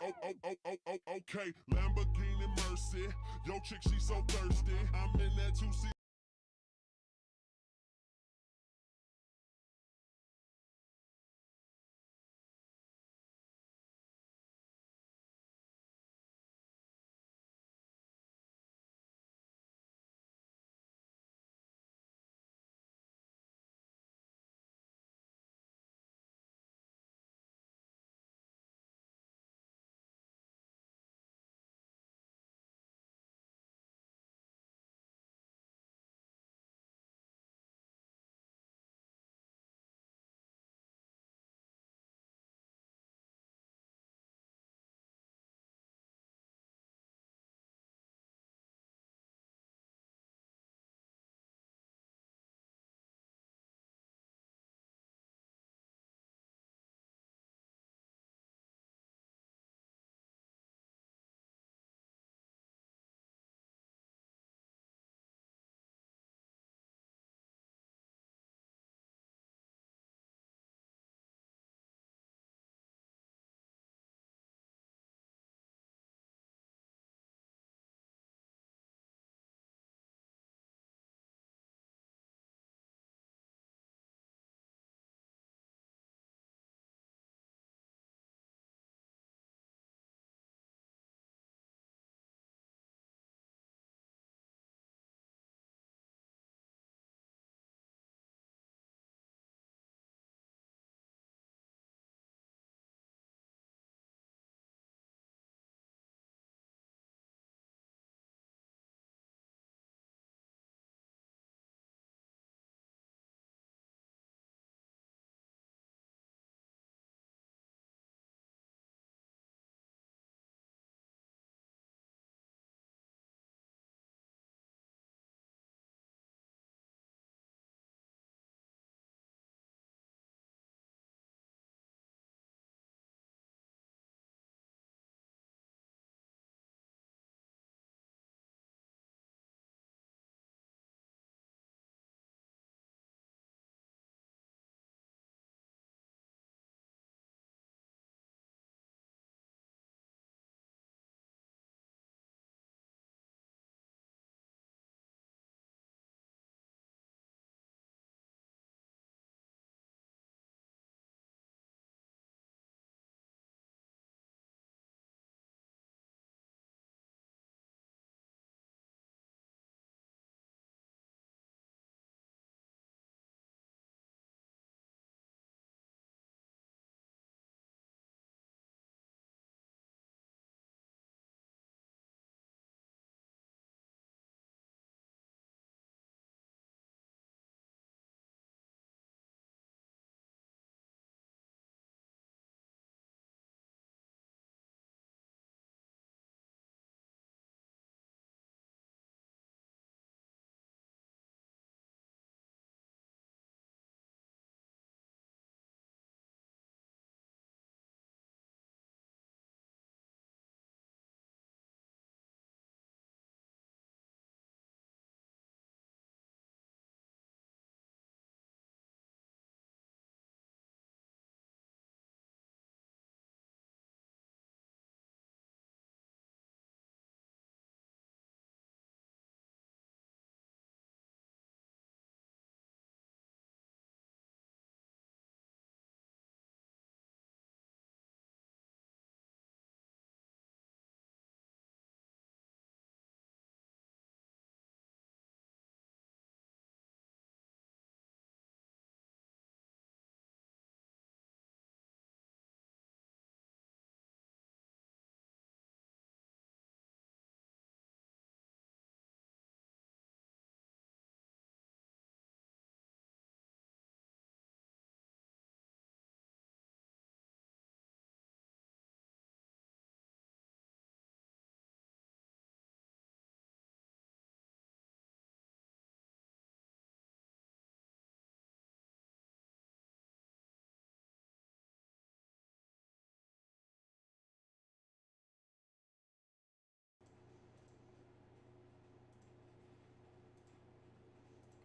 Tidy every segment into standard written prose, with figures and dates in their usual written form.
Okay, Lamborghini Mercy. Yo, chick, she so thirsty. I'm in that 2C.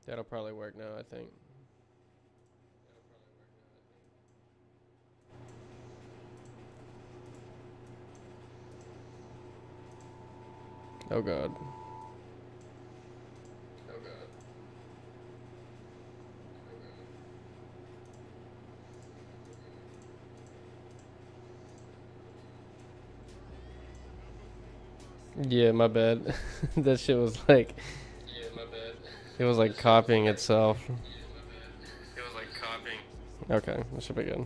That'll probably work now, I think. Oh god. Yeah, my bad. That shit was like, it was like copying itself. Okay, that should be good.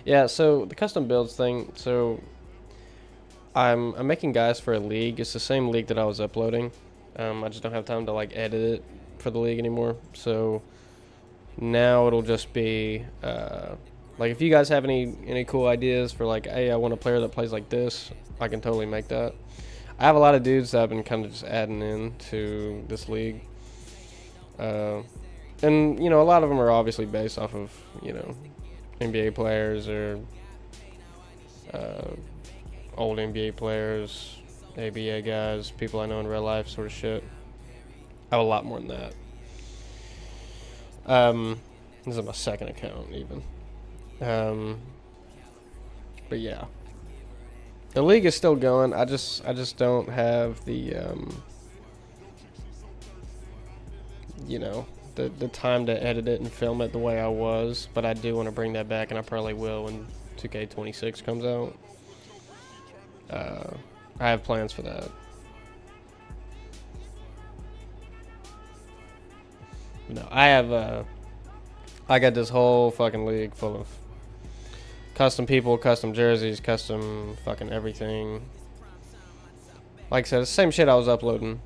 Yeah, so the custom builds thing, so I'm making guys for a league. It's the same league that I was uploading. I just don't have time to like edit it for the league anymore. So now it'll just be like if you guys have any cool ideas for like, hey, I want a player that plays like this, I can totally make that. I have a lot of dudes that I've been kind of just adding in to this league. And, you know, a lot of them are obviously based off of, you know, NBA players or old NBA players, ABA guys, people I know in real life sort of shit. I have a lot more than that. This is my second account even. But yeah. The league is still going. I just don't have the you know, the time to edit it and film it the way I was, but I do want to bring that back, and I probably will when 2K26 comes out. I have plans for that. No, I have I got this whole fucking league full of custom people, custom jerseys, custom fucking everything. Like I said, it's the same shit I was uploading.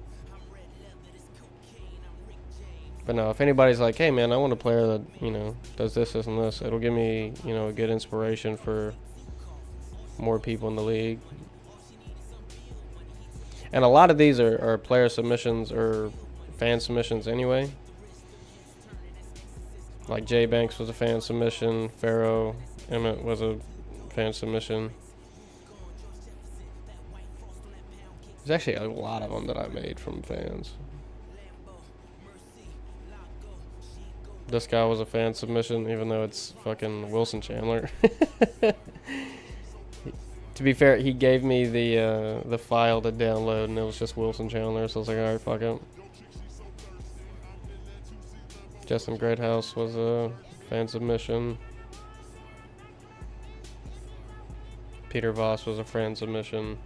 But no, if anybody's like, hey man, I want a player that, you know, does this, this, and this, it'll give me, you know, a good inspiration for more people in the league. And a lot of these are player submissions or fan submissions anyway. Like J Banks was a fan submission, Pharaoh Emmett was a fan submission. There's actually a lot of them that I made from fans. This guy was a fan submission, even though it's fucking Wilson Chandler. To be fair, he gave me the file to download, and it was just Wilson Chandler, so I was like, alright, fuck it. Justin Greathouse was a fan submission. Peter Voss was a fan submission.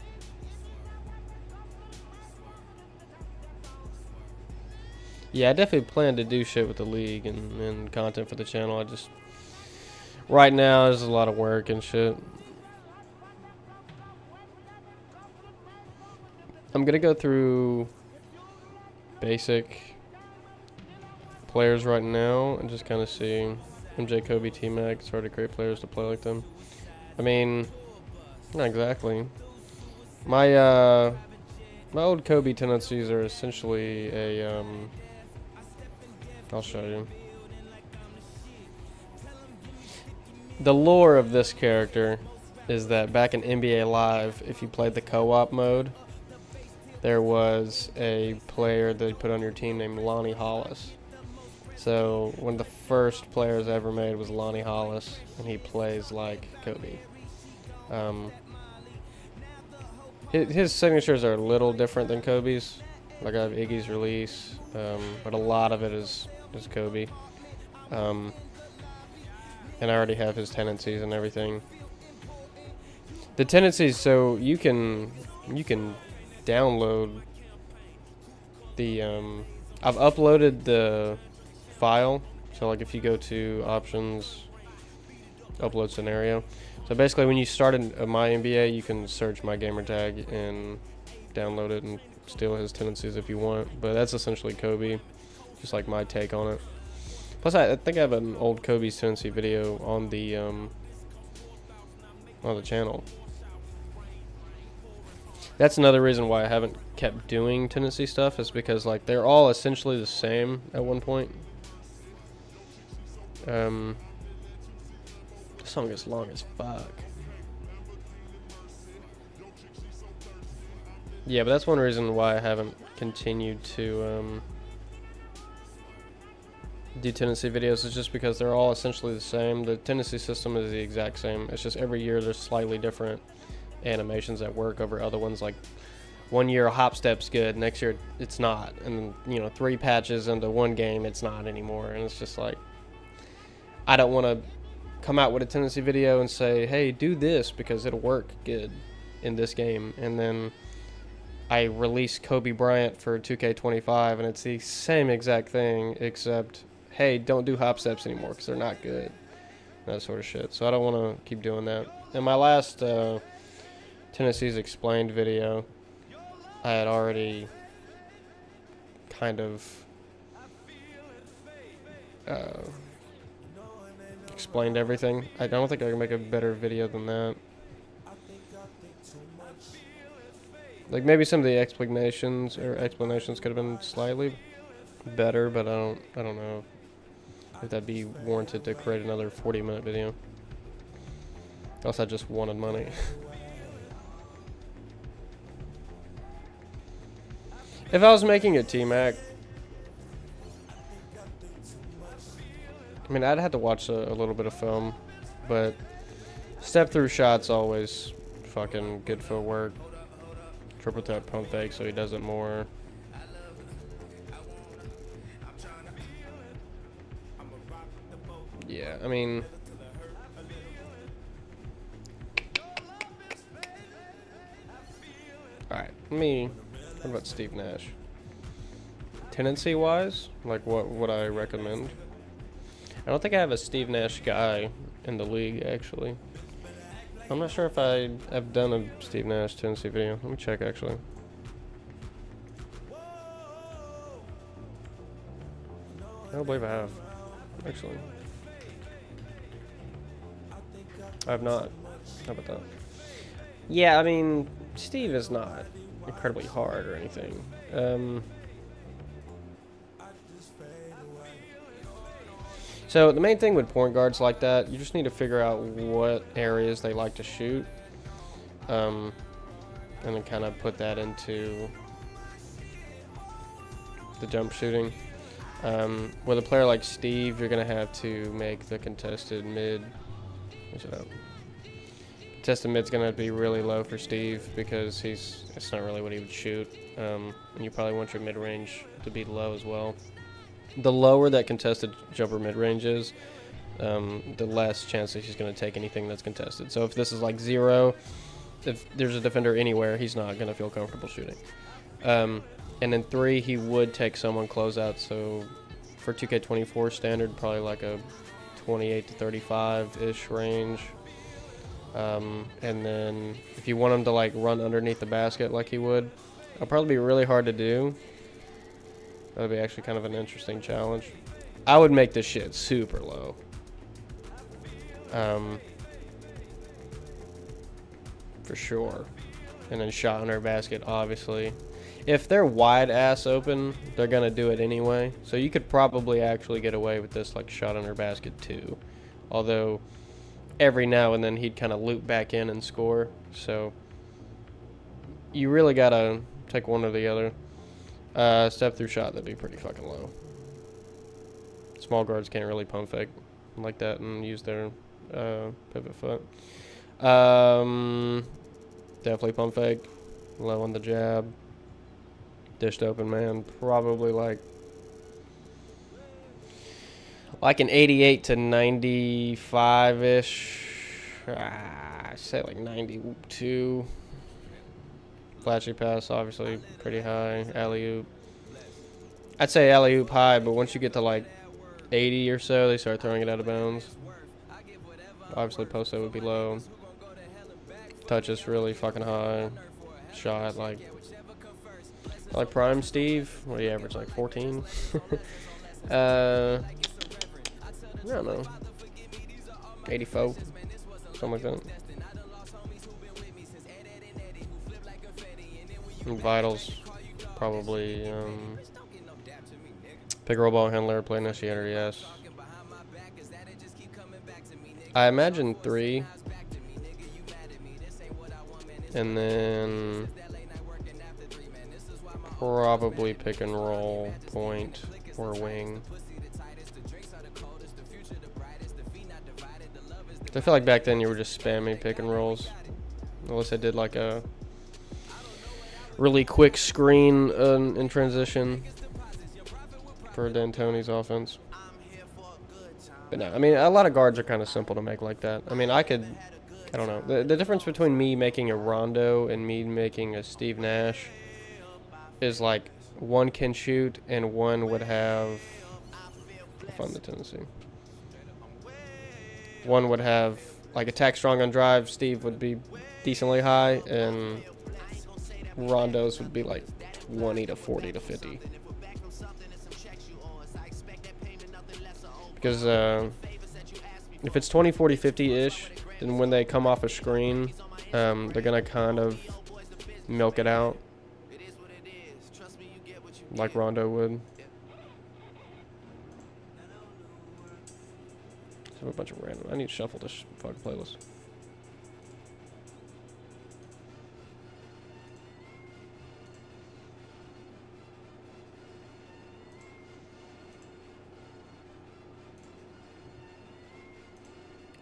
Yeah, I definitely plan to do shit with the league and content for the channel. I just, right now, there's a lot of work and shit. I'm gonna go through basic players right now and just kind of see MJ, Kobe, T-Mac, it's hard to create players to play like them. I mean, not exactly. My my old Kobe tendencies are essentially a I'll show you. The lore of this character is that back in NBA Live, if you played the co-op mode, there was a player that they put on your team named Lonnie Hollis. So one of the first players I ever made was Lonnie Hollis, and he plays like Kobe. His signatures are a little different than Kobe's. Like I have Iggy's release, but a lot of it is Kobe. And I already have his tendencies and everything. The tendencies, so you can download the I've uploaded the file. So like if you go to options, upload scenario. So basically when you start my NBA, you can search my gamer tag and download it and steal his tendencies if you want. But that's essentially Kobe, just like my take on it. Plus I think I have an old Kobe's tendency video on the channel. That's another reason why I haven't kept doing tendency stuff, is because like they're all essentially the same at one point. This song is long as fuck. Yeah, but that's one reason why I haven't continued to do tendency videos, is just because they're all essentially the same. The tendency system is the exact same. It's just every year there's slightly different animations that work over other ones. Like 1 year hop step's good, next year it's not, and you know 3 patches into one game it's not anymore, and it's just like I don't want to come out with a tendency video and say, hey, do this because it'll work good in this game, and then I release Kobe Bryant for 2K25 and it's the same exact thing except, hey, don't do hop steps anymore because they're not good, that sort of shit. So I don't want to keep doing that. In my last Tendencies Explained video, I had already kind of explained everything. I don't think I can make a better video than that. Like maybe some of the explanations could have been slightly better, but I don't know if that'd be warranted to create another 40-minute video. Else I just wanted money. If I was making a T-Mac, I mean, I'd have to watch a little bit of film, but step through shots always fucking good footwork. Triple tap pump fake so he does it more. Yeah, I mean, alright, what about Steve Nash? Tendency wise, like what would I recommend? I don't think I have a Steve Nash guy in the league actually. I'm not sure if I've done a Steve Nash tendency video. Let me check actually. I don't believe I have, actually. I have not. How about that? Yeah, I mean, Steve is not incredibly hard or anything. So the main thing with point guards like that, you just need to figure out what areas they like to shoot, and then kind of put that into the jump shooting. With a player like Steve, you're gonna have to make the contested mid. Contested mid's gonna be really low for Steve because it's not really what he would shoot, and you probably want your mid range to be low as well. The lower that contested jumper mid-range is, the less chance that he's going to take anything that's contested. So if this is like 0, if there's a defender anywhere, he's not going to feel comfortable shooting. And then 3, he would take someone closeout. So for 2K24 standard, probably like a 28 to 35-ish range. And then if you want him to like run underneath the basket like he would, it'll probably be really hard to do. That would be actually kind of an interesting challenge. I would make this shit super low. For sure. And then shot under basket, obviously. If they're wide ass open, they're going to do it anyway. So you could probably actually get away with this like shot under basket too. Although every now and then he'd kind of loop back in and score. So you really got to take one or the other. Step through shot, that'd be pretty fucking low. Small guards can't really pump fake like that and use their pivot foot. Definitely pump fake. Low on the jab. Dished open man. Probably like an 88 to 95-ish. I say like 92. Flashy pass, obviously pretty high. Alley-oop. I'd say alley-oop high, but once you get to like 80 or so, they start throwing it out of bounds. Obviously, post-up would be low. Touch is really fucking high. Shot like prime Steve. What do you average, like 14? I don't know. 84, something like that. Vitals, probably pick roll ball handler, play initiator, yes. I imagine 3, and then probably pick and roll, point, or wing. I feel like back then you were just spamming pick and rolls, unless I did like a really quick screen in transition for D'Antoni's offense. But no, I mean, a lot of guards are kind of simple to make like that. I mean, I don't know. The difference between me making a Rondo and me making a Steve Nash is like one can shoot and one would have, I'll find the tendency. One would have like attack strong on drive. Steve would be decently high, and Rondo's would be like 20 to 40 to 50. Because if it's 20, 40, 50-ish, then when they come off a screen, they're going to kind of milk it out. Like Rondo would. So a bunch of random. I need to shuffle this fucking playlist.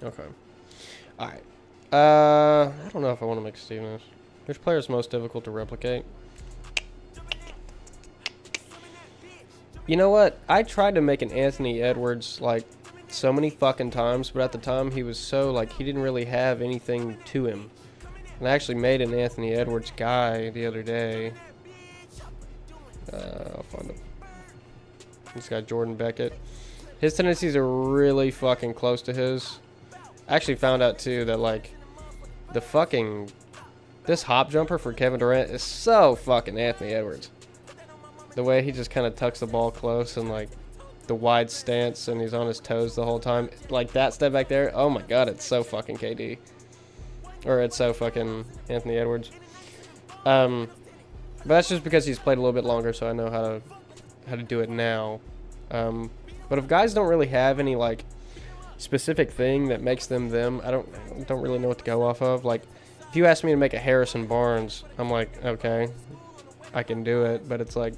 Okay. Alright. I don't know if I want to make Steve Nash. Which player is most difficult to replicate? You know what? I tried to make an Anthony Edwards like so many fucking times, but at the time he was so like he didn't really have anything to him. And I actually made an Anthony Edwards guy the other day. I'll find him. This guy Jordan Beckett. His tendencies are really fucking close to his. I actually found out too that like this hop jumper for Kevin Durant is so fucking Anthony Edwards. The way he just kind of tucks the ball close and like the wide stance and he's on his toes the whole time. Like that step back there, oh my god, it's so fucking KD. Or it's so fucking Anthony Edwards. But that's just because he's played a little bit longer, so I know how to do it now. But if guys don't really have any like specific thing that makes them them, I don't really know what to go off of. Like if you ask me to make a Harrison Barnes, I'm like, okay, I can do it, but it's like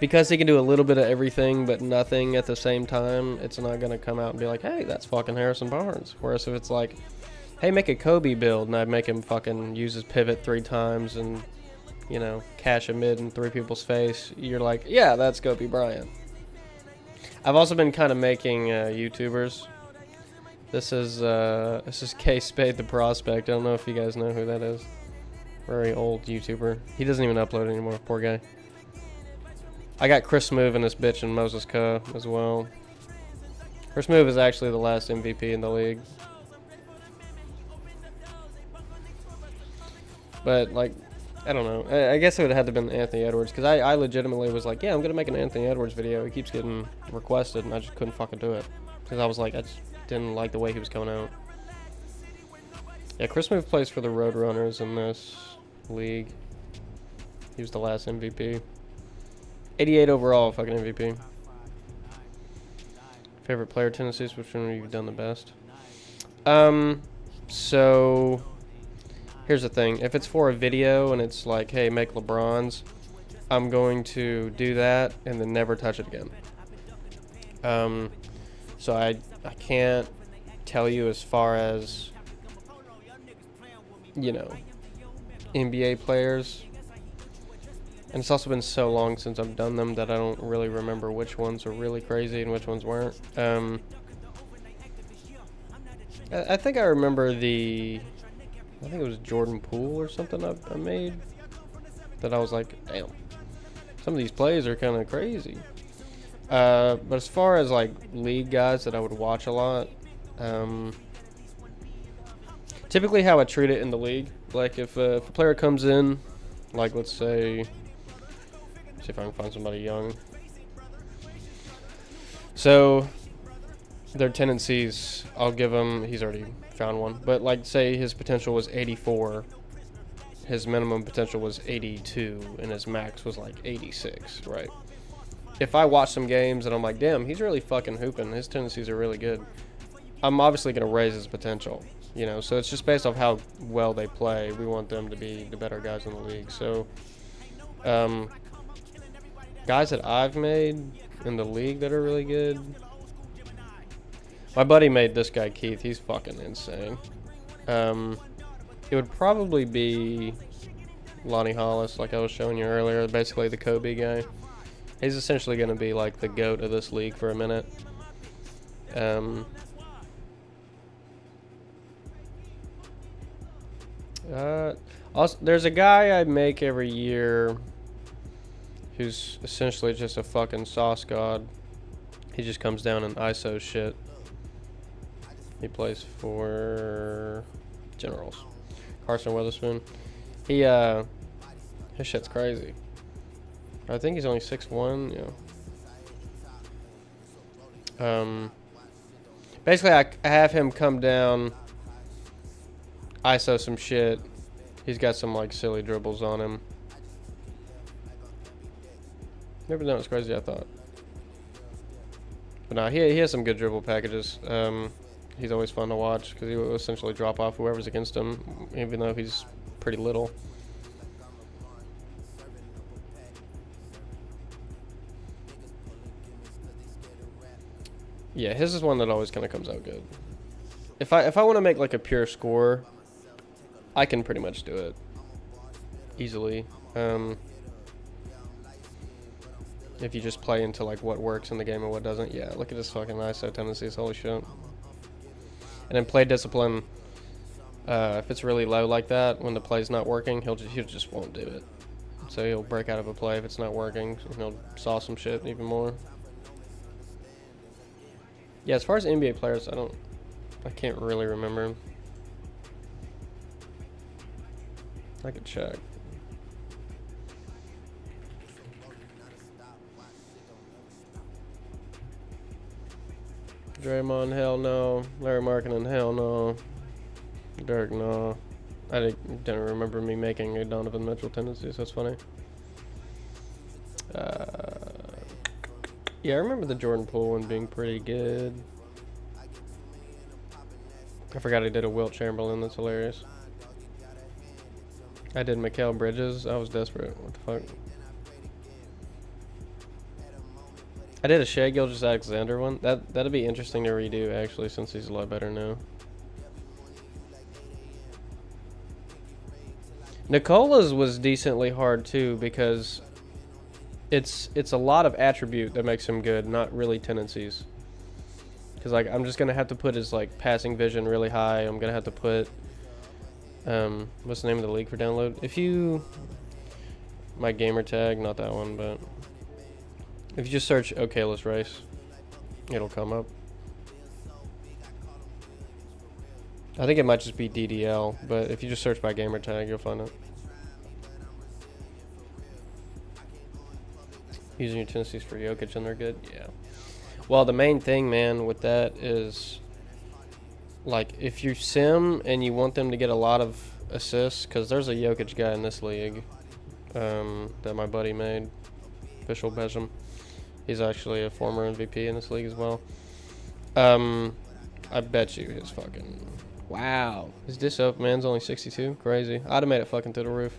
because he can do a little bit of everything but nothing at the same time, it's not going to come out and be like, hey, that's fucking Harrison Barnes. Whereas if it's like, hey, make a Kobe build, and I'd make him fucking use his pivot 3 times and, you know, cash a mid in 3 people's face, you're like, yeah, that's Kobe Bryant. I've also been kind of making YouTubers. This is K Spade the Prospect. I don't know if you guys know who that is. Very old YouTuber. He doesn't even upload anymore, poor guy. I got Chris Move in this bitch and Moses Kuh as well. Chris Move is actually the last MVP in the league. But, like, I don't know. I guess it would have had to have been Anthony Edwards. Because I legitimately was like, yeah, I'm going to make an Anthony Edwards video. He keeps getting requested, and I just couldn't fucking do it. Because I was like, I just didn't like the way he was coming out. Yeah, Chris Move plays for the Roadrunners in this league. He was the last MVP. 88 overall, fucking MVP. Favorite player tendencies, which one have you done the best? So here's the thing. If it's for a video and it's like, hey, make LeBrons, I'm going to do that and then never touch it again. So I can't tell you as far as, you know, NBA players. And it's also been so long since I've done them that I don't really remember which ones are really crazy and which ones weren't. I think I remember I think it was Jordan Poole or something I made. That I was like, damn, some of these plays are kind of crazy. But as far as like league guys that I would watch a lot, typically how I treat it in the league, like if a player comes in, like let's say, see if I can find somebody young. So their tendencies, I'll give him, he's already found one, but like say his potential was 84, his minimum potential was 82, and his max was like 86, right? If I watch some games and I'm like, damn, he's really fucking hooping, his tendencies are really good, I'm obviously going to raise his potential, you know? So it's just based off how well they play. We want them to be the better guys in the league. So guys that I've made in the league that are really good, my buddy made this guy Keith. He's fucking insane. It would probably be Lonnie Hollis, like I was showing you earlier, basically the Kobe guy. He's essentially going to be like the GOAT of this league for a minute. Also, there's a guy I make every year who's essentially just a fucking sauce god. He just comes down and ISO shit. He plays for Generals. Carson Witherspoon. His shit's crazy. I think he's only 6'1", yeah. Basically, I have him come down, ISO some shit. He's got some, like, silly dribbles on him. Never done as crazy as I thought. But nah, he has some good dribble packages. He's always fun to watch because he will essentially drop off whoever's against him, even though he's pretty little. Yeah, his is one that always kind of comes out good. If I want to make like a pure score, I can pretty much do it easily. If you just play into like what works in the game and what doesn't. Yeah, look at this fucking ISO tendencies, holy shit. And then play discipline. If it's really low like that, when the play's not working, he just won't do it. So he'll break out of a play if it's not working. And he'll saw some shit even more. Yeah, as far as NBA players, I can't really remember. I could check. Draymond, hell no. Larry Markkinen, hell no. Dirk, no. I didn't remember me making a Donovan Mitchell tendency, so that's funny. Yeah, I remember the Jordan Poole one being pretty good. I forgot I did a Wilt Chamberlain, that's hilarious. I did Mikal Bridges, I was desperate, what the fuck. I did a Shai Gilgeous-Alexander one. That'd be interesting to redo, actually, since he's a lot better now. Nicola's was decently hard too because it's a lot of attribute that makes him good, not really tendencies. Because like I'm just gonna have to put his like passing vision really high. I'm gonna have to put what's the name of the league for download? If you my gamer tag, not that one, but if you just search OK Let's Race, it'll come up. I think it might just be DDL, but if you just search by gamer tag, you'll find it. Using your tendencies for Jokic and they're good? Yeah. Well, the main thing, man, with that is, like, if you sim and you want them to get a lot of assists, because there's a Jokic guy in this league that my buddy made, Official Besham. He's actually a former MVP in this league as well. I bet you his fucking... Wow. His dish up, man's only 62. Crazy. I'd have made it fucking through the roof.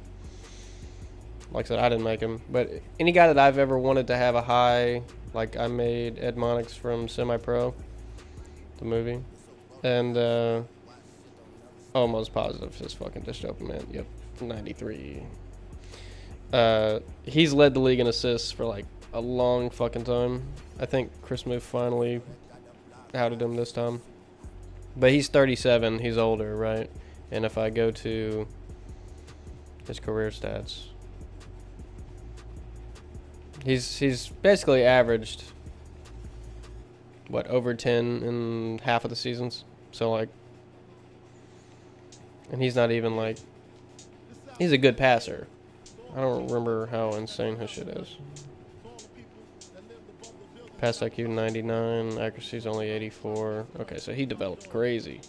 Like I said, I didn't make him. But any guy that I've ever wanted to have a high, like I made Ed Monix from Semi-Pro, the movie. And almost positive his fucking dish open, man. Yep. 93. He's led the league in assists for like a long fucking time. I think Chris Move finally outed him this time. But he's 37, he's older, right? And if I go to his career stats, he's basically averaged, what, over 10 in half of the seasons? So, like, and he's not even, like, he's a good passer. I don't remember how insane his shit is. Pass IQ 99, accuracy's only 84. Okay, so he developed crazy.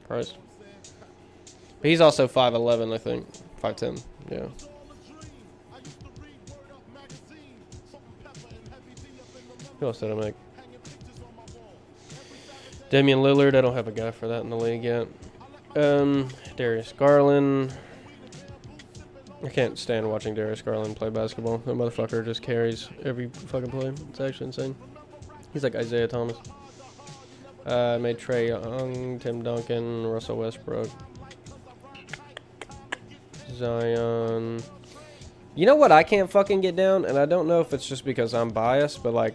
Christ. But he's also 5'11", I think. 5'10", yeah. Who else did I make? Damian Lillard, I don't have a guy for that in the league yet. Darius Garland. I can't stand watching Darius Garland play basketball. That motherfucker just carries every fucking play. It's actually insane. He's like Isaiah Thomas. I made Trae Young, Tim Duncan, Russell Westbrook. Zion. You know what I can't fucking get down? And I don't know if it's just because I'm biased, but like,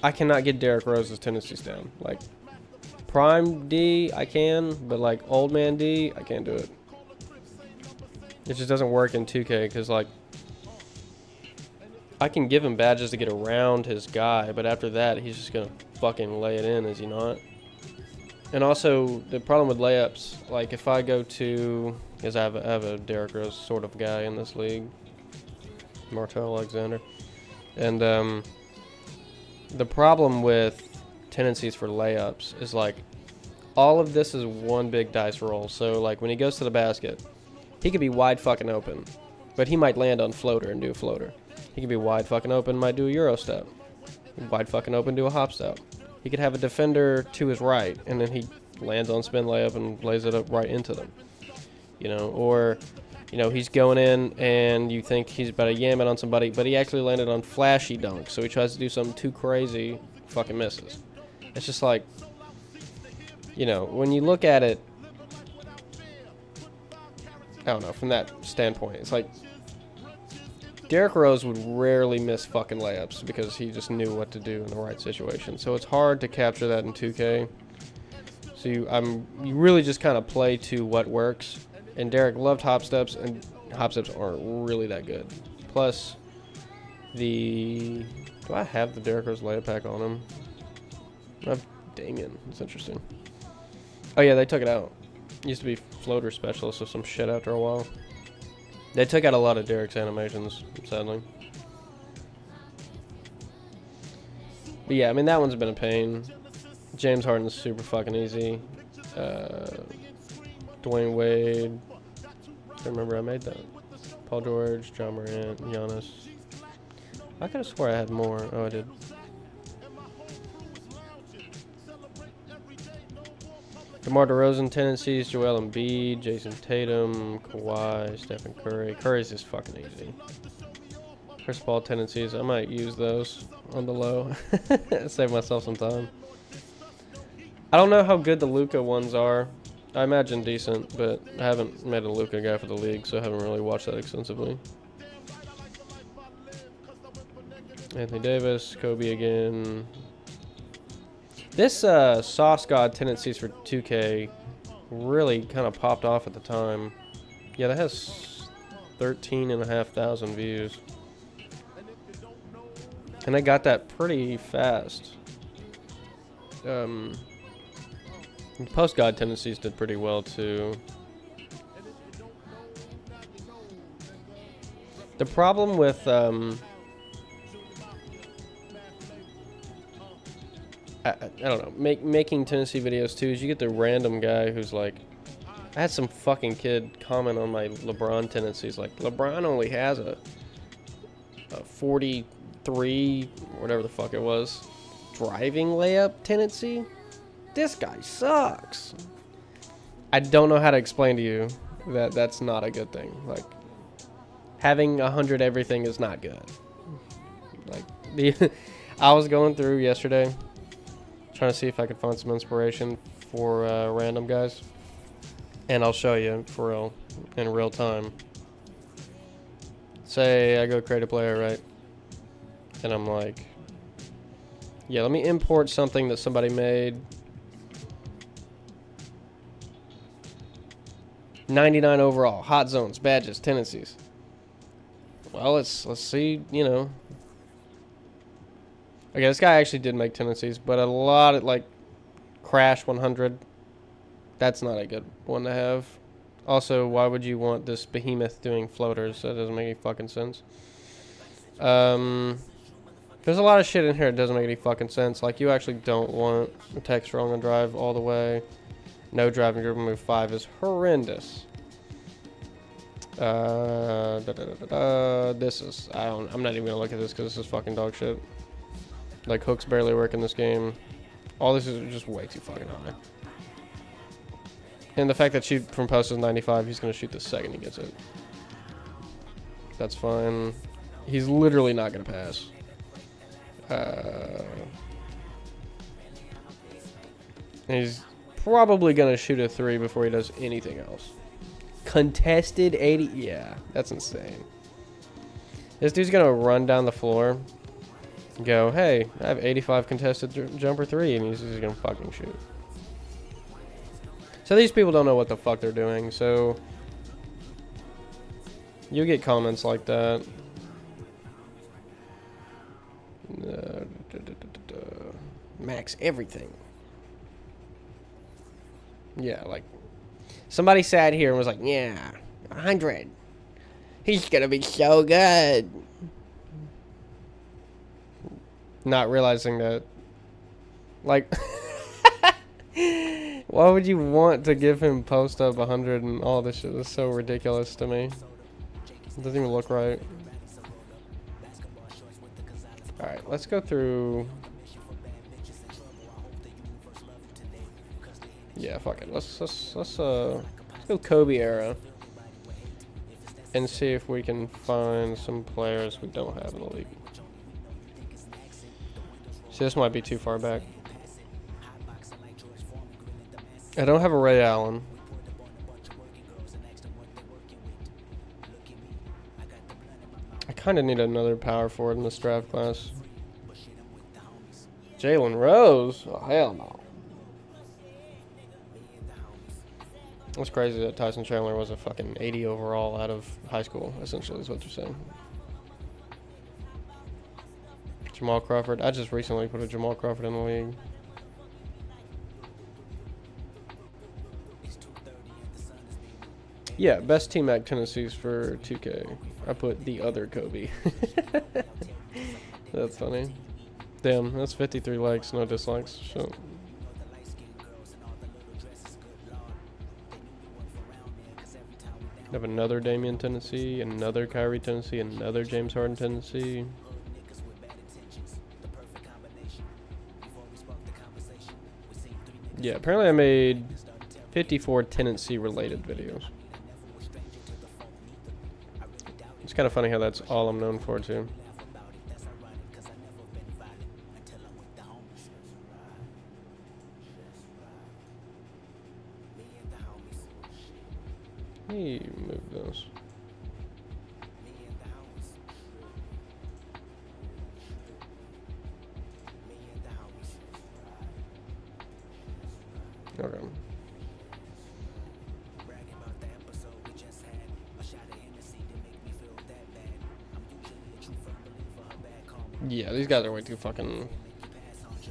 I cannot get Derrick Rose's tendencies down. Like, Prime D, I can, but like Old Man D, I can't do it. It just doesn't work in 2K because like, I can give him badges to get around his guy, but after that, he's just gonna fucking lay it in, is he not? And also, the problem with layups, like if I go to, because I have a Derrick Rose sort of guy in this league, Martell Alexander, and the problem with tendencies for layups is like, all of this is one big dice roll. So like when he goes to the basket, he could be wide fucking open, but he might land on floater and do a floater. He could be wide fucking open, might do a Euro step. Wide fucking open, do a hop step. He could have a defender to his right, and then he lands on spin layup and lays it up right into them. You know, or, you know, he's going in and you think he's about to yam it on somebody, but he actually landed on flashy dunk. So he tries to do something too crazy, fucking misses. It's just like, you know, when you look at it, I don't know, from that standpoint, it's like, Derrick Rose would rarely miss fucking layups because he just knew what to do in the right situation. So it's hard to capture that in 2K. So you really just kind of play to what works. And Derrick loved hop steps, and hop steps aren't really that good. Plus, do I have the Derrick Rose layup pack on him? I have Damien. That's interesting. Oh yeah, they took it out. It used to be floater specialist or some shit after a while. They took out a lot of Derrick's animations, sadly. But yeah, I mean, that one's been a pain. James Harden's super fucking easy. Dwayne Wade. I remember I made that. Paul George, John Morant, Giannis. I could have swore I had more. Oh, I did. DeMar DeRozan tendencies, Joel Embiid, Jason Tatum, Kawhi, Stephen Curry. Curry's just fucking easy. Chris Paul tendencies, I might use those on the low. Save myself some time. I don't know how good the Luka ones are. I imagine decent, but I haven't made a Luka guy for the league, so I haven't really watched that extensively. Anthony Davis, Kobe again. This Sauce God tendencies for 2K really kind of popped off at the time. Yeah, that has 13,500 views. And I got that pretty fast. Post God tendencies did pretty well too. The problem with I don't know, making tendency videos too is you get the random guy who's like, I had some fucking kid comment on my LeBron tendencies like, LeBron only has a 43, whatever the fuck it was, driving layup tendency. This guy sucks. I don't know how to explain to you that that's not a good thing. Like, having 100 everything is not good. Like, I was going through yesterday trying to see if I could find some inspiration for random guys, and I'll show you for real, in real time. Say I go create a player, right? And I'm like, yeah, let me import something that somebody made. 99 overall, hot zones, badges, tendencies. Well, let's see, you know. Okay, this guy actually did make tendencies, but a lot of, like, Crash 100, that's not a good one to have. Also, why would you want this behemoth doing floaters? That doesn't make any fucking sense. There's a lot of shit in here that doesn't make any fucking sense. Like, you actually don't want a tech strong and drive all the way. No driving group move 5 is horrendous. This is, I'm not even gonna look at this because this is fucking dog shit. Like, hooks barely work in this game. All this is just way too fucking high. And the fact that shoot from post is 95, he's gonna shoot the second he gets it. That's fine. He's literally not gonna pass. He's probably gonna shoot a 3 before he does anything else. contested 80. Yeah, that's insane. This dude's gonna run down the floor, go, hey, I have 85 contested jumper 3, and he's just gonna fucking shoot. So these people don't know what the fuck they're doing, so you get comments like that. Max everything. Yeah, like somebody sat here and was like, yeah, 100. He's gonna be so good. Not realizing that, like, why would you want to give him post up 100 and all this shit is so ridiculous to me. It doesn't even look right. Alright, let's go through. Yeah, fuck it. Let's go Kobe era and see if we can find some players we don't have in the league. See, this might be too far back. I don't have a Ray Allen. I kind of need another power forward in this draft class. Jalen Rose? Oh, hell no. It's crazy that Tyson Chandler was a fucking 80 overall out of high school, essentially, is what they're saying. Jamal Crawford. I just recently put a Jamal Crawford in the league. Yeah, best team at Tendencies for 2K. I put the other Kobe. That's funny. Damn, that's 53 likes, no dislikes. So. I have another Damian tendency, another Kyrie tendency, another James Harden tendency. Yeah, apparently I made 54 tendency related videos. It's kind of funny how that's all I'm known for too. Let me move those. Okay. Yeah, these guys are way too fucking...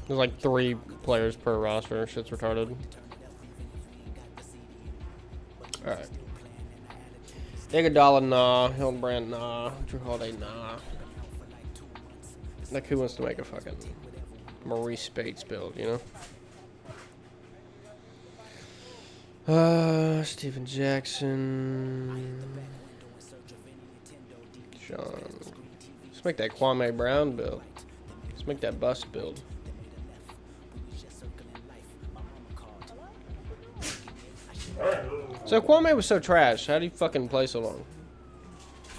There's like 3 players per roster. Shit's retarded. Alright. Iguodala, nah. Hildebrand, nah. Drew Holiday, nah. Like, who wants to make a fucking Maurice Spates build, you know? Steven Jackson. Sean. Let's make that Kwame Brown build. Let's make that bust build. So Kwame was so trash. How do you fucking play so long?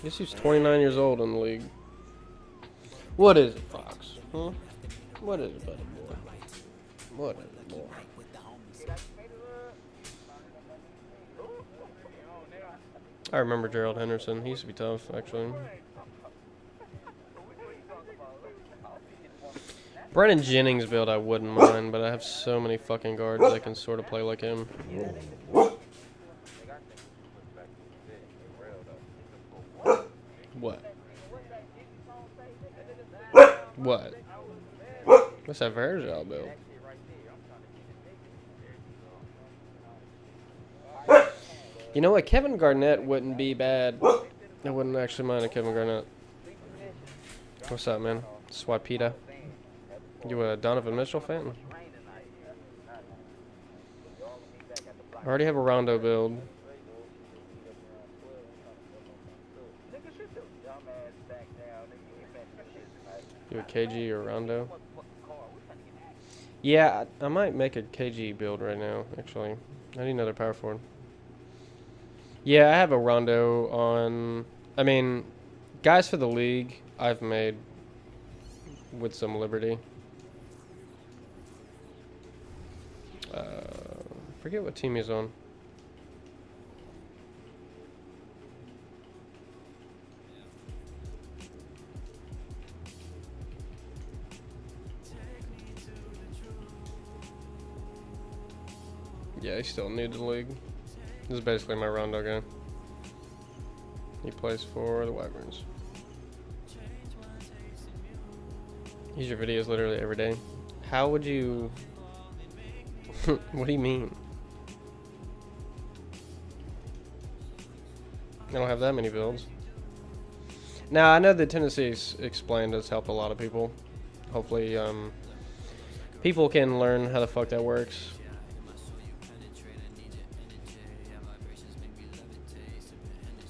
I guess he's 29 years old in the league. What is it, Fox? Huh? What is it, buddy boy? What is it, boy? I remember Gerald Henderson. He used to be tough, actually. Brennan Jennings build I wouldn't mind, but I have so many fucking guards that can sort of play like him. What? What? What's that Vergel build? You know what? Kevin Garnett wouldn't be bad. I wouldn't actually mind a Kevin Garnett. What's up, man? Swapita. You a Donovan Mitchell fan? I already have a Rondo build. You a KG or Rondo? Yeah, I might make a KG build right now, actually. I need another power forward. Yeah, I have a Rondo on... I mean, guys for the league, I've made with some liberty. Forget what team he's on. Yeah, he's still new to the league. This is basically my Rondo guy. He plays for the Wyverns. Use your videos literally every day. How would you... What do you mean? I don't have that many builds. Now, I know the Tendencies Explained has helped a lot of people. Hopefully, people can learn how the fuck that works.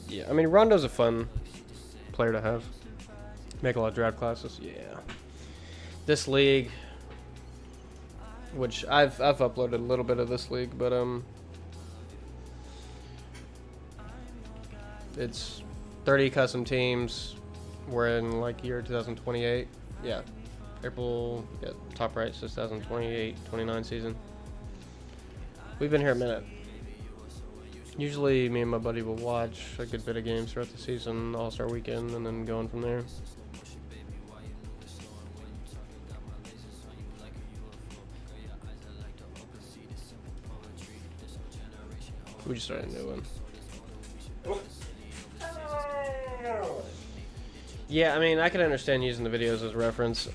Yeah, I mean, Rondo's a fun player to have. Make a lot of draft classes. Yeah. This league, which I've uploaded a little bit of this league, but it's 30 custom teams. We're in like year 2028. Yeah, April. Yeah, top right says 2028-29 season. We've been here a minute. Usually, me and my buddy will watch a good bit of games throughout the season, All-Star Weekend, and then going from there. We just started a new one. Yeah, I mean, I can understand using the videos as reference.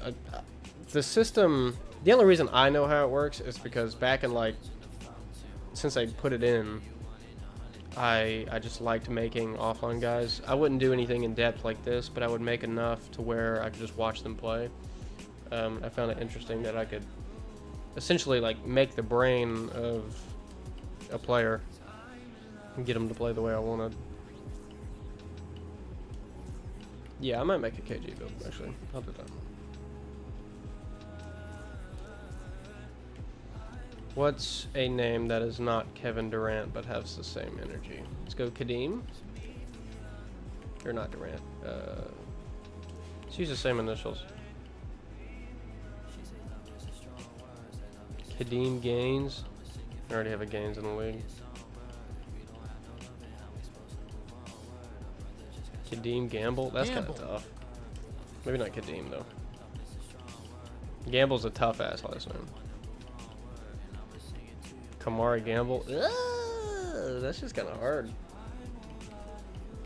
The system, the only reason I know how it works is because back in like, since I put it in, I just liked making offline guys. I wouldn't do anything in depth like this, but I would make enough to where I could just watch them play. I found it interesting that I could essentially like make the brain of a player and get them to play the way I wanted. Yeah, I might make a KG build, actually. I'll do that. What's a name that is not Kevin Durant but has the same energy? Let's go Kadeem. Or not Durant. Let's use the same initials. Kadeem Gaines. I already have a Gaines in the league. Kadeem Gamble? That's kind of tough. Maybe not Kadeem, though. Gamble's a tough-ass last name. Kamari Gamble? That's just kind of hard.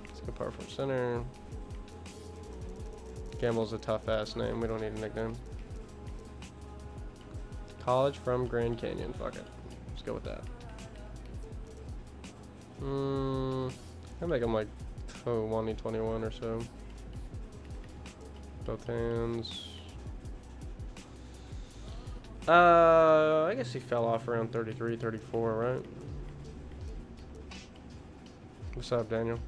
Let's go power from center. Gamble's a tough-ass name. We don't need a nickname. College from Grand Canyon. Fuck it. Let's go with that. I'll make him like 121 or so. Both hands. I guess he fell off around 33, 34, right? What's up, Daniel?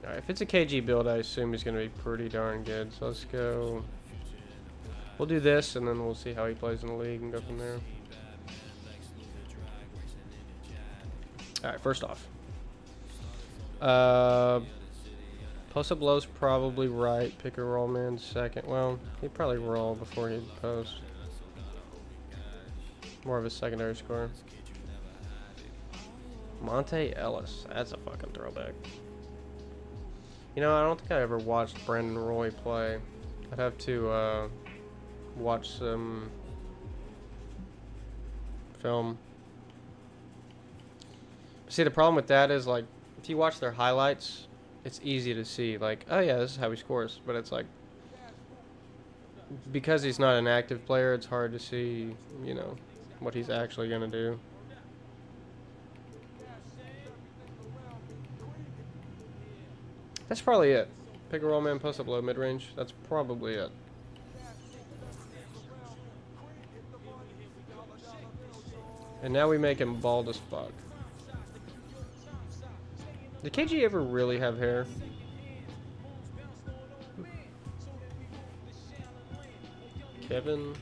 Alright, if it's a KG build, I assume he's going to be pretty darn good. So let's go. We'll do this, and then we'll see how he plays in the league and go from there. Alright, first off. Post-up low's probably right. Pick a roll man second. Well, he'd probably roll before he'd post. More of a secondary score. Monte Ellis. That's a fucking throwback. You know, I don't think I ever watched Brandon Roy play. I'd have to watch some film. See, the problem with that is, like, if you watch their highlights, it's easy to see, like, oh yeah, this is how he scores. But it's like, because he's not an active player, it's hard to see, you know, what he's actually going to do. That's probably it. Pick a roll man, post up low, mid range. That's probably it. And now we make him bald as fuck. Did KG ever really have hair? Kevin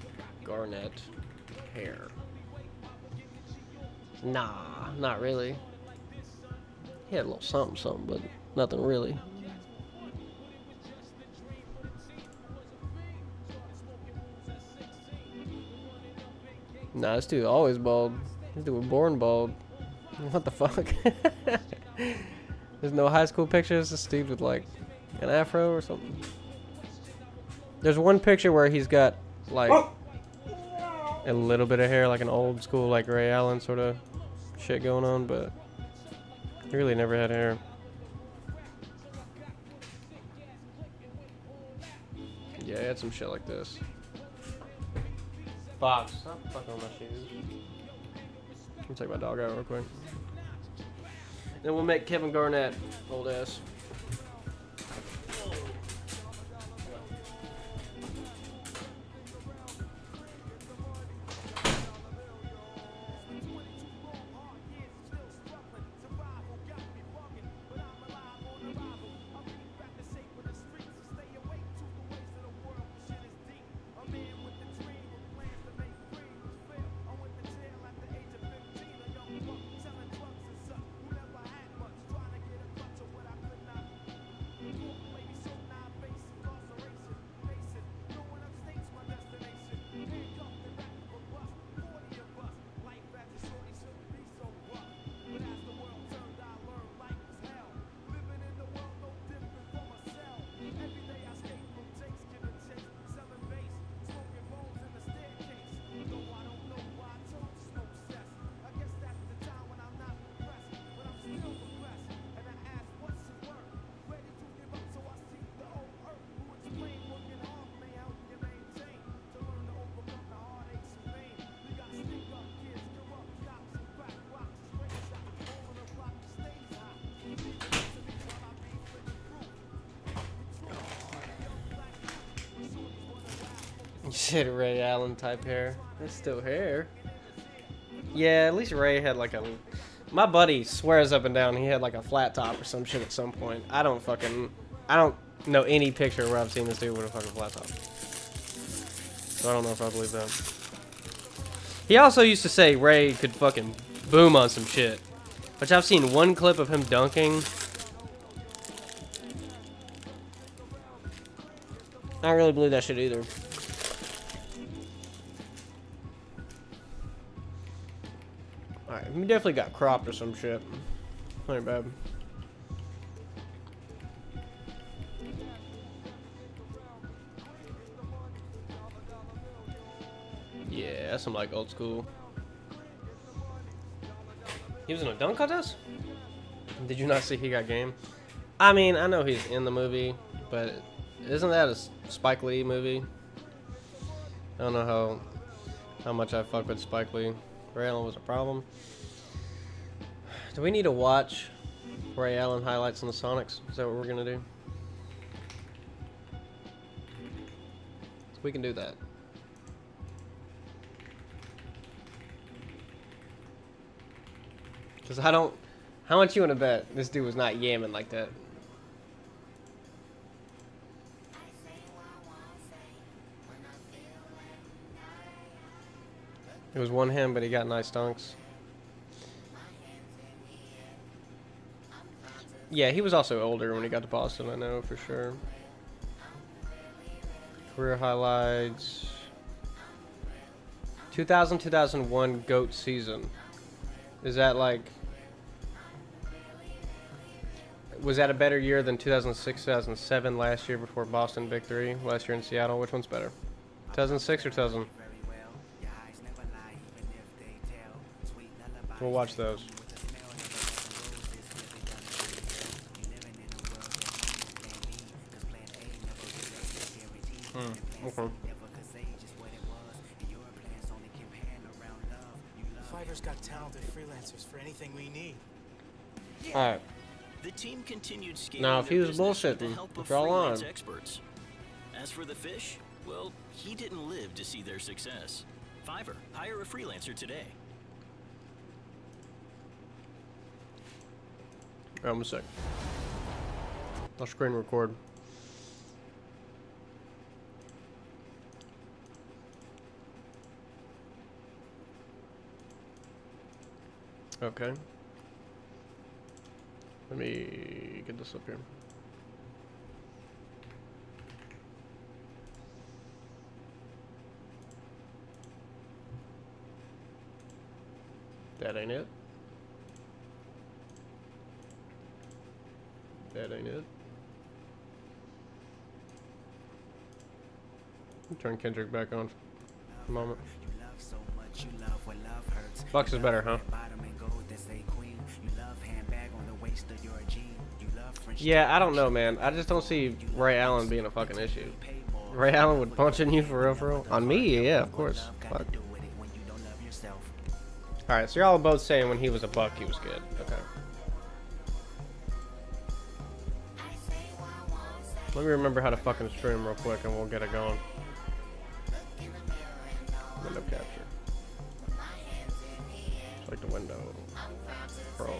Garnett hair. Nah, not really. He had a little something, but nothing really. Nah, this dude always bald. This dude was born bald. What the fuck? There's no high school pictures. This dude with like an afro or something. There's one picture where he's got like a little bit of hair, like an old school, like Ray Allen sort of shit going on, but he really never had hair. Yeah, he had some shit like this. Fox, stop fucking with my shoes. Let me take my dog out real quick. Then we'll make Kevin Garnett old ass. You said Ray Allen type hair. That's still hair. Yeah, at least Ray had like a... My buddy swears up and down he had like a flat top or some shit at some point. I don't know any picture where I've seen this dude with a fucking flat top. So I don't know if I believe that. He also used to say Ray could fucking boom on some shit. Which I've seen one clip of him dunking. I don't really believe that shit either. Alright, he definitely got cropped or some shit. Not bad. Yeah, that's some like old school. He was in a dunk contest? Did you not see he got game? I mean, I know he's in the movie, but isn't that a Spike Lee movie? I don't know how much I fuck with Spike Lee. Ray Allen was a problem. Do we need to watch Ray Allen highlights on the Sonics? Is that what we're gonna do? We can do that. Cause I don't. How much you wanna bet this dude was not yamming like that? It was one hand, but he got nice dunks. Yeah, he was also older when he got to Boston, I know for sure. Career highlights. 2000-2001 GOAT season. Is that like... Was that a better year than 2006-2007 last year before Boston Big Three? Last year in Seattle? Which one's better? 2006 or 2000? We'll watch those. Okay. Fiverr's got talented freelancers for anything we need. Alright. The team continued scaling Now, if he their was business with bullshitting, the help of it's all on. freelance experts. As for the fish, well, he didn't live to see their success. Fiverr, hire a freelancer today. I'm a sec. I'll screen record. Okay. Let me get this up here. That ain't it. That ain't it. Turn Kendrick back on for a moment. Bucks is better, huh? Yeah, I don't know, man. I just don't see Ray Allen being a fucking issue. Ray Allen would punch in you for real, for real. On me, yeah, of course. Fuck. Alright, so y'all are both saying when he was a Buck, he was good. Okay. Let me remember how to fucking stream real quick and we'll get it going. Window capture. Select the window. Pro.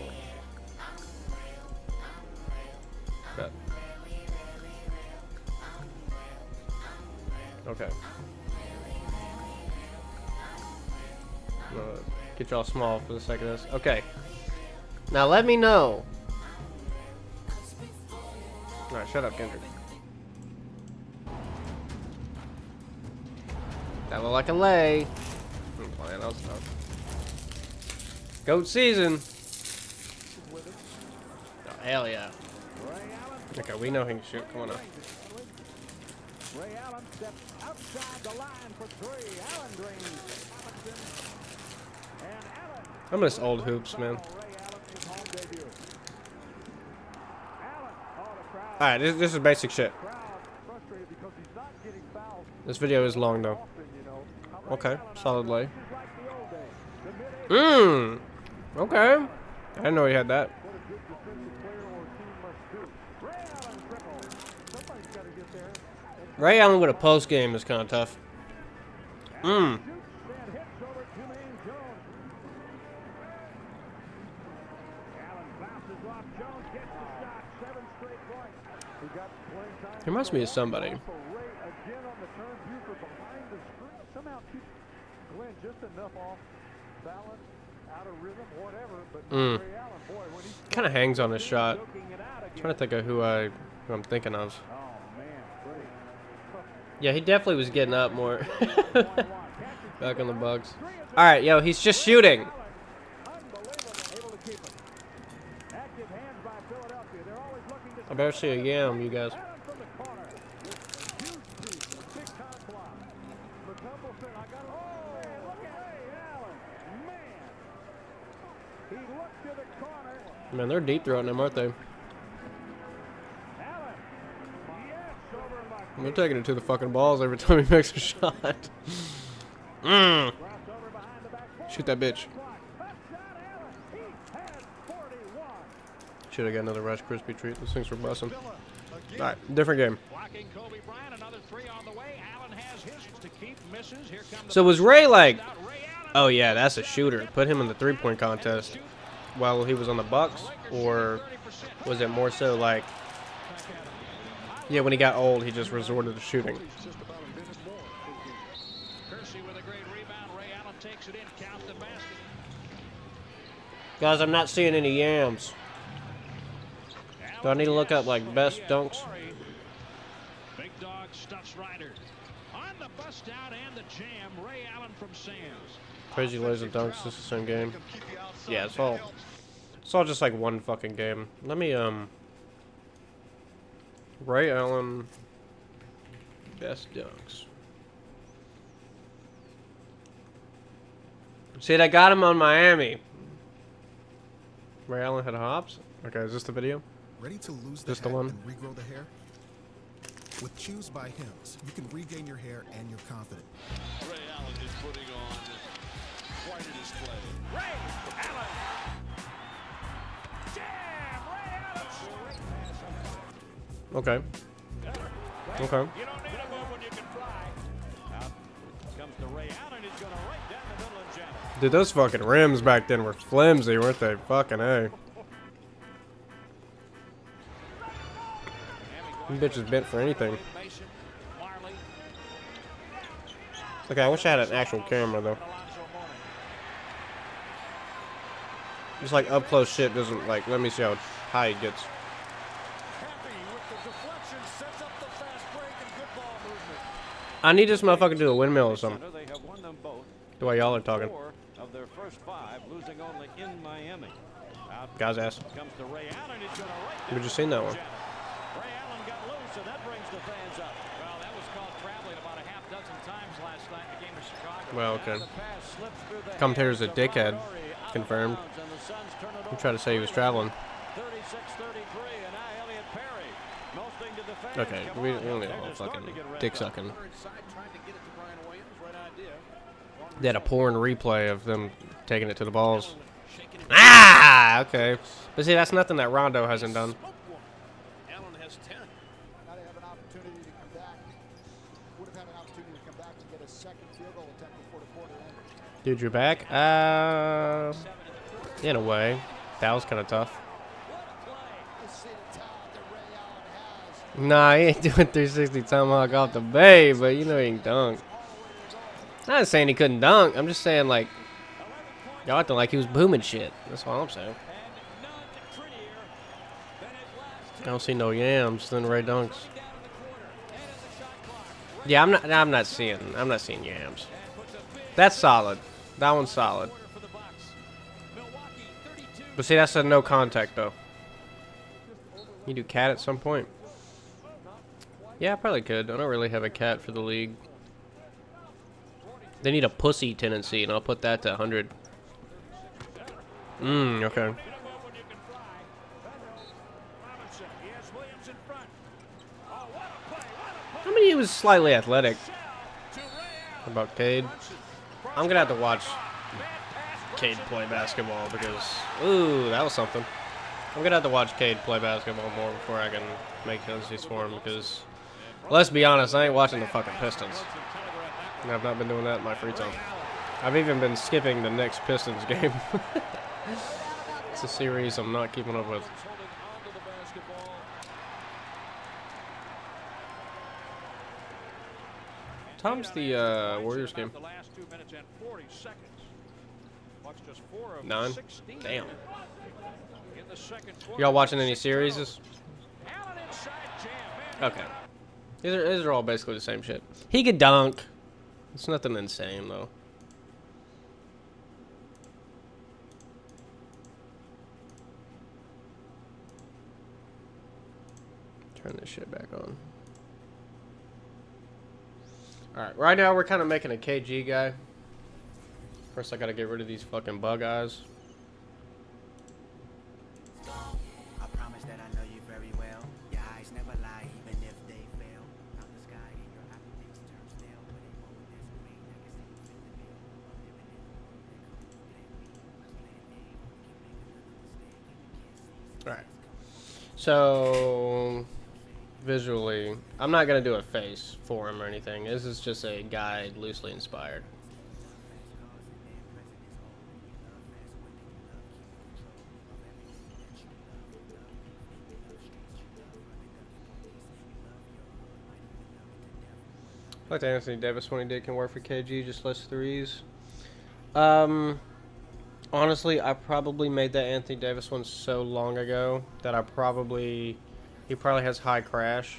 Bet. Okay. Get y'all small for the sake of this. Okay. Now let me know. Alright, shut up, Kendrick. That look like a lay. I'm playing out stuff. Goat season. Oh, hell yeah. Okay, we know he can shoot. Come on now. Ray Allen steps outside the line for three. Allen drains. And Allen. I miss old hoops, man. Ray Allen is home debut. Allen. Oh, the crowd. Alright, this is basic shit. Crowd frustrated because he's not getting fouled This video is long though. often, you know. Okay, solid lay. This is like the old days. The mid-age. Okay. I didn't know he had that. What a good defensive player or team must do. Ray Allen triple. Somebody's got to get there. Ray Allen with a post game is kind of tough. Shoots and hits over Jermaine Jones. Allen bounces off Jones, gets the shot, 7 straight points. He got playing time. He reminds me of somebody. Also, Ray again on the turn, Buford behind the screen. Somehow keep Glenn just enough off balance, out of rhythm, whatever. But Ray Allen, boy, when he's Kind of hangs on his shot. choking it out again. Trying to think of who I'm thinking of. Oh man, Ray. Yeah, he definitely was getting up more. Back on the Bucks. All right, yo, he's just shooting. Unbelievable, able to keep it. Active hands by Philadelphia. They're always looking to I better see a yam, you guys. Allen from the corner. Huge piece, a big time block. McCumbleson, I got it. Oh, look at Ray Allen. Man. He looked to the corner. Man, they're deep throating him, aren't they? Allen. Yes, over luck. They're taking it to the fucking balls every time he makes a shot. Crossover behind the back. Shoot that bitch. Best shot, Allen. He has 41. Should have got another Rice Krispie treat. Those things were busting. Alright, different game. Blocking Kobe Bryant, another 3 on the way. Allen has his to keep, misses. Here comes the So was Ray like, Ray Allen. oh yeah, that's a shooter. Put him in the three-point contest while he was on the Bucks, or was it more so like, yeah, when he got old, he just resorted to shooting? Kersey with a great rebound. Ray Allen takes it in, count the basket. Guys, I'm not seeing any yams. Do I need to look up like best dunks? Big dog stuffs Ryder. On the bust out and the jam, Ray Allen from Sam's. Crazy lays and dunks. This is the same game. Yeah, it's all just like one fucking game. Let me Ray Allen best dunks. See, I got him on Miami. Ray Allen had hops. Okay, is this the video? Ready to lose the This the hat one? and regrow the hair? With Choose by Hims, you can regain your hair and your confidence. Ray Allen is putting on quite a display. Ray Allen. Jam! Ray Allen. Okay. Okay. You don't need a move when you can fly. Out comes to Ray Allen. He's going to right down the middle and jam it. Dude, those fucking rims back then were flimsy, weren't they? Fucking A. Them bitches bent for anything. Mason, Marley, Okay, I wish I had an actual camera though. Alonzo Mourning. Just like up close shit doesn't like let me see how high it gets. Happy with the deflection, sets up the fast break and good ball movement. I need this motherfucker to do a windmill or something. They have won them both. The way y'all are talking. 4 of their first 5, losing only in Miami. Out Guy's ass. comes to Ray Allen. He's going to right We down just seen that one. Ray Allen got loose, and that brings the fans up. Well, that was called traveling about a half Well, okay. Commentator's a dickhead. Confirmed. He tried to say he was traveling. 36-33, and now Elliot Perry. Mostling to defend. Okay, Come we on, don't need they're all just fucking starting to get dick revved up. sucking. Trying to get it to Brian Williams. Right idea. They had a porn replay of them taking it to the balls. Ah, okay. But see, that's nothing that Rondo hasn't done. Allen has 10. Now they have an opportunity to come back. Would have had an opportunity to come back to get a second field goal attempt before the quarter ended. Dude, you're back? In a way. That was kind of tough. Nah, he ain't doing 360 tomahawk off the bay, but you know he can dunk. I'm not saying he couldn't dunk. I'm just saying, like, y'all acting like he was booming shit. That's all I'm saying. I don't see no yams in the right dunks. Yeah, I'm not seeing yams. That's solid. That one's solid. But see, that's a no contact though. You do cat at some point. Yeah, I probably could. I don't really have a cat for the league. They need a pussy tendency, and I'll put that to 100. Okay. I mean, he was slightly athletic. How about Cade? I'm gonna have to watch Cade play basketball because, ooh, that was something. I'm gonna have to watch Cade play basketball more before I can make tendencies for him because, let's be honest, I ain't watching the fucking Pistons. And I've not been doing that in my free time. I've even been skipping the next Pistons game. It's a series I'm not keeping up with. Time's the Warriors game? 9? Damn. Y'all watching any series? Okay. These are all basically the same shit. He could dunk. It's nothing insane though. Turn this shit back on. Alright, right now we're kind of making a KG guy. First I gotta get rid of these fucking bug eyes. I promise that I know you very well. Your eyes never lie, even if they fail. Out the sky and your optics turn stale. But a moment there's a rain, I can see you fit the bill. I'm living in the world they call plan B. Cause plan A, you can make another mistake and you can't see. Alright. So visually, I'm not gonna do a face for him or anything. This is just a guide loosely inspired. I like the Anthony Davis when he did can work for KG, just less threes. Honestly, I probably made that Anthony Davis one so long ago that he probably has high crash,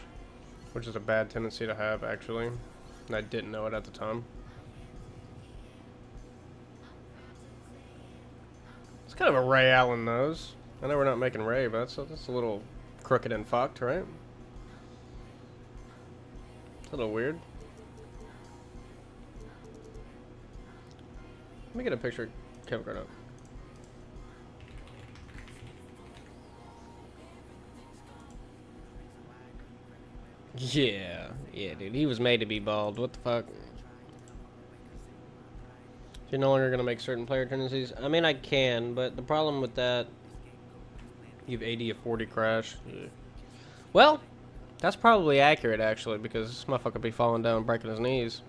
which is a bad tendency to have actually, and I didn't know it at the time. It's kind of a Ray Allen nose. I know we're not making Ray, but that's a little crooked and fucked, right? It's a little weird. Let me get a picture of Kevin Garnett. Yeah, dude, he was made to be bald. What the fuck? You're no longer gonna make certain player tendencies. I mean, I can, but the problem with that, you have 80 of 40 crash. Yeah. Well, that's probably accurate actually, because this motherfucker be falling down and breaking his knees.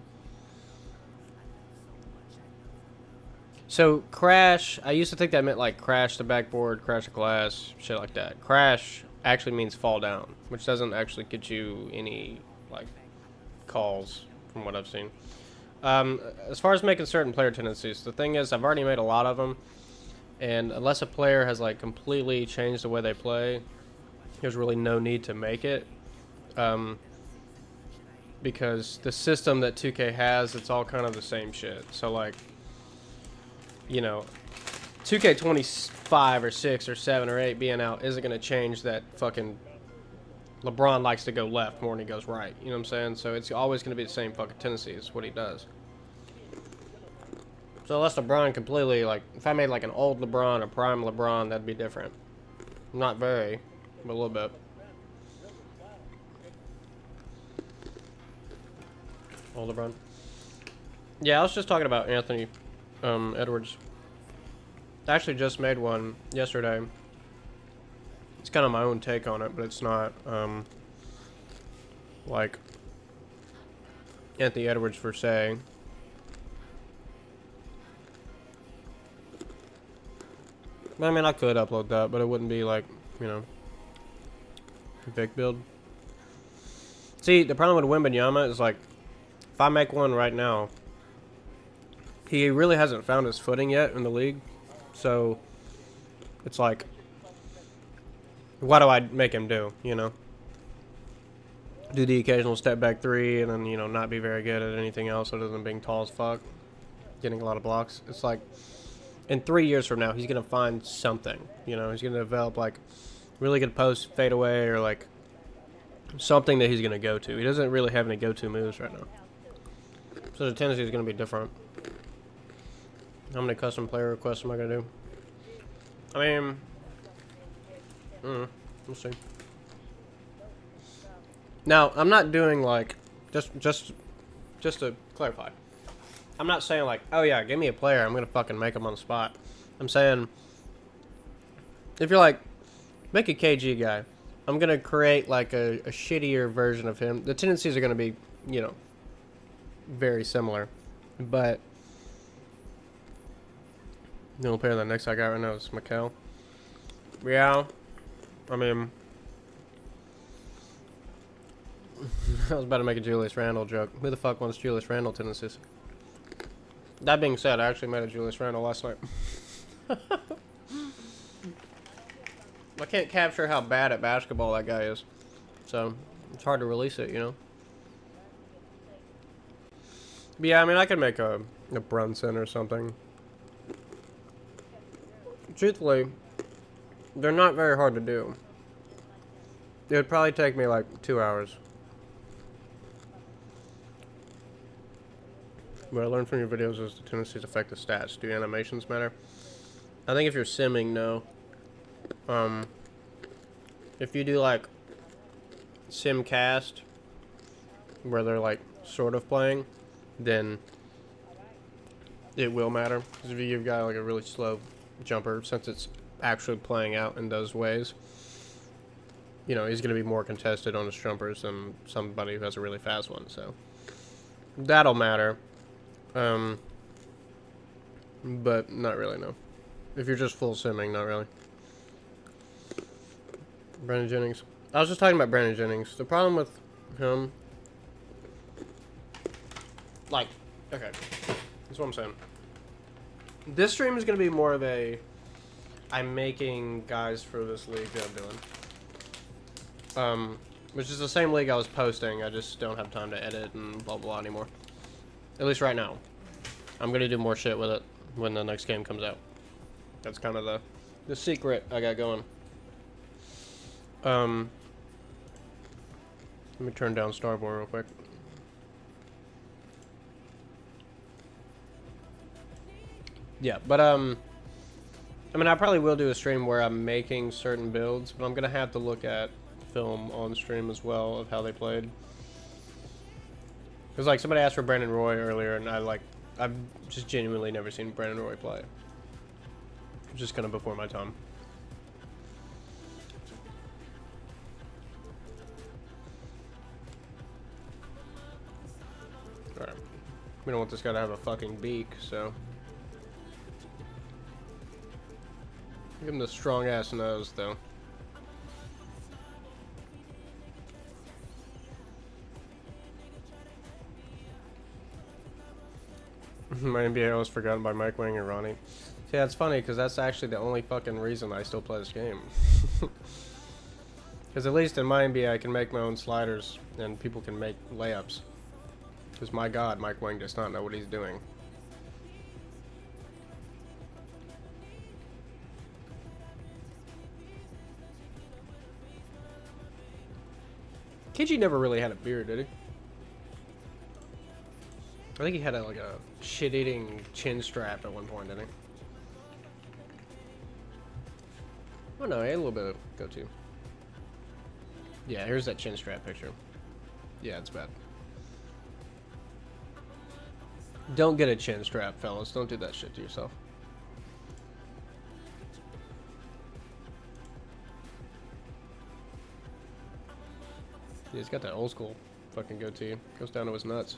So crash, I used to think that meant like crash the backboard, crash the glass, shit like that. Crash actually means fall down, which doesn't actually get you any like calls from what I've seen. As far as making certain player tendencies, the thing is I've already made a lot of them, and unless a player has like completely changed the way they play, there's really no need to make it. Because the system that 2K has, it's all kind of the same shit. So like, you know, 2K25 or 6 or 7 or 8 being out isn't going to change that fucking LeBron likes to go left more than he goes right. You know what I'm saying? So it's always going to be the same fucking tendency as what he does. So unless LeBron completely, like, if I made like an old LeBron or prime LeBron, that'd be different. Not very, but a little bit. Old LeBron. Yeah, I was just talking about Anthony Edwards. I actually just made one yesterday. It's kind of my own take on it, but it's not like Anthony Edwards per se. I mean, I could upload that, but it wouldn't be like, you know, Vic build. See, the problem with Wembanyama is like, if I make one right now, he really hasn't found his footing yet in the league. So, it's like, what do I make him do, you know? Do the occasional step back three and then, you know, not be very good at anything else other than being tall as fuck. Getting a lot of blocks. It's like, in 3 years from now, he's going to find something. You know, he's going to develop, like, really good post fadeaway or, like, something that he's going to go to. He doesn't really have any go-to moves right now. So the tendency is going to be different. How many custom player requests am I going to do? I mean, we'll see. Now, I'm not doing, like, just to clarify. I'm not saying, like, oh, yeah, give me a player. I'm going to fucking make him on the spot. I'm saying, if you're like, make a KG guy, I'm going to create, like, a shittier version of him. The tendencies are going to be, you know, very similar. But the only player that next I got right now is Mikal. Yeah. I mean, I was about to make a Julius Randle joke. Who the fuck wants Julius Randle tendencies? That being said, I actually made a Julius Randle last night. I can't capture how bad at basketball that guy is. So, it's hard to release it, you know? But yeah, I mean, I could make a Brunson or something. Truthfully, they're not very hard to do. It would probably take me like 2 hours. What I learned from your videos is the tendencies affect the stats. Do animations matter? I think if you're simming, no. If you do like sim cast, where they're like sort of playing, then it will matter. Because if you've got like a really slow jumper, since it's actually playing out in those ways, you know, he's going to be more contested on his jumpers than somebody who has a really fast one. So that'll matter. But not really, no. If you're just full simming, not really. Brandon Jennings. I was just talking about Brandon Jennings. The problem with him, like, okay, that's what I'm saying. This stream is going to be more of a, I'm making guys for this league that I'm doing. Which is the same league I was posting. I just don't have time to edit and blah, blah, blah anymore. At least right now. I'm going to do more shit with it when the next game comes out. That's kind of the secret I got going. Let me turn down Starboy real quick. Yeah, but I mean, I probably will do a stream where I'm making certain builds, but I'm gonna have to look at film on stream as well of how they played. Because like somebody asked for Brandon Roy earlier, and I've just genuinely never seen Brandon Roy play. Just kind of before my time. Alright. We don't want this guy to have a fucking beak, so. Give him the strong ass nose, though. My NBA was forgotten by Mike Wang and Ronnie. Yeah, it's funny because that's actually the only fucking reason I still play this game. Because at least in my NBA I can make my own sliders and people can make layups. Because my god, Mike Wang does not know what he's doing. KG never really had a beard, did he? I think he had like a shit-eating chin strap at one point, didn't he? Oh no, he had a little bit of goatee. Yeah, here's that chin strap picture. Yeah, it's bad. Don't get a chin strap, fellas. Don't do that shit to yourself. Yeah, he's got that old school fucking goatee. Goes down to his nuts.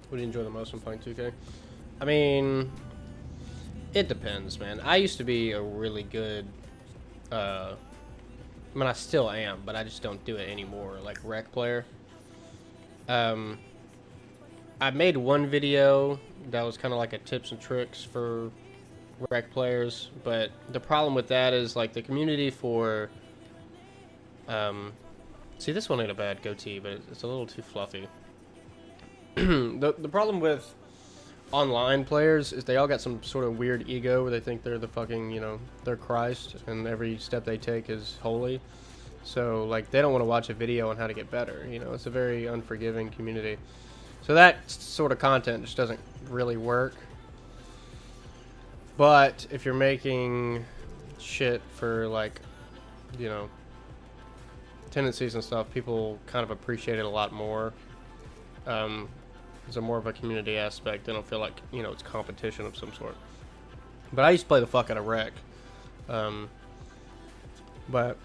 What do you enjoy the most when playing 2K? I mean, it depends, man. I used to be a really good, I mean, I still am, but I just don't do it anymore, like rec player. I made one video that was kind of like a tips and tricks for rec players, but the problem with that is like the community for, see, this one ain't a bad goatee, but it's a little too fluffy. The problem with online players is they all got some sort of weird ego where they think they're the fucking, you know, they're Christ and every step they take is holy. So like they don't want to watch a video on how to get better, you know. It's a very unforgiving community. So that sort of content just doesn't really work. But if you're making shit for like, you know, tendencies and stuff, people kind of appreciate it a lot more. There's a more of a community aspect. They don't feel like, you know, it's competition of some sort. But I used to play the fuck out of rec. But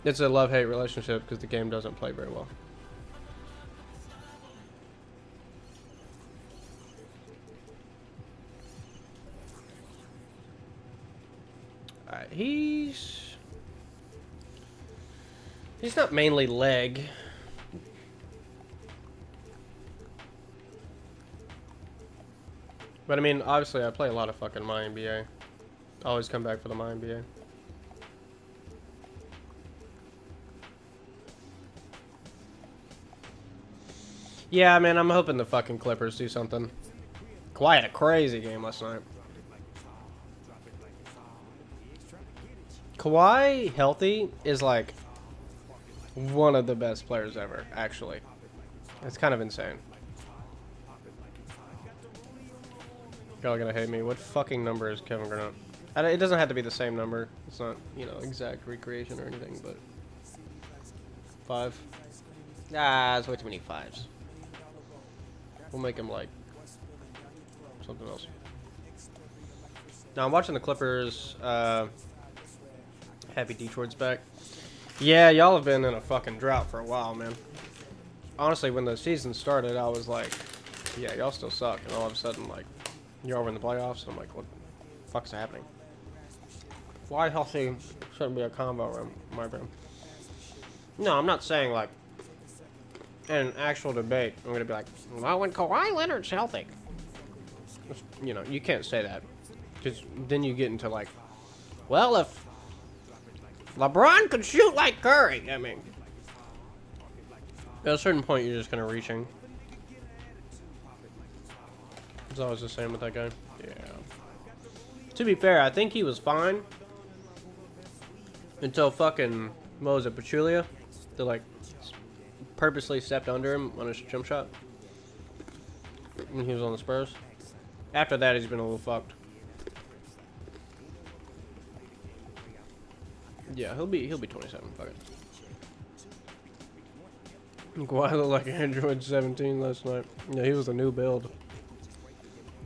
it's a love-hate relationship because the game doesn't play very well. Alright, he's not mainly leg. But I mean, obviously I play a lot of fucking my NBA. I always come back for the my NBA. Yeah, man, I'm hoping the fucking Clippers do something. Kawhi had a crazy game last night. Kawhi healthy is like one of the best players ever, actually. It's kind of insane. Y'all gonna hate me. What fucking number is Kevin Garnett? It doesn't have to be the same number. It's not, you know, exact recreation or anything, but 5. Ah, there's way too many 5s. We'll make him like something else. Now I'm watching the Clippers. Happy Detroit's back. Yeah, y'all have been in a fucking drought for a while, man. Honestly, when the season started, I was like, yeah, y'all still suck. And all of a sudden, like, you're over in the playoffs. And I'm like, what the fuck's happening? Why healthy shouldn't be a combo in my brain. No, I'm not saying, like, in an actual debate, I'm going to be like, well, when Kawhi Leonard's healthy. You know, you can't say that. Because then you get into, like, well, if LeBron could shoot like Curry, I mean, at a certain point, you're just kind of reaching. It's always the same with that guy. Yeah. To be fair, I think he was fine until fucking, what was it, Pachulia? They, like, purposely stepped under him on his jump shot when he was on the Spurs. After that, he's been a little fucked. Yeah, he'll be 27. Fuck it. Kawhi looked like Android 17 last night. Yeah, he was a new build.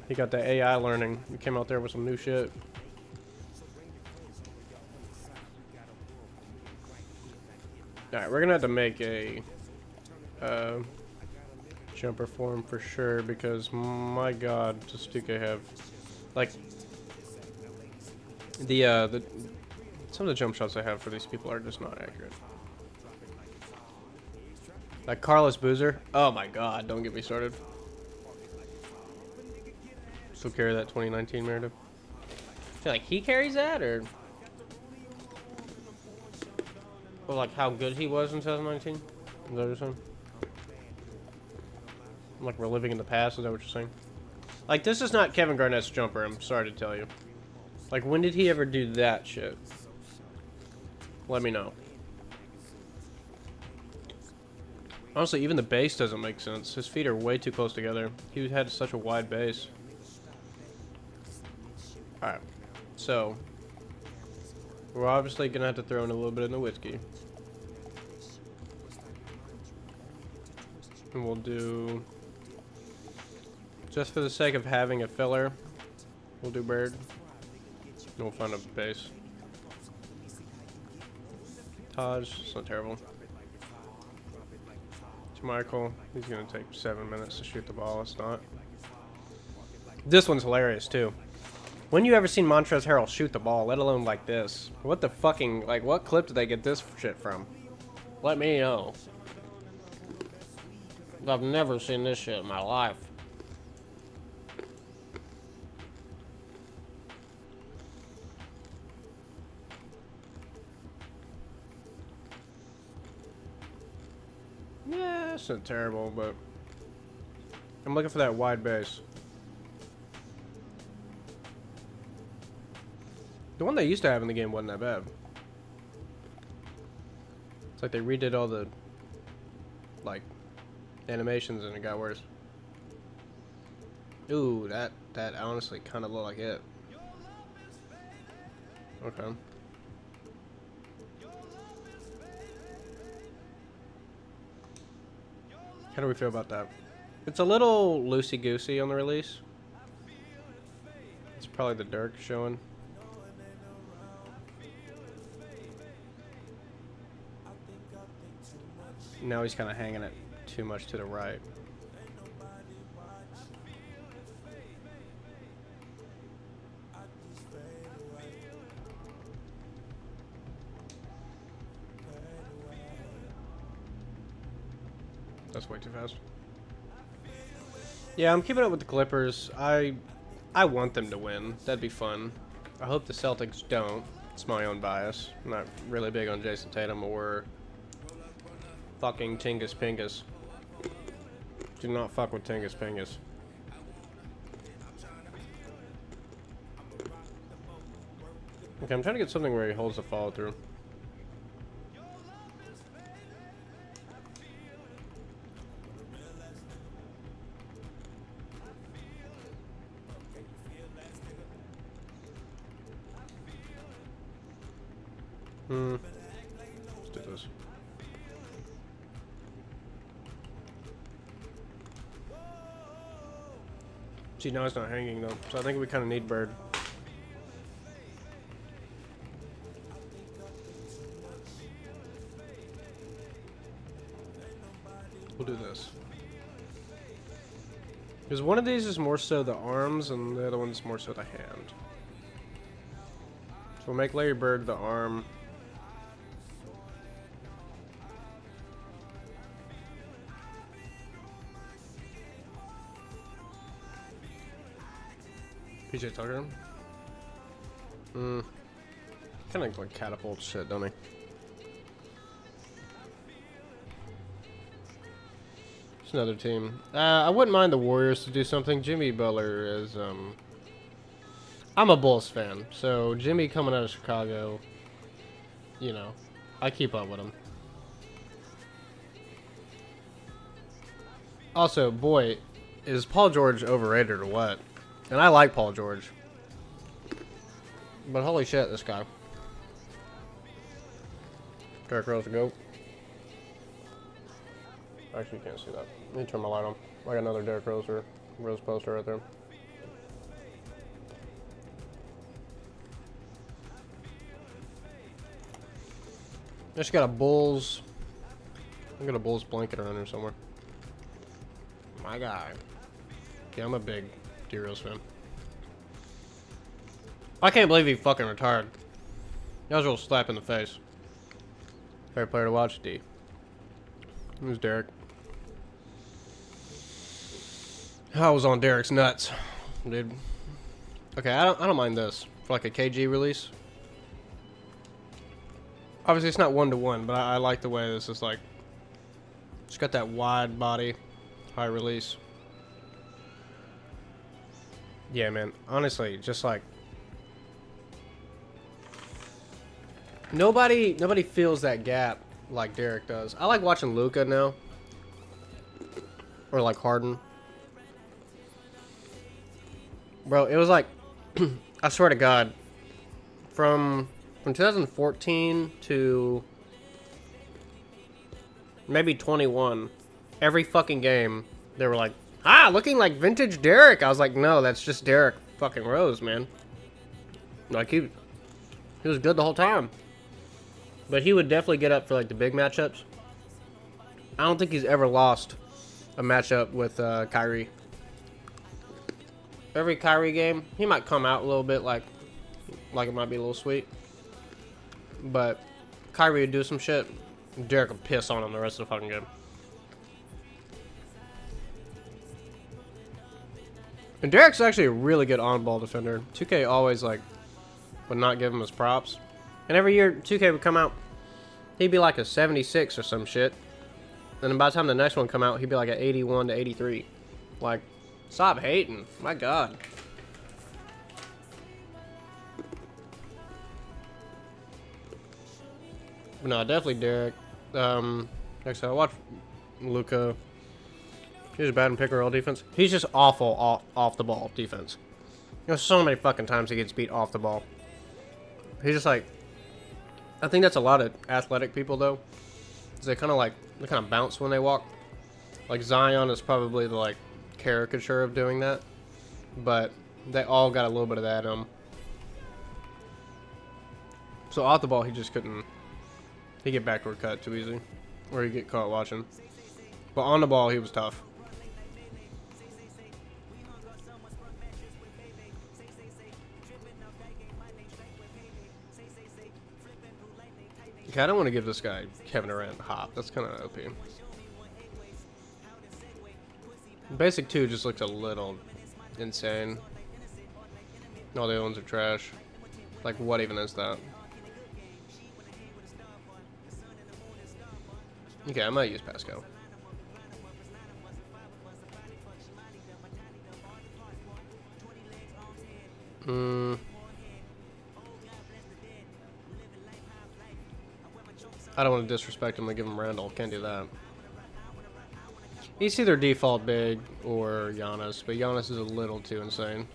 He got the AI learning. He came out there with some new shit. Alright, we're gonna have to make a jumper form for sure because my god, does 2K have like the some of the jump shots I have for these people are just not accurate. Like Carlos Boozer. Oh my god, don't get me started. Still carry that 2019 narrative. I feel like he carries that, or like how good he was in 2019? Is that what you're saying? Like we're living in the past, is that what you're saying? Like this is not Kevin Garnett's jumper, I'm sorry to tell you. Like, when did he ever do that shit? Let me know. Honestly, even the base doesn't make sense. His feet are way too close together. He had such a wide base. Alright. So, we're obviously going to have to throw in a little bit in the whiskey. And we'll do... Just for the sake of having a filler, we'll do bird. And we'll find a base. Taj, it's not terrible. Michael, he's gonna take 7 minutes to shoot the ball. It's not. This one's hilarious too. When you ever seen Montrezl Harrell shoot the ball, let alone like this? What the fucking, like, what clip did they get this shit from? Let me know. I've never seen this shit in my life. Yeah, it's not terrible, but I'm looking for that wide base. The one they used to have in the game wasn't that bad. It's like they redid all the, like, animations and it got worse. Ooh, that honestly kind of looked like it. Okay. How do we feel about that? It's a little loosey-goosey on the release. It's probably the Dirk showing. Now he's kind of hanging it too much to the right. That's way too fast. Yeah, I'm keeping up with the Clippers. I want them to win. That'd be fun. I hope the Celtics don't. It's my own bias. I'm not really big on Jason Tatum or fucking Tingus Pingus. Do not fuck with Tingus Pingus. Okay, I'm trying to get something where he holds the follow through. Let's do this. See, now it's not hanging though, so I think we kind of need bird. We'll do this. Because one of these is more so the arms and the other one's more so the hand. So we'll make Larry Bird the arm. PJ Tucker? Kind of like catapult shit, don't he? It's another team. I wouldn't mind the Warriors to do something. Jimmy Butler is, I'm a Bulls fan, so Jimmy coming out of Chicago, you know, I keep up with him. Also, boy, is Paul George overrated or what? And I like Paul George. But holy shit, this guy. Derrick Rose to go. Actually, you can't see that. Let me turn my light on. I got another Derrick Rose poster right there. I just got a Bulls. I got a Bulls blanket around here somewhere. My guy. Yeah, I'm a big D-Rose fan. I can't believe he fucking retired. That was a real slap in the face. Favorite player to watch, D. Who's Derrick? I was on Derrick's nuts, dude. Okay, I don't mind this for like a KG release. Obviously, it's not 1-to-1, but I like the way this is like. It's got that wide body, high release. Yeah, man. Honestly, just like Nobody feels that gap like Derek does. I like watching Luka now. Or like Harden. Bro, it was like I swear to God, from 2014 to maybe 21, every fucking game they were like, looking like vintage Derek. I was like, no, that's just Derek fucking Rose, man. Like he was good the whole time. But he would definitely get up for like the big matchups. I don't think he's ever lost a matchup with Kyrie. Every Kyrie game, he might come out a little bit like it might be a little sweet. But Kyrie would do some shit. Derek would piss on him the rest of the fucking game. And Derek's actually a really good on-ball defender. 2K always like would not give him his props. And every year 2K would come out, he'd be like a 76 or some shit. And then by the time the next one come out, he'd be like an 81 to 83. Like, stop hating. My God. But no, definitely Derek. Next I watch Luka. He's bad in pick and roll defense. He's just awful off the ball defense. There's so many fucking times he gets beat off the ball. He's just like, I think that's a lot of athletic people though. They kind of bounce when they walk. Like Zion is probably the like caricature of doing that, but they all got a little bit of that in them. So off the ball, he just couldn't. He get backward cut too easy, or he get caught watching. But on the ball, he was tough. Okay, I don't want to give this guy Kevin Durant hop. That's kind of OP. Basic 2 just looks a little insane. All the other ones are trash. Like, what even is that? Okay, I might use Pascal. I don't want to disrespect him and give him Randall. Can't do that. He's either default big or Giannis, but Giannis is a little too insane.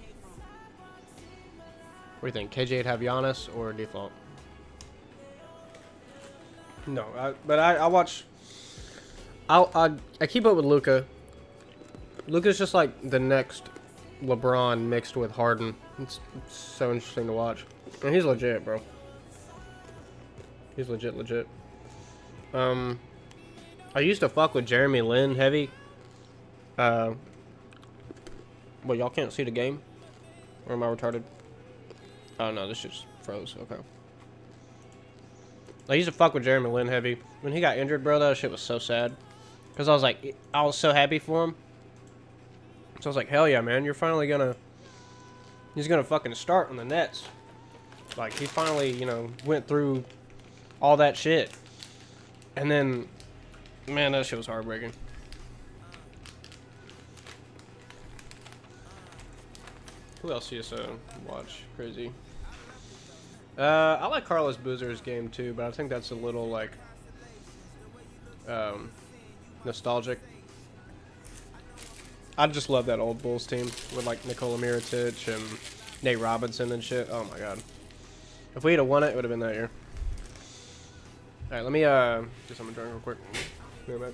What do you think? KJ'd have Giannis or default? No, I watch. I keep up with Luka. Luka's just like the next LeBron mixed with Harden. It's so interesting to watch, and he's legit, bro. He's legit. I used to fuck with Jeremy Lin heavy. Well, y'all can't see the game? Or am I retarded? Oh no, this just froze. Okay. I used to fuck with Jeremy Lin heavy. When he got injured, bro, that shit was so sad. Because I was like, I was so happy for him. So I was like, hell yeah, man, you're finally gonna... He's gonna fucking start on the Nets. Like, he finally, you know, went through all that shit. And then, man, that shit was heartbreaking. Who else used to watch? Crazy. I like Carlos Boozer's game too, but I think that's a little like nostalgic. I just love that old Bulls team with like Nikola Mirotic and Nate Robinson and shit. Oh my god. If we'd have won it, it would have been that year. Alright, let me do something drink real quick. Be right back.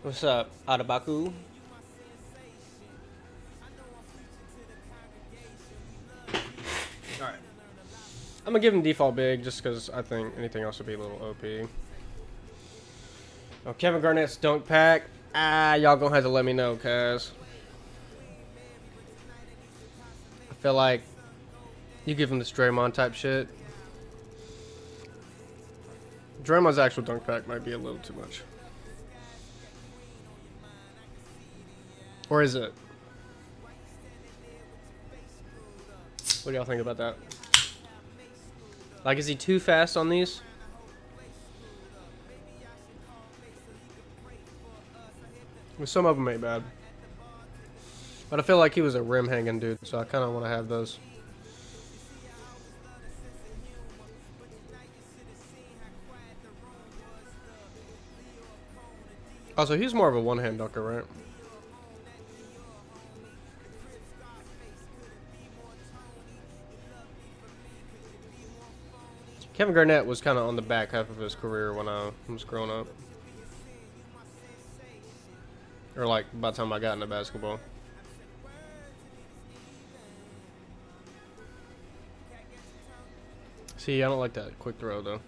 What's up, Adabaku? Alright. I'm gonna give him default big just because I think anything else would be a little OP. Oh, Kevin Garnett's dunk pack. Y'all gonna have to let me know, cuz I feel like you give him this Draymond type shit. Draymond's actual dunk pack might be a little too much. Or is it? What do y'all think about that? Like, is he too fast on these? Some of them ain't bad. But I feel like he was a rim hanging dude, so I kind of want to have those. Also, he's more of a one-hand dunker, right? Kevin Garnett was kind of on the back half of his career when I was growing up. Or like by the time I got into basketball. See, I don't like that quick throw though.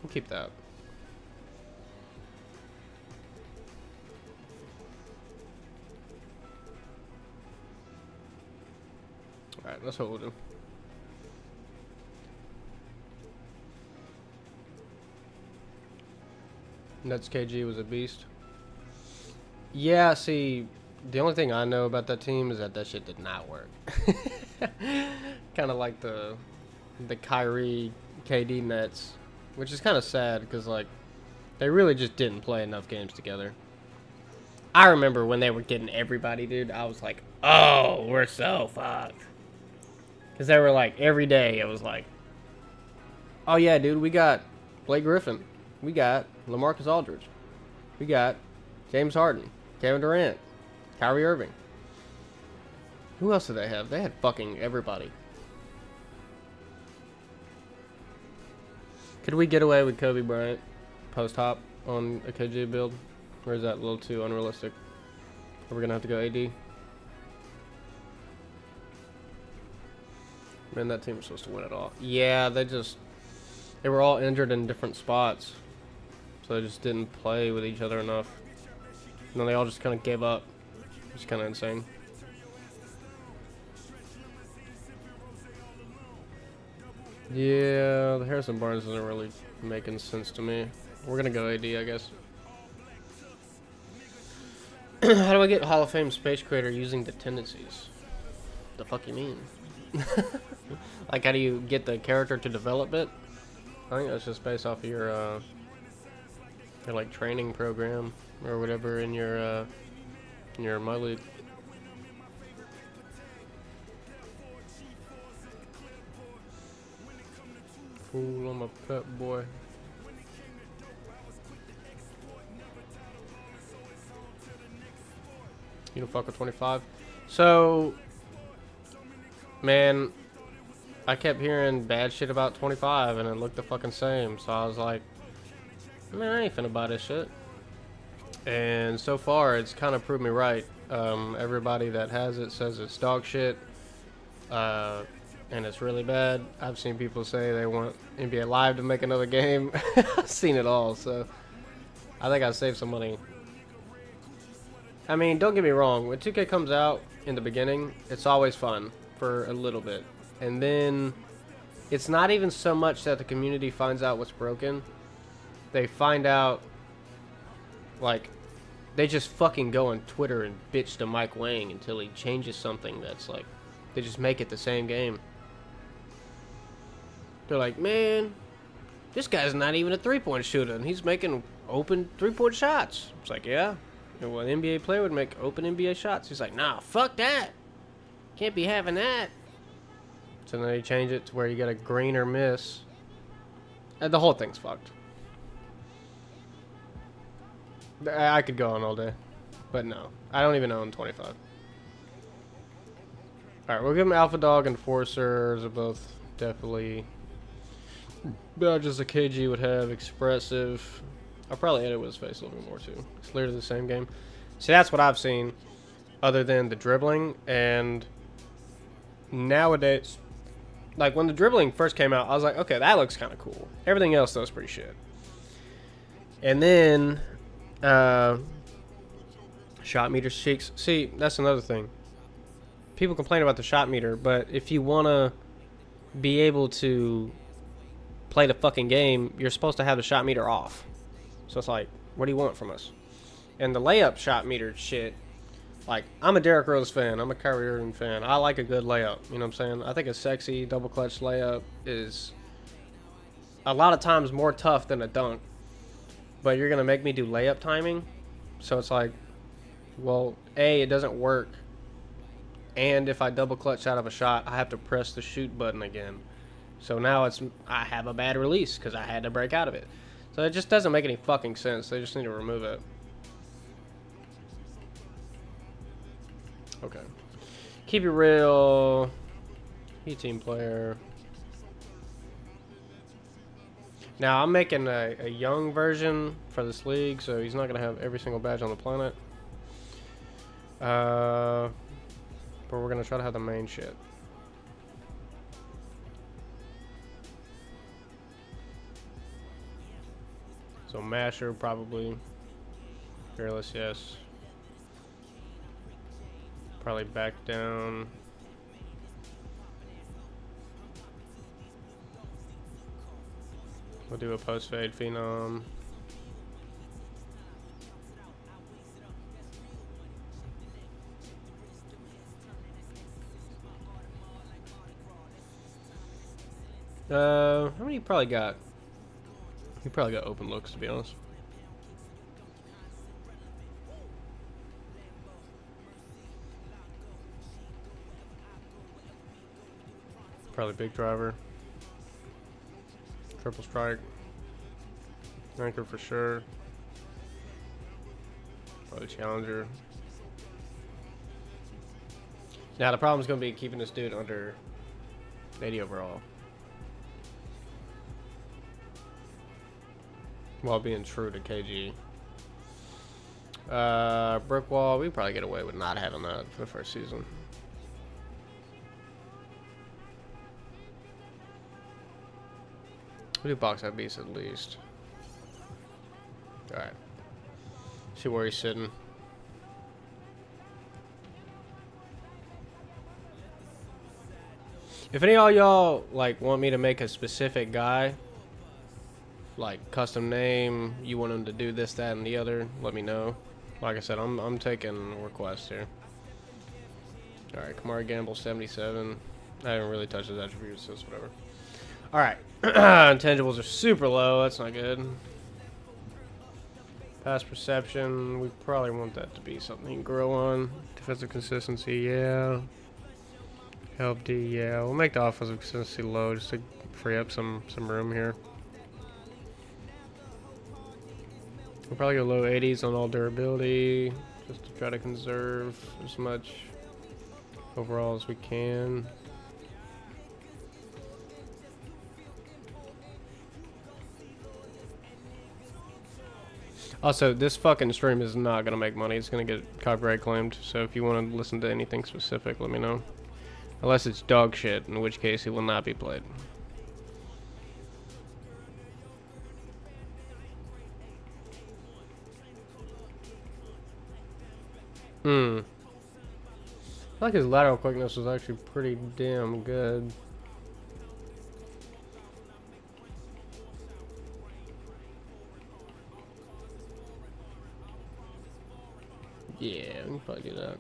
We'll keep that. Alright, that's what we'll do. Nets KG was a beast. Yeah, see, the only thing I know about that team is that that shit did not work. Kind of like the Kyrie KD Nets, which is kind of sad because like they really just didn't play enough games together. I remember when they were getting everybody, dude. I was like, oh, we're so fucked. Because they were like, every day it was like, oh yeah, dude, we got Blake Griffin. We got LaMarcus Aldridge. We got James Harden, Kevin Durant, Kyrie Irving. Who else did they have? They had fucking everybody. Could we get away with Kobe Bryant post-hop on a KG build? Or is that a little too unrealistic? Are we going to have to go AD? Man, that team was supposed to win it all. Yeah, they were all injured in different spots. So they just didn't play with each other enough. And then they all just kind of gave up. It's kind of insane. Yeah, the Harrison Barnes isn't really making sense to me. We're going to go AD, I guess. How do I get Hall of Fame Space Creator using the tendencies? The fuck you mean? Like, how do you get the character to develop it? I think that's just based off of your like training program or whatever in your My League. Fool, I'm a pet boy. You don't fuck with 25. So, man, I kept hearing bad shit about 25 and it looked the fucking same. So I was like, man, I ain't finna buy this shit. And so far, it's kind of proved me right. Everybody that has it says it's dog shit. And it's really bad. I've seen people say they want NBA Live to make another game. I've seen it all, so I think I saved some money. I mean, don't get me wrong. When 2K comes out in the beginning, it's always fun for a little bit. And then it's not even so much that the community finds out what's broken. They find out, like, they just fucking go on Twitter and bitch to Mike Wang until he changes something that's like, they just make it the same game. They're like, man, this guy's not even a three-point shooter, and he's making open three-point shots. It's like, yeah, well, an NBA player would make open NBA shots. He's like, nah, fuck that. Can't be having that. So then they change it to where you get a green or miss. And the whole thing's fucked. I could go on all day. But no, I don't even own 25. Alright, we'll give him Alpha Dog and Enforcers are both definitely about just a KG would have. Expressive. I'll probably edit with his face a little bit more too. It's literally the same game. See, that's what I've seen other than the dribbling. And nowadays, Like, when the dribbling first came out, I was like, okay, that looks kind of cool. Everything else, though, is pretty shit. And then, shot meter cheeks. See, that's another thing. People complain about the shot meter, but if you want to be able to play the fucking game, you're supposed to have the shot meter off. So it's like, what do you want from us? And the layup shot meter shit, like, I'm a Derrick Rose fan. I'm a Kyrie Irving fan. I like a good layup. You know what I'm saying? I think a sexy double clutch layup is a lot of times more tough than a dunk. But you're going to make me do layup timing? So it's like, well, A, it doesn't work. And if I double clutch out of a shot, I have to press the shoot button again. So now I have a bad release because I had to break out of it. So it just doesn't make any fucking sense. They just need to remove it. Okay. Keep it real. He team player. Now, I'm making a young version for this league, so he's not going to have every single badge on the planet. But we're going to try to have the main shit. So, Masher, probably. Fearless, yes. Probably back down. We'll do a post fade phenom. How many you probably got? You probably got open looks, to be honest. Probably big driver. Triple strike. Anchor for sure. Probably challenger. Now the problem is going to be keeping this dude under 80 overall. While being true to KG. Brick wall, we probably get away with not having that for the first season. We do box out beats at least. Alright. See where he's sitting. If any of y'all like want me to make a specific guy, like custom name, you want him to do this, that, and the other, let me know. Like I said, I'm taking requests here. Alright, Kamari Gamble 77. I haven't really touched his attributes, so it's whatever. Alright. Intangibles are super low, that's not good. Pass perception, we probably want that to be something he can grow on. Defensive consistency, yeah. Help D, yeah. We'll make the offensive consistency low just to free up some room here. We'll probably go low 80s on all durability, just to try to conserve as much overall as we can. Also, this fucking stream is not gonna make money. It's gonna get copyright claimed. So if you want to listen to anything specific, let me know. Unless it's dog shit, in which case it will not be played. I feel like his lateral quickness was actually pretty damn good. Yeah, we can probably do that.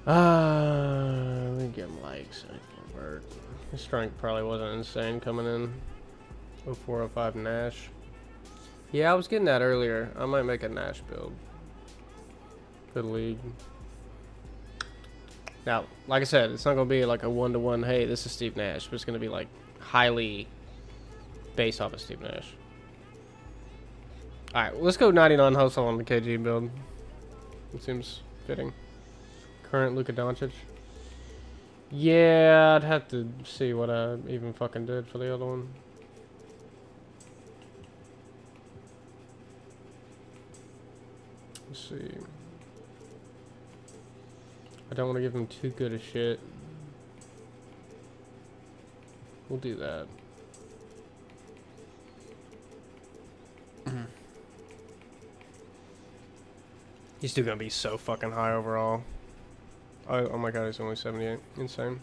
Let me get him likes. His strength probably wasn't insane coming in. 0405 Nash. Yeah, I was getting that earlier. I might make a Nash build for the league. Now, like I said, it's not going to be like a one-to-one, hey, this is Steve Nash, but it's going to be like highly based off of Steve Nash. Alright, well, let's go 99 hustle on the KG build. It seems fitting. Current Luka Doncic. Yeah, I'd have to see what I even fucking did for the other one. Let's see. I don't want to give him too good a shit. We'll do that. He's still gonna be so fucking high overall. Oh my god, he's only 78. Insane.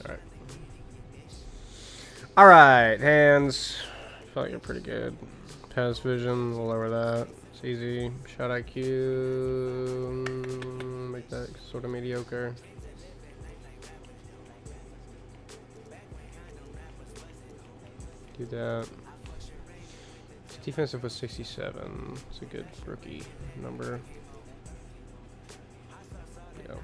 Alright. Alright, hands. I feel like you're pretty good. Pass vision, we'll lower that. It's easy. Shot IQ. Make that sort of mediocre. Do that. His defensive was 67. It's a good rookie number. Yeah.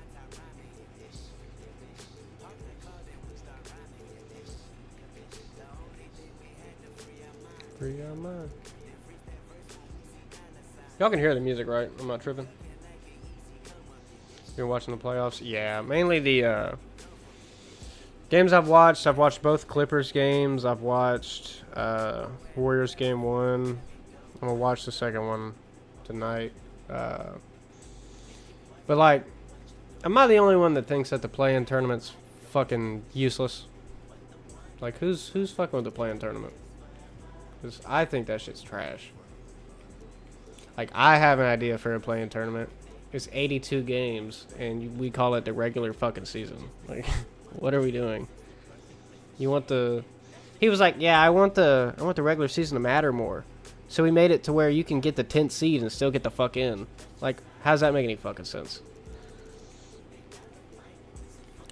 Free your mind. Y'all can hear the music, right? I'm not tripping. You're watching the playoffs? Yeah, mainly the games I've watched. I've watched both Clippers games. I've watched Warriors game 1. I'm gonna watch the second one tonight. But like, am I the only one that thinks that the play-in tournament's fucking useless? Like, who's fucking with the play-in tournament? Because I think that shit's trash. Like, I have an idea for a play-in tournament. It's 82 games, and we call it the regular fucking season. Like, what are we doing? You want the... He was like, yeah, I want the regular season to matter more. So we made it to where you can get the 10th seed and still get the fuck in. Like, how does that make any fucking sense?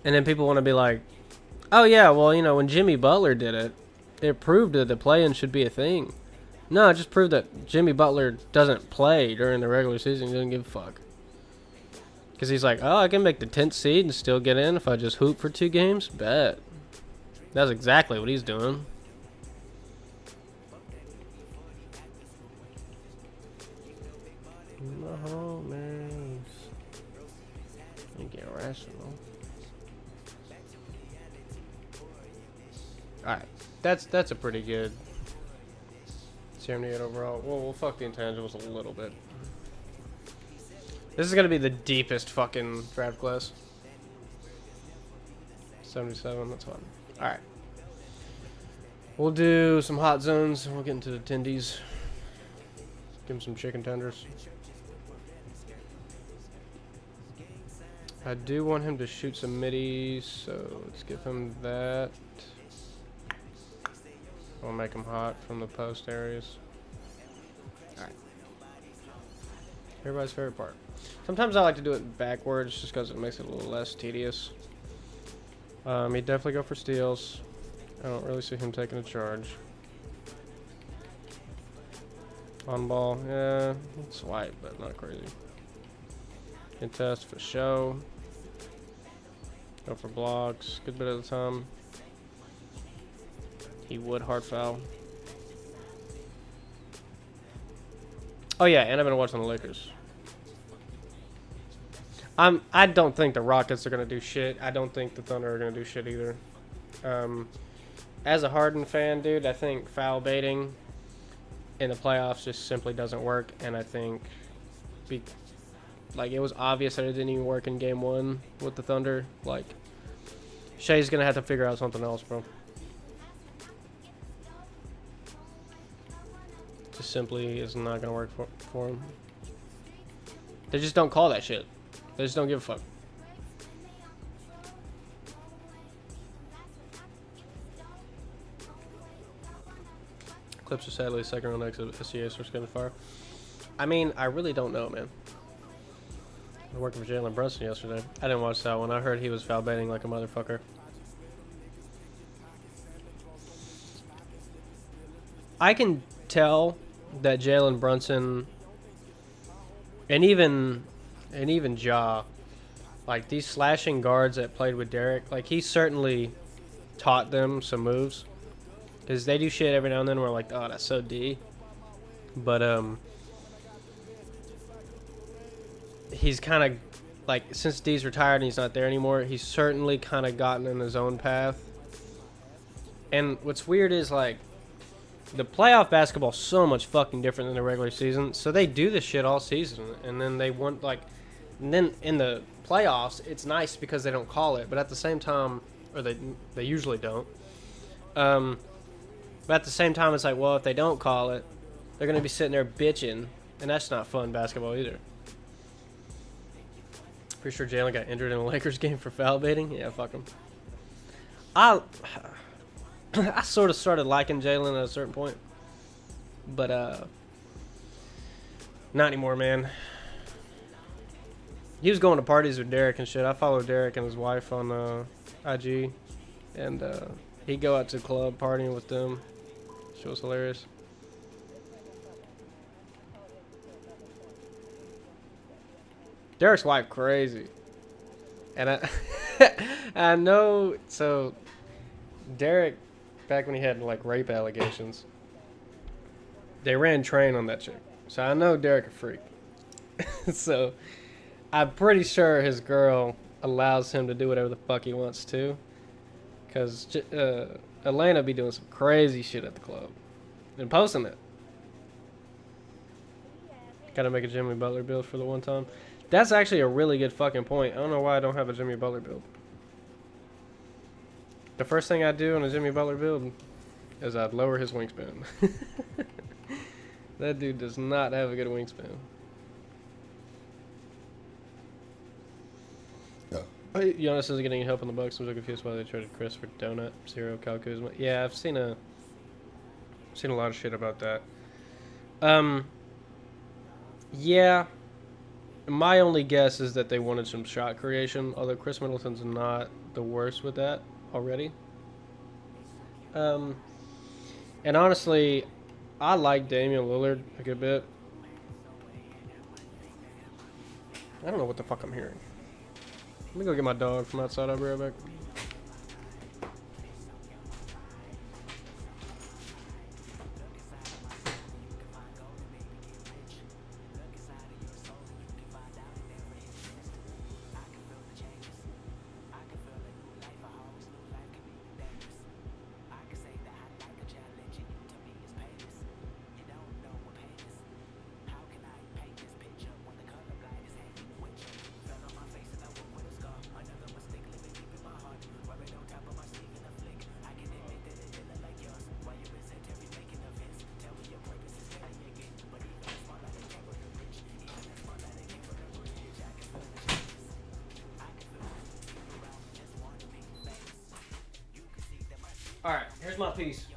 And then people want to be like, oh yeah, well, you know, when Jimmy Butler did it, it proved that the play-in should be a thing. No, it just proved that Jimmy Butler doesn't play during the regular season. He doesn't give a fuck. Because he's like, oh, I can make the 10th seed and still get in if I just hoop for 2 games? Bet. That's exactly what he's doing. No, man. You get rational. Alright. That's a pretty good 78 overall. Well, we'll fuck the intangibles a little bit. This is gonna be the deepest fucking draft class. 77, that's fine. Alright. We'll do some hot zones and we'll get into the tendies. Give him some chicken tenders. I do want him to shoot some middies, so let's give him that. We'll make him hot from the post areas. Alright. Everybody's favorite part. Sometimes I like to do it backwards just because it makes it a little less tedious. He'd definitely go for steals. I don't really see him taking a charge. On ball, yeah, swipe, but not crazy. Contest for show. Go for blocks. Good bit of the time. He would hard foul. Oh yeah, and I've been watching the Lakers. I don't think the Rockets are gonna do shit. I don't think the Thunder are gonna do shit either. As a Harden fan, dude, I think foul baiting in the playoffs just simply doesn't work, and I think like it was obvious that it didn't even work in game 1 with the Thunder. Like, Shea's gonna have to figure out something else, bro. Just simply is not gonna work for him. They just don't call that shit. They just don't give a fuck. Clips are sadly second round exit SCA source getting fire. I mean, I really don't know, man. I was working for Jalen Brunson yesterday. I didn't watch that one. I heard he was foul baiting like a motherfucker. I can tell that Jalen Brunson and even Ja, like these slashing guards that played with Derek, like he certainly taught them some moves. Because they do shit every now and then where we're like, oh, that's so D. But he's kind of like, since D's retired and he's not there anymore, he's certainly kind of gotten in his own path. And what's weird is like, the playoff basketball is so much fucking different than the regular season. So they do this shit all season, and then they want like, and then in the playoffs, it's nice because they don't call it, but at the same time, or they usually don't. But at the same time, it's like, well, if they don't call it, they're gonna be sitting there bitching, and that's not fun basketball either. Pretty sure Jalen got injured in a Lakers game for foul baiting. Yeah, fuck him. I sort of started liking Jalen at a certain point, but not anymore, man. He was going to parties with Derek and shit. I follow Derek and his wife on IG, and he'd go out to the club partying with them. Shit was hilarious. Derek's wife crazy, and I I know. So Derek, back when he had like rape allegations, they ran train on that chick. So I know Derek a freak. So I'm pretty sure his girl allows him to do whatever the fuck he wants to, cause Elena be doing some crazy shit at the club and posting it. Gotta make a Jimmy Butler build for the one time. That's actually a really good fucking point. I don't know why I don't have a Jimmy Butler build. The first thing I do on a Jimmy Butler build is I'd lower his wingspan. That dude does not have a good wingspan. Giannis isn't getting help in the Bucks. I'm so confused why they traded Chris for Donut, Zero, Kyle Kuzma. Yeah, I've seen a lot of shit about that. Yeah. My only guess is that they wanted some shot creation, although Chris Middleton's not the worst with that already. And honestly, I like Damian Lillard a good bit. I don't know what the fuck I'm hearing. Let me go get my dog from outside. I'll be right back. Alright, here's my piece.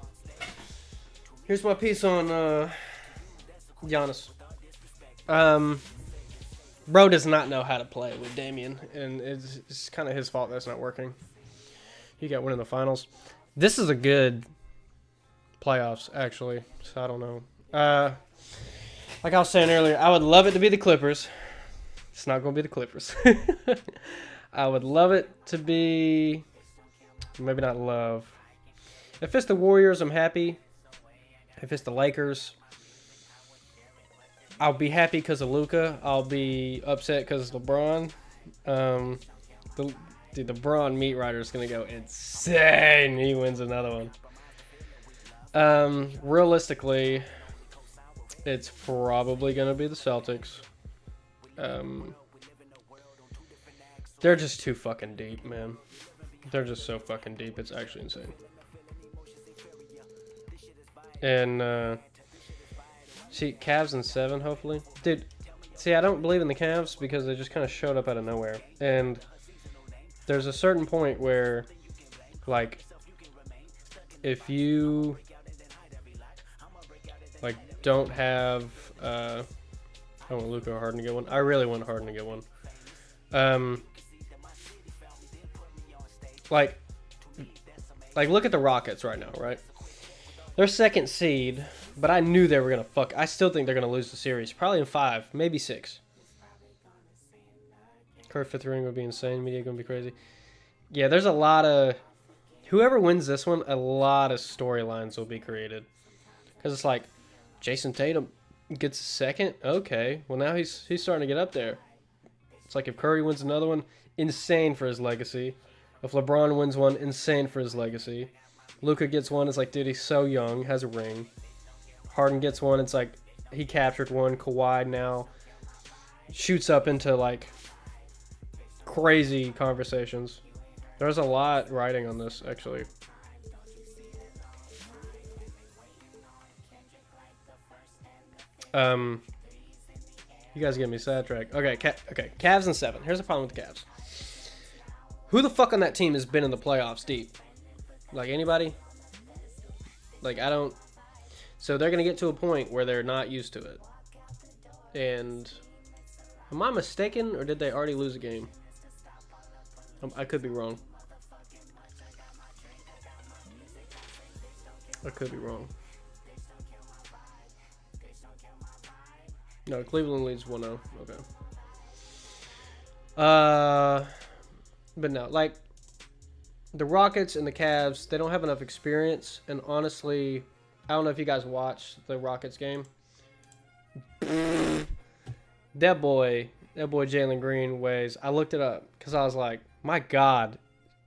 Here's my piece on Giannis. Bro does not know how to play with Damian, and it's kind of his fault that's not working. He got one in the finals. This is a good playoffs, actually, so I don't know. Like I was saying earlier, I would love it to be the Clippers. It's not going to be the Clippers. I would love it to be... Maybe not love. If it's the Warriors, I'm happy. If it's the Lakers, I'll be happy because of Luka. I'll be upset because of LeBron. The Braun meat rider is going to go insane. He wins another one. Realistically, it's probably going to be the Celtics. They're just too fucking deep, man. They're just so fucking deep. It's actually insane. And, see, Cavs in 7, hopefully. Dude, see, I don't believe in the Cavs because they just kind of showed up out of nowhere. And there's a certain point where, like, if you, like, don't have, I want Luka or Harden to get one. I really want Harden to get one. Like, look at the Rockets right now, right? They're second seed, but I knew they were going to fuck. I still think they're going to lose the series. Probably in 5, maybe 6. Curry 5th ring would be insane. Media going to be crazy. Yeah, there's a lot of... Whoever wins this one, a lot of storylines will be created. Because it's like, Jason Tatum gets a second? Okay. Well, now he's starting to get up there. It's like if Curry wins another one, insane for his legacy. If LeBron wins one, insane for his legacy. Luka gets one. It's like, dude, he's so young, has a ring. Harden gets one. It's like he captured one. Kawhi now shoots up into like crazy conversations. There's a lot riding on this, actually. You guys get me sidetracked. Okay, okay. Cavs in 7. Here's the problem with the Cavs. Who the fuck on that team has been in the playoffs deep? Like, anybody? Like, I don't... So they're going to get to a point where they're not used to it. And... Am I mistaken, or did they already lose a game? I could be wrong. I could be wrong. No, Cleveland leads 1-0. Okay. But no, like, the Rockets and the Cavs, they don't have enough experience. And honestly, I don't know if you guys watched the Rockets game. That boy Jalen Green weighs, I looked it up because I was like, my God,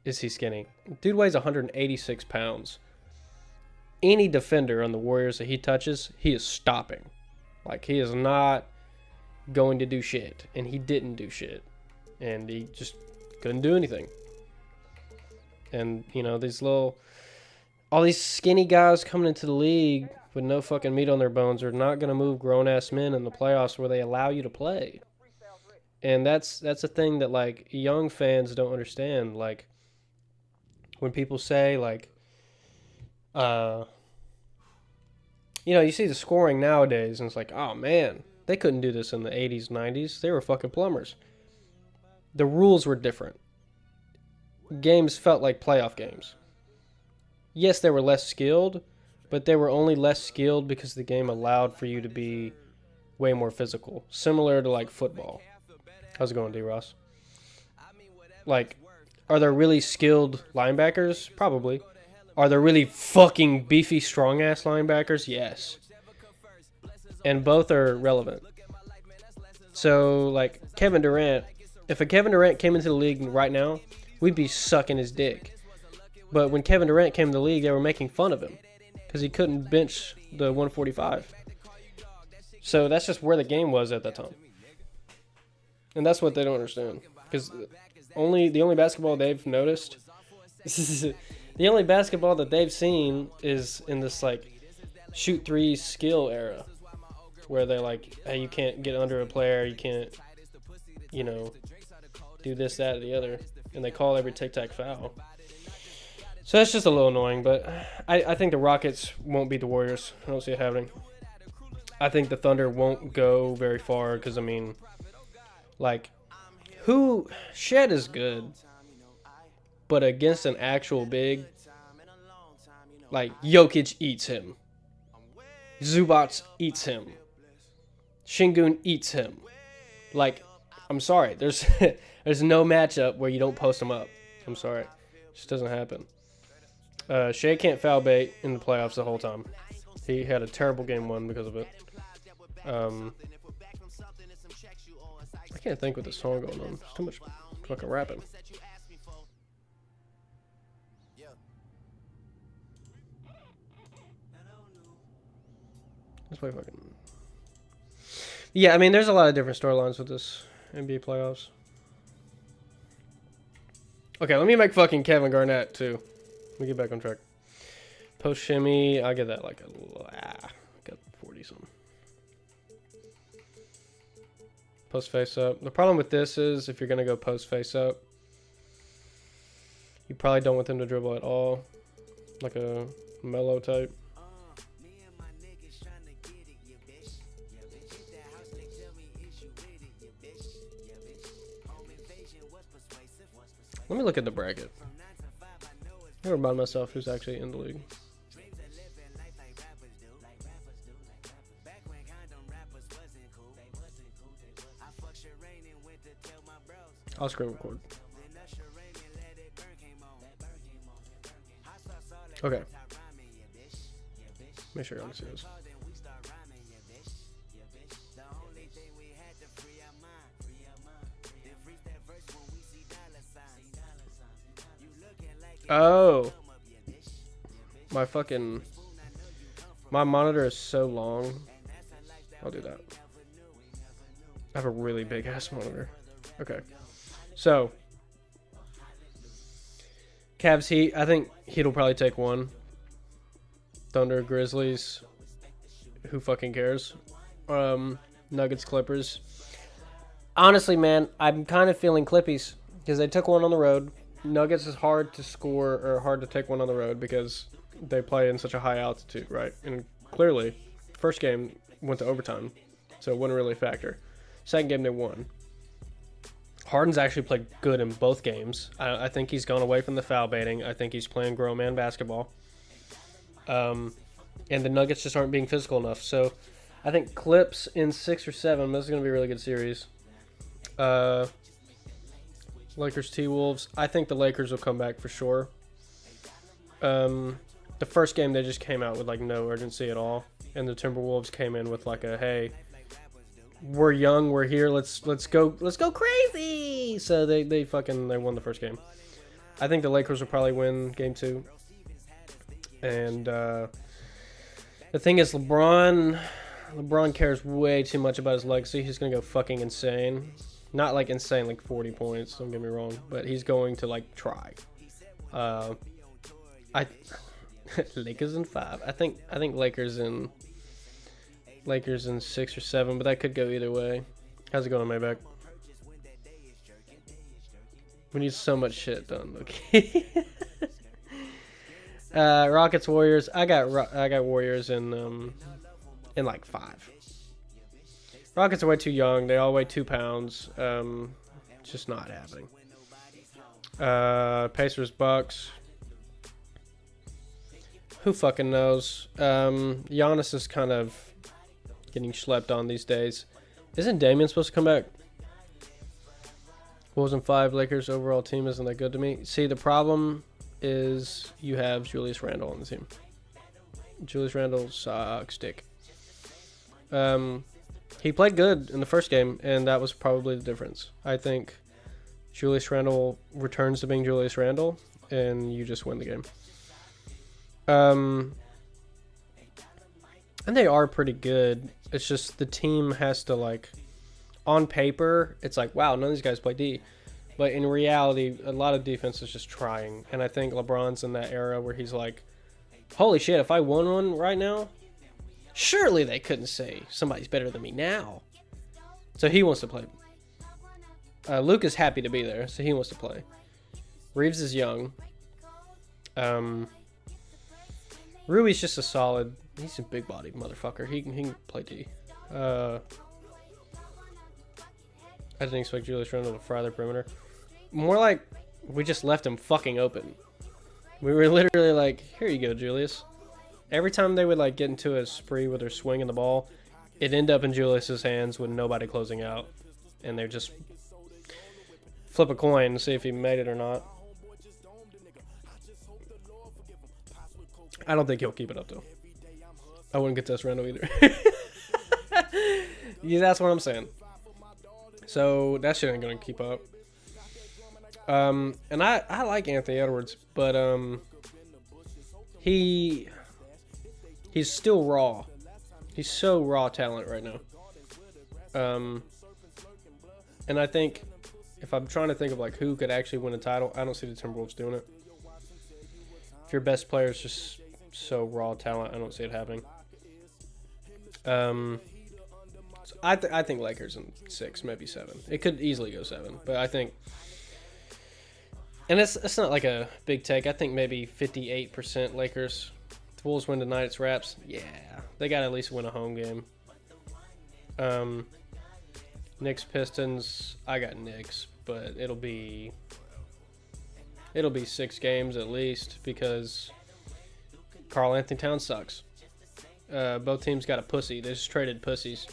is he skinny? Dude weighs 186 pounds. Any defender on the Warriors that he touches, he is stopping. Like, he is not going to do shit. And he didn't do shit. And he just couldn't do anything. And, you know, all these skinny guys coming into the league with no fucking meat on their bones are not going to move grown-ass men in the playoffs where they allow you to play. And that's a thing that, like, young fans don't understand. Like, when people say, like, you know, you see the scoring nowadays, and it's like, oh, man, they couldn't do this in the 80s, 90s. They were fucking plumbers. The rules were different. Games felt like playoff games. Yes, they were less skilled, but they were only less skilled because the game allowed for you to be way more physical. Similar to, like, football. How's it going, D-Ross? Like, are there really skilled linebackers? Probably. Are there really fucking beefy, strong-ass linebackers? Yes. And both are relevant. So, like, Kevin Durant, if a Kevin Durant came into the league right now, we'd be sucking his dick. But when Kevin Durant came to the league, they were making fun of him because he couldn't bench the 145. So that's just where the game was at that time. And that's what they don't understand. Because the only basketball they've noticed... The only basketball that they've seen is in this, like, shoot three skill era. Where they're like, hey, you can't get under a player, you can't, you know, do this, that, or the other. And they call every tic-tac foul. So that's just a little annoying, but I think the Rockets won't beat the Warriors. I don't see it happening. I think the Thunder won't go very far because, I mean, like, Shed is good. But against an actual big, like, Jokic eats him. Zubac eats him. Şengün eats him. Like, I'm sorry. There's no matchup where you don't post him up. I'm sorry. It just doesn't happen. Shea can't foul bait in the playoffs the whole time. He had a terrible game 1 because of it. I can't think with this song going on. There's too much fucking rapping. Let's play fucking... Yeah, I mean, there's a lot of different storylines with this NBA playoffs. Okay, let me make fucking Kevin Garnett, too. Let me get back on track. Post shimmy, I'll get that like a... got 40-something. Post face up. The problem with this is, if you're going to go post face up, you probably don't want them to dribble at all. Like a mellow type. Let me look at the bracket. I remind myself who's actually in the league. I'll screen record. Okay. Make sure you see this. Oh. My monitor is so long. I'll do that. I have a really big ass monitor. Okay. So, Cavs Heat. I think Heat will probably take one. Thunder Grizzlies. Who fucking cares? Nuggets Clippers. Honestly, man, I'm kind of feeling Clippies because they took one on the road. Nuggets is hard to score or hard to take one on the road because they play in such a high altitude, right? And clearly, first game went to overtime, so it wouldn't really factor. Second game, they won. Harden's actually played good in both games. I think he's gone away from the foul baiting. I think he's playing grown man basketball. And the Nuggets just aren't being physical enough. So I think Clips in 6 or 7. This is going to be a really good series. Lakers T-Wolves. I think the Lakers will come back for sure. The first game, they just came out with like no urgency at all. And the Timberwolves came in with like a, hey, we're young, we're here, let's go crazy. So they won the first game. I think the Lakers will probably win game 2. And the thing is, LeBron cares way too much about his legacy. He's gonna go fucking insane. Not like insane, like 40 points. Don't get me wrong, but he's going to like try. Lakers in 5. I think Lakers in 6 or 7, but that could go either way. How's it going on Maybach? We need so much shit done. Okay. Rockets Warriors. I got Warriors in like 5. Rockets are way too young. They all weigh 2 pounds. Just not happening. Pacers Bucks. Who fucking knows? Giannis is kind of getting schlepped on these days. Isn't Damian supposed to come back? Wolves in 5. Lakers overall team isn't that good to me. See, the problem is you have Julius Randle on the team. Julius Randle sucks dick. He played good in the first game, and that was probably the difference. I think Julius Randle returns to being Julius Randle, and you just win the game. And they are pretty good. It's just the team has to, like, on paper, it's like, wow, none of these guys play D. But in reality, a lot of defense is just trying. And I think LeBron's in that era where he's like, holy shit, if I won one right now, surely they couldn't say somebody's better than me now. So he wants to play. Luke is happy to be there, so he wants to play. Reeves is young. Rui's just a solid. He's a big-bodied motherfucker. He can play D. I didn't expect Julius Randle to fry the perimeter. More like we just left him fucking open. We were literally like, here you go, Julius. Every time they would like get into a spree with their swinging the ball, it'd end up in Julius's hands with nobody closing out. And they'd just flip a coin and see if he made it or not. I don't think he'll keep it up, though. I wouldn't get this Randle either. Yeah, that's what I'm saying. So that shit ain't gonna keep up. And I like Anthony Edwards, but he's still raw. He's so raw talent right now. And I think if I'm trying to think of like who could actually win a title, I don't see the Timberwolves doing it. If your best player is just so raw talent, I don't see it happening. So I think Lakers in 6, maybe 7. It could easily go 7, but I think, and it's not like a big take. I think maybe 58% Lakers. If the Wolves win tonight, it's wraps. Yeah, they got to at least win a home game. Knicks Pistons. I got Knicks, but it'll be 6 games at least because Karl Anthony Towns sucks. Both teams got a pussy. They just traded pussies.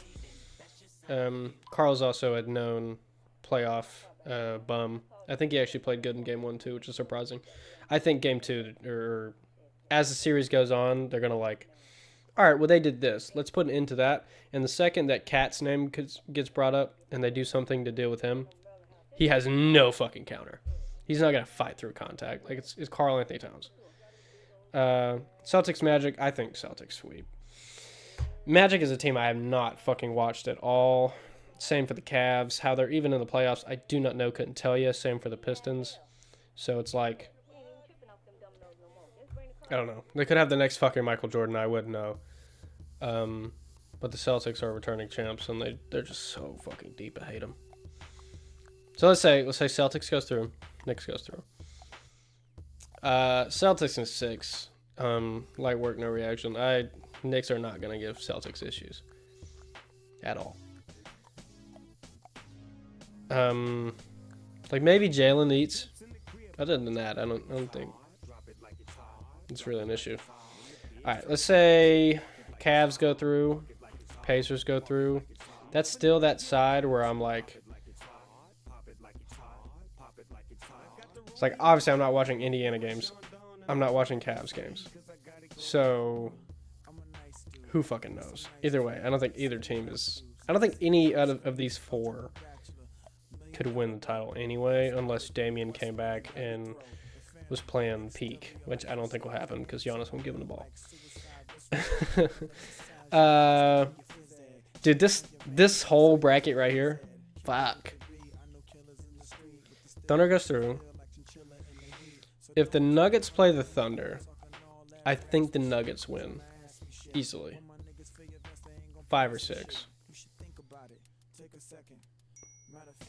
Karl's also a known playoff bum. I think he actually played good in game 1 too, which is surprising. I think game 2, or as the series goes on, they're gonna like, all right, well they did this. Let's put an end to that. And the second that Cat's name gets brought up and they do something to deal with him, he has no fucking counter. He's not gonna fight through contact. Like it's Karl Anthony Towns. Celtics Magic. I think Celtics sweep. Magic is a team I have not fucking watched at all. Same for the Cavs. How they're even in the playoffs, I do not know. Couldn't tell you. Same for the Pistons. So it's like, I don't know. They could have the next fucking Michael Jordan. I wouldn't know. But the Celtics are returning champs, and they're just so fucking deep. I hate them. So let's say Celtics goes through. Knicks goes through. Celtics in 6. Light work, no reaction. Knicks are not gonna give Celtics issues at all. Like maybe Jalen eats. Other than that, I don't think it's really an issue. All right, let's say Cavs go through, Pacers go through. That's still that side where I'm like, it's like obviously I'm not watching Indiana games. I'm not watching Cavs games. So who fucking knows? Either way, I don't think either team is. I don't think any out of these 4 could win the title anyway, unless Damian came back and was playing peak, which I don't think will happen because Giannis won't give him the ball. Dude, this whole bracket right here, fuck. Thunder goes through. If the Nuggets play the Thunder, I think the Nuggets win easily. 5 or 6.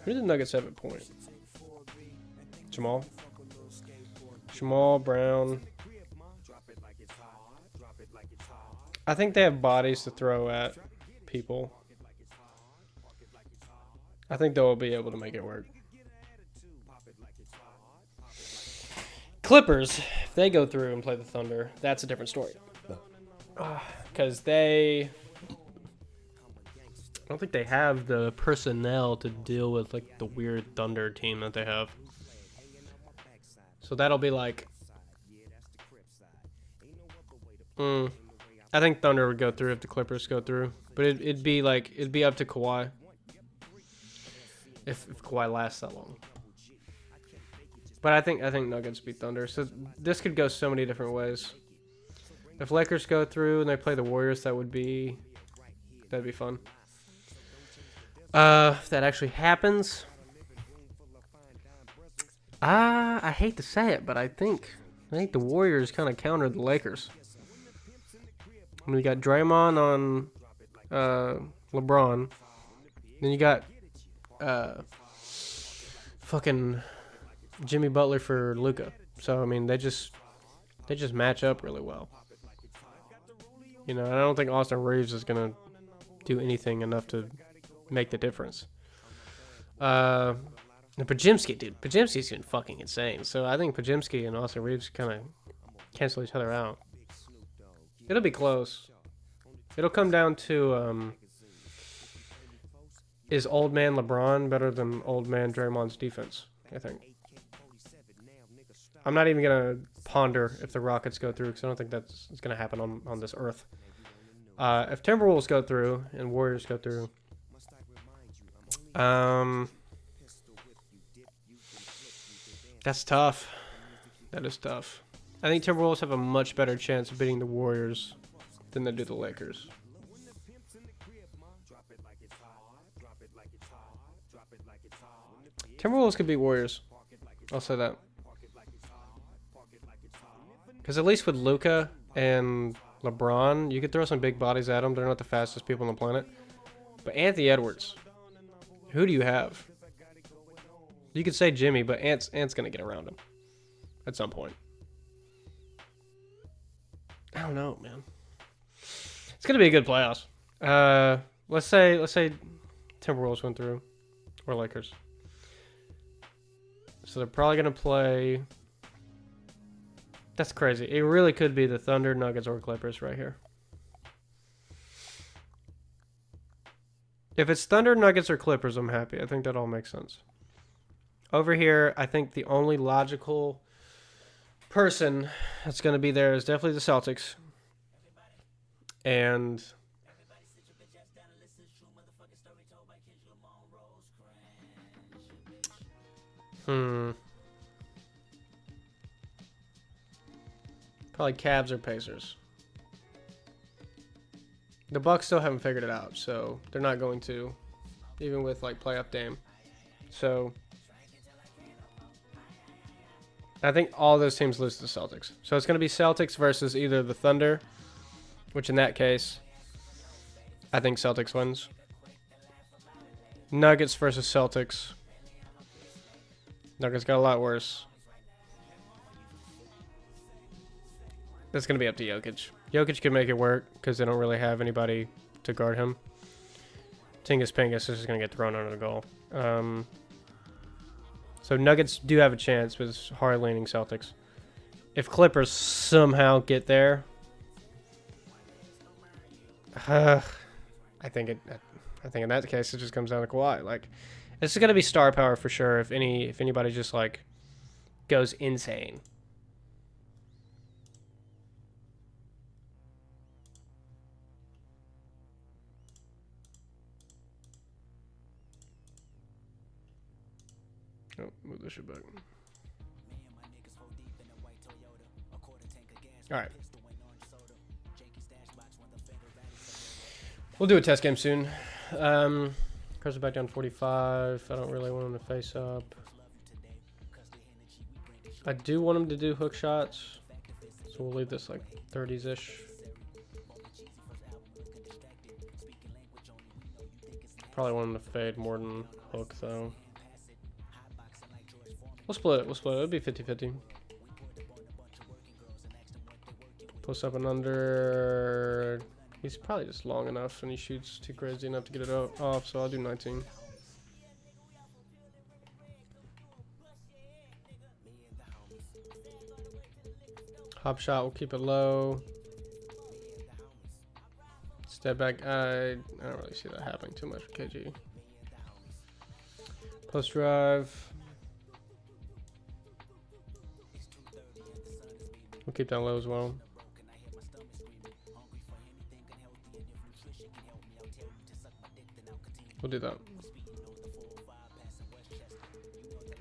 Who did the Nuggets have at point? Jamal, Brown. I think they have bodies to throw at people. I think they'll be able to make it work. Clippers, if they go through and play the Thunder, that's a different story. Because I don't think they have the personnel to deal with like the weird Thunder team that they have. So that'll be like, I think Thunder would go through if the Clippers go through, but it'd be up to Kawhi if Kawhi lasts that long. But I think Nuggets beat Thunder. So this could go so many different ways. If Lakers go through and they play the Warriors, that'd be fun. If that actually happens, I hate to say it, but I think the Warriors kind of countered the Lakers. I mean, you got Draymond on LeBron, then you got fucking Jimmy Butler for Luka. So I mean, they just match up really well. You know, and I don't think Austin Reeves is gonna do anything enough to make the difference. Podziemski, dude. Podziemski's been fucking insane. So I think Podziemski and Austin Reeves kind of cancel each other out. It'll be close. It'll come down to is old man LeBron better than old man Draymond's defense, I think. I'm not even going to ponder if the Rockets go through because I don't think that's going to happen on this earth. If Timberwolves go through and Warriors go through, that's tough. That is tough. I think Timberwolves have a much better chance of beating the Warriors than they do the Lakers. Timberwolves could beat Warriors. I'll say that. Because at least with Luka and LeBron, you could throw some big bodies at them. They're not the fastest people on the planet. But Anthony Edwards, who do you have? You could say Jimmy, but Ant's going to get around him at some point. I don't know, man. It's going to be a good playoffs. Let's say Timberwolves went through, or Lakers. So they're probably going to play. That's crazy. It really could be the Thunder, Nuggets, or Clippers right here. If it's Thunder, Nuggets, or Clippers, I'm happy. I think that all makes sense. Over here, I think the only logical person that's going to be there is definitely the Celtics. And Probably Cavs or Pacers. The Bucks still haven't figured it out, so they're not going to, even with like playoff Dame. So I think all those teams lose to the Celtics. So it's going to be Celtics versus either the Thunder, which in that case, I think Celtics wins. Nuggets versus Celtics. Nuggets got a lot worse. That's going to be up to Jokic. Jokic can make it work because they don't really have anybody to guard him. Tingus Pingus is just going to get thrown under the goal. So Nuggets do have a chance, but it's hard leaning Celtics. If Clippers somehow get there, I think in that case it just comes down to Kawhi. Like, this is going to be star power for sure. If anybody just like goes insane. Oh, move this shit back. Alright. We'll do a test game soon. Cars are back down 45. I don't really want him to face up. I do want him to do hook shots. So we'll leave this like 30s-ish. Probably want him to fade more than hook though. We'll split it. It'll be 50-50. Post up and under. He's probably just long enough and he shoots too crazy enough to get it off, so I'll do 19. Hop shot, we'll keep it low. Step back. I don't really see that happening too much for KG. Post drive. We'll keep down low as well. We'll do that.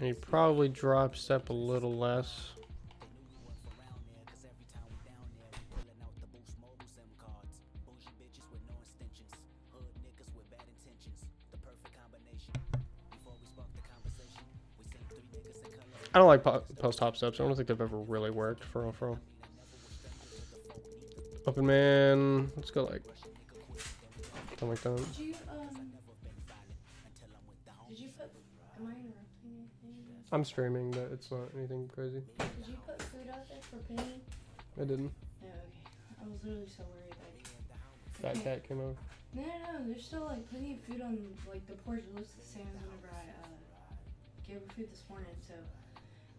And he probably drop step a little less. I don't like post hop steps. I don't think they've ever really worked for real. Open man. Let's go like something like that. Did you put? Am I interrupting anything? I'm streaming, but it's not anything crazy. Did you put food out there for Penny? I didn't. No, okay. I was literally so worried. Like That cat came over. no. There's still like plenty of food on like the porch. It looks the same as whenever I gave her food this morning. So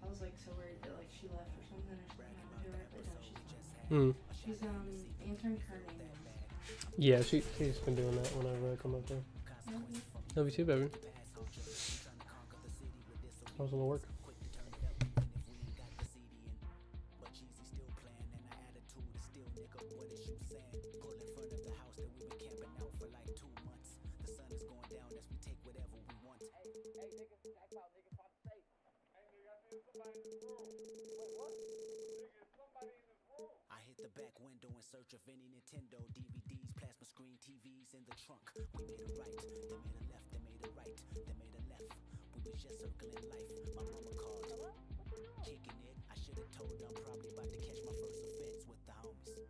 I was like so worried that like she left or something or something happened to her. But no, she's fine. She's answering her name. Yeah, she's been doing that whenever I come up there. Love you too, baby. How's it gonna work? I hit the back window in search of any Nintendo DVDs, plasma screen TVs in the trunk. We made a right, they made a left, they made a right, they made a left. We was just circling life. My mama called, kicking it. I should have told her I'm probably about to catch my first offense with the homies.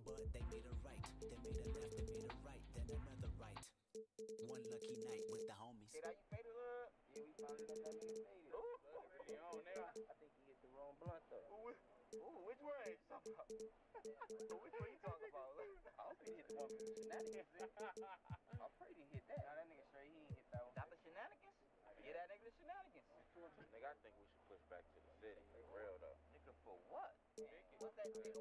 But they made a right, they made a left, they made a right, then another right. One lucky night with the homies. Yeah, we found it at that nigga faded. I think he hit the wrong blunt though. Ooh, which way? Which way you talking about? I hope he hit the one with the shenanigans. I'm afraid he hit that. Nah, that nigga straight, he ain't hit that one. Not the shenanigans? Get that nigga the shenanigans. Nigga, I think we should push back to the city. For real though. Nigga, for what? What's that Jeezy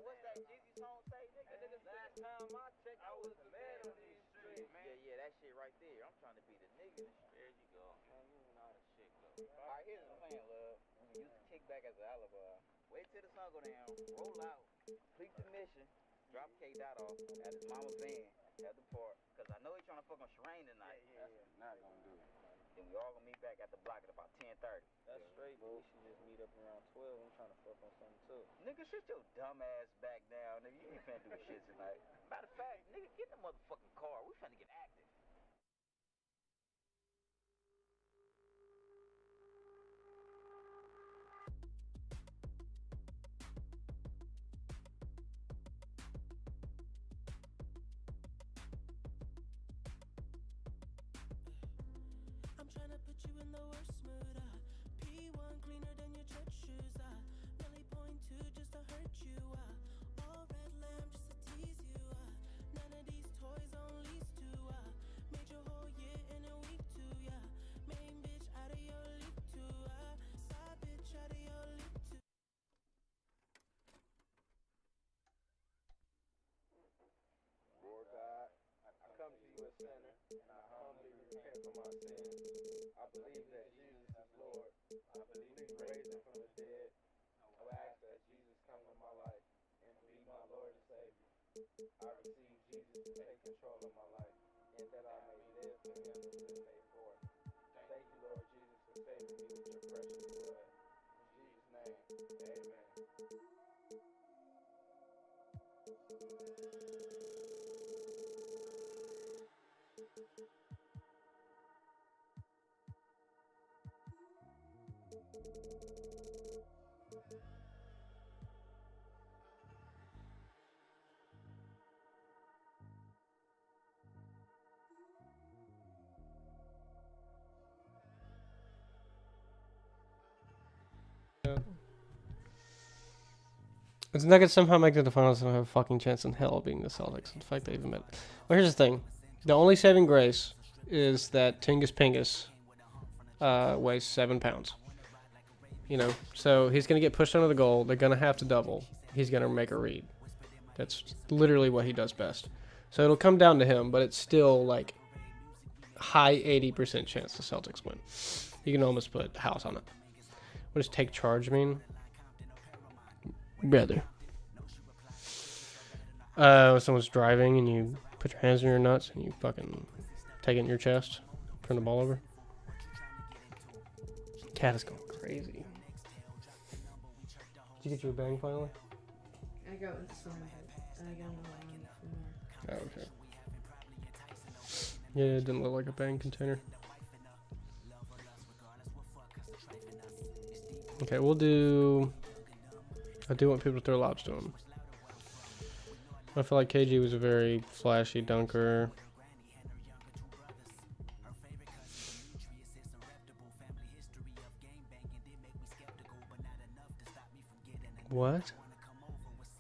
song say, nigga? Last time I checked, I was the man on these streets, man. Yeah, that shit right there. I'm trying to be the nigga. There you go. Man, you know how the shit go. Alright, here's the plan, love. We're gonna use the kickback as an alibi. Wait till the sun go down, roll out, complete the mission, drop K-Dot off at his mama's van at the park. Cause I know he's trying to fuck on Shireen tonight. Yeah. Not gonna do it. Then we all gonna meet back at the block at about 10:30. That's straight. Well, we should just meet up around 12. I'm trying to fuck on something too. Nigga, shut your dumb ass back down, nigga. You ain't finna do shit tonight. Matter of fact, nigga, get the motherfucking car. We finna get active. I'm trying to put you in the worst mood. P1 cleaner than your church shoes. Really point two just to hurt you. All red lamb just to tease you. None of these toys on lease to. Made your whole year in a week too. Yeah, main bitch out of your league too. Side bitch out of your league too. Lord God, I come to you a sinner, and I humbly repent for my sins. I believe that Jesus is Lord. I believe He raised Him from the dead. I will ask that Jesus come in my life and be my Lord and Savior. I receive Jesus to take control of my life, and that I may live for Him and live paid for it. Thank you, Lord Jesus, for saving me with your precious blood. In Jesus' name, amen. If the Nuggets somehow make it to the finals, they don't have a fucking chance in hell of beating the Celtics. The fact they even met. Well, here's the thing. The only saving grace is that Tingus Pingus weighs 7 pounds. You know, so he's going to get pushed under the goal. They're going to have to double. He's going to make a read. That's literally what he does best. So it'll come down to him, but it's still like high 80% chance the Celtics win. You can almost put a house on it. What does take charge mean? Brother. When someone's driving and you put your hands in your nuts and you fucking take it in your chest, turn the ball over. Cat is going crazy. Did you get you a bang finally? I got one this morning, but I got one from there. Oh, okay. Yeah, it didn't look like a bang container. Okay, we'll do... I do want people to throw lobs to him. I feel like KG was a very flashy dunker. What?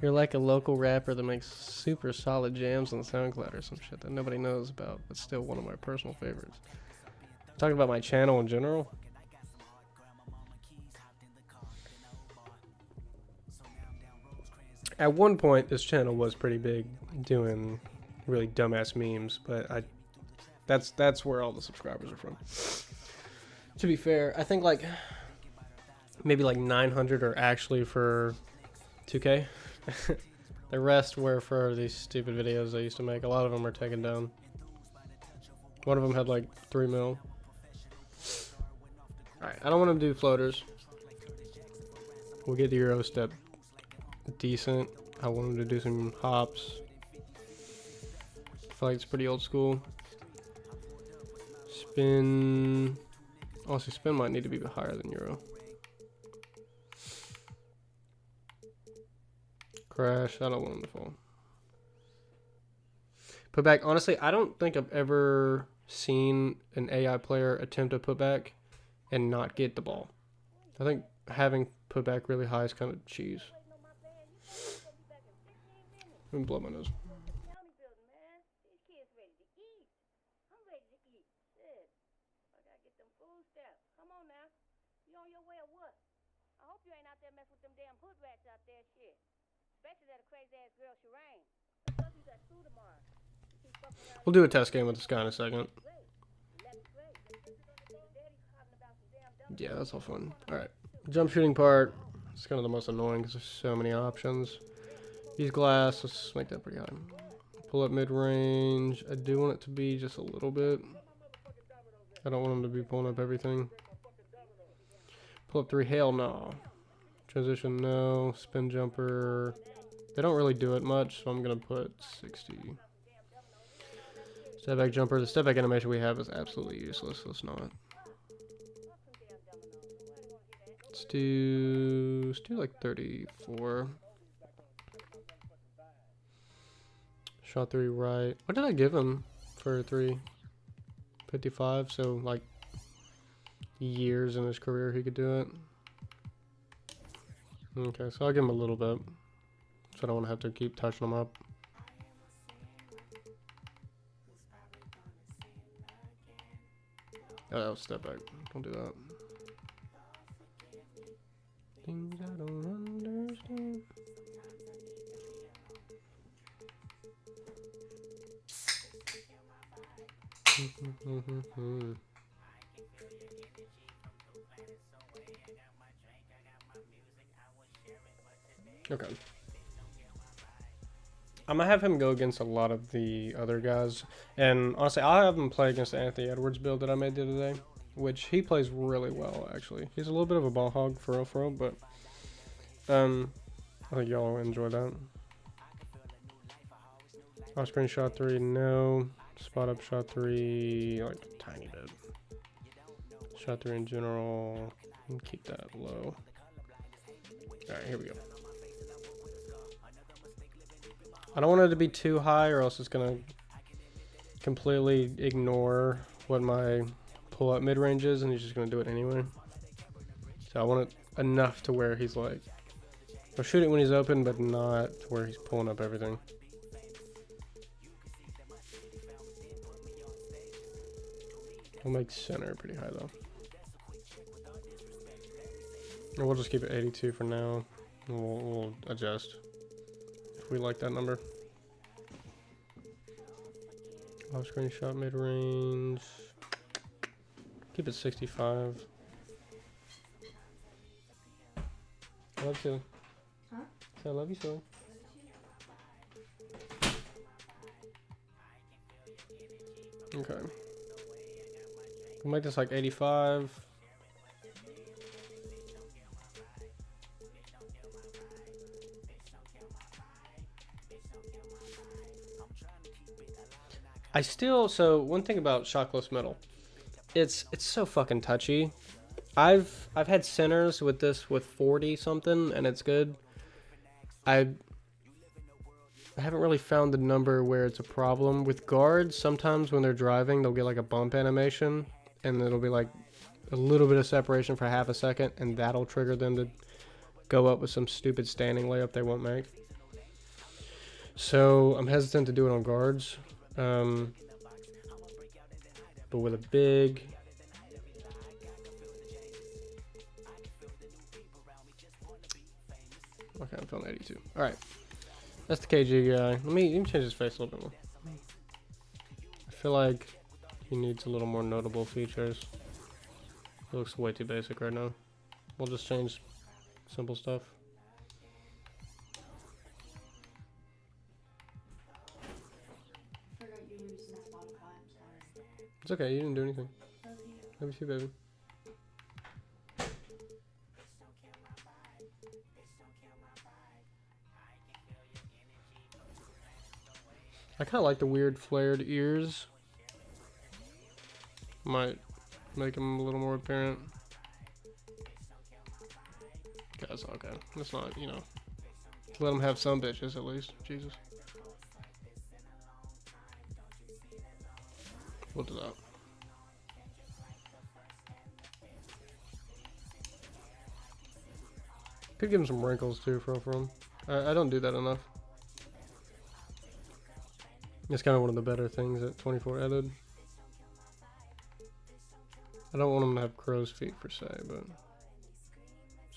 You're like a local rapper that makes super solid jams on SoundCloud or some shit that nobody knows about, but still one of my personal favorites. Talking about my channel in general. At one point, this channel was pretty big, doing really dumbass memes, but that's where all the subscribers are from. To be fair, I think like maybe like 900 are actually for 2K. The rest were for these stupid videos I used to make. A lot of them are taken down. One of them had like 3 mil. Alright, I don't want to do floaters. We'll get the Euro step decent. I want him to do some hops. I feel like it's pretty old school. Spin. Also, spin might need to be higher than Euro. Crash. I don't want him to fall. Put back. Honestly, I don't think I've ever seen an AI player attempt a putback and not get the ball. I think having putback really high is kind of cheese. Let me blow my nose. We'll do a test game with this guy in a second. Yeah, that's all fun. Alright. Jump shooting part. It's kind of the most annoying because there's so many options. Use glass. Let's make that pretty high. Pull up mid-range. I do want it to be just a little bit. I don't want him to be pulling up everything. Pull up 3, hell no. Transition, no. Spin jumper. They don't really do it much, so I'm going to put 60. Step back jumper. The step back animation we have is absolutely useless. Let's not. Let's do like 34. Shot 3 right. What did I give him for 3? 55, so like years in his career he could do it. Okay, so I'll give him a little bit. So I don't want to have to keep touching him up. Oh, that was step back. Don't do that. Things I don't understand. Okay. I'm gonna have him go against a lot of the other guys, and honestly, I'll have him play against the Anthony Edwards build that I made the other day, which he plays really well. Actually, he's a little bit of a ball hog for real, but I think y'all will enjoy that. Off screen shot 3, no. Spot up shot 3, like a tiny bit. Shot 3 in general, and keep that low. All right, here we go. I don't want it to be too high, or else it's gonna completely ignore what my pull-up mid-range is, and he's just gonna do it anyway. So I want it enough to where he's like, I'll shoot it when he's open, but not to where he's pulling up everything. I'll make center pretty high though. And we'll just keep it 82 for now. We'll adjust if we like that number. Off screen shot mid range. Keep it 65. I love you. Huh? I love you, silly. Okay. We'll make this like 85. So one thing about shot close middle, it's so fucking touchy. I've had centers with this with 40 something and it's good. I haven't really found the number where it's a problem. With guards, sometimes when they're driving, they'll get like a bump animation and it'll be like a little bit of separation for half a second, and that'll trigger them to go up with some stupid standing layup they won't make. So I'm hesitant to do it on guards. But with a big, okay, I'm feeling 82. All right, that's the KG guy. Let me change his face a little bit more. I feel like he needs a little more notable features. It looks way too basic right now. We'll just change simple stuff. It's okay, you didn't do anything. Love you too, baby. I kind of like the weird flared ears. Might make them a little more apparent. That's okay. That's not, you know. Let them have some bitches at least. Jesus. We'll do that. Could give him some wrinkles too from him. I don't do that enough. It's kind of one of the better things that 24 added. I don't want him to have crow's feet per se, but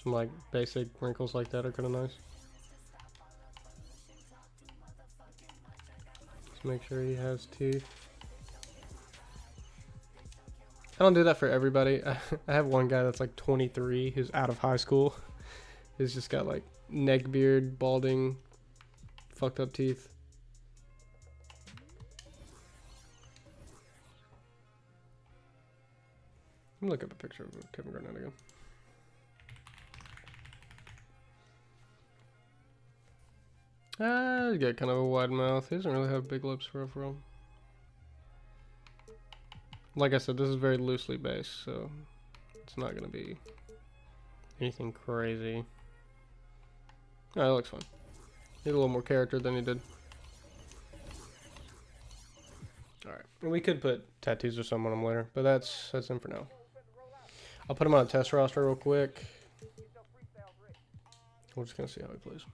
some like basic wrinkles like that are kind of nice. Just make sure he has teeth. I don't do that for everybody. I have one guy that's like 23 who's out of high school. He's just got like neck beard, balding, fucked up teeth. Let me look up a picture of Kevin Garnett again. He's got kind of a wide mouth. He doesn't really have big lips for real. Like I said, this is very loosely based, so it's not going to be anything crazy. Oh, it looks fun. Need a little more character than he did. Alright, and we could put tattoos or something on him later, but that's him for now. I'll put him on a test roster real quick. We're just going to see how he plays.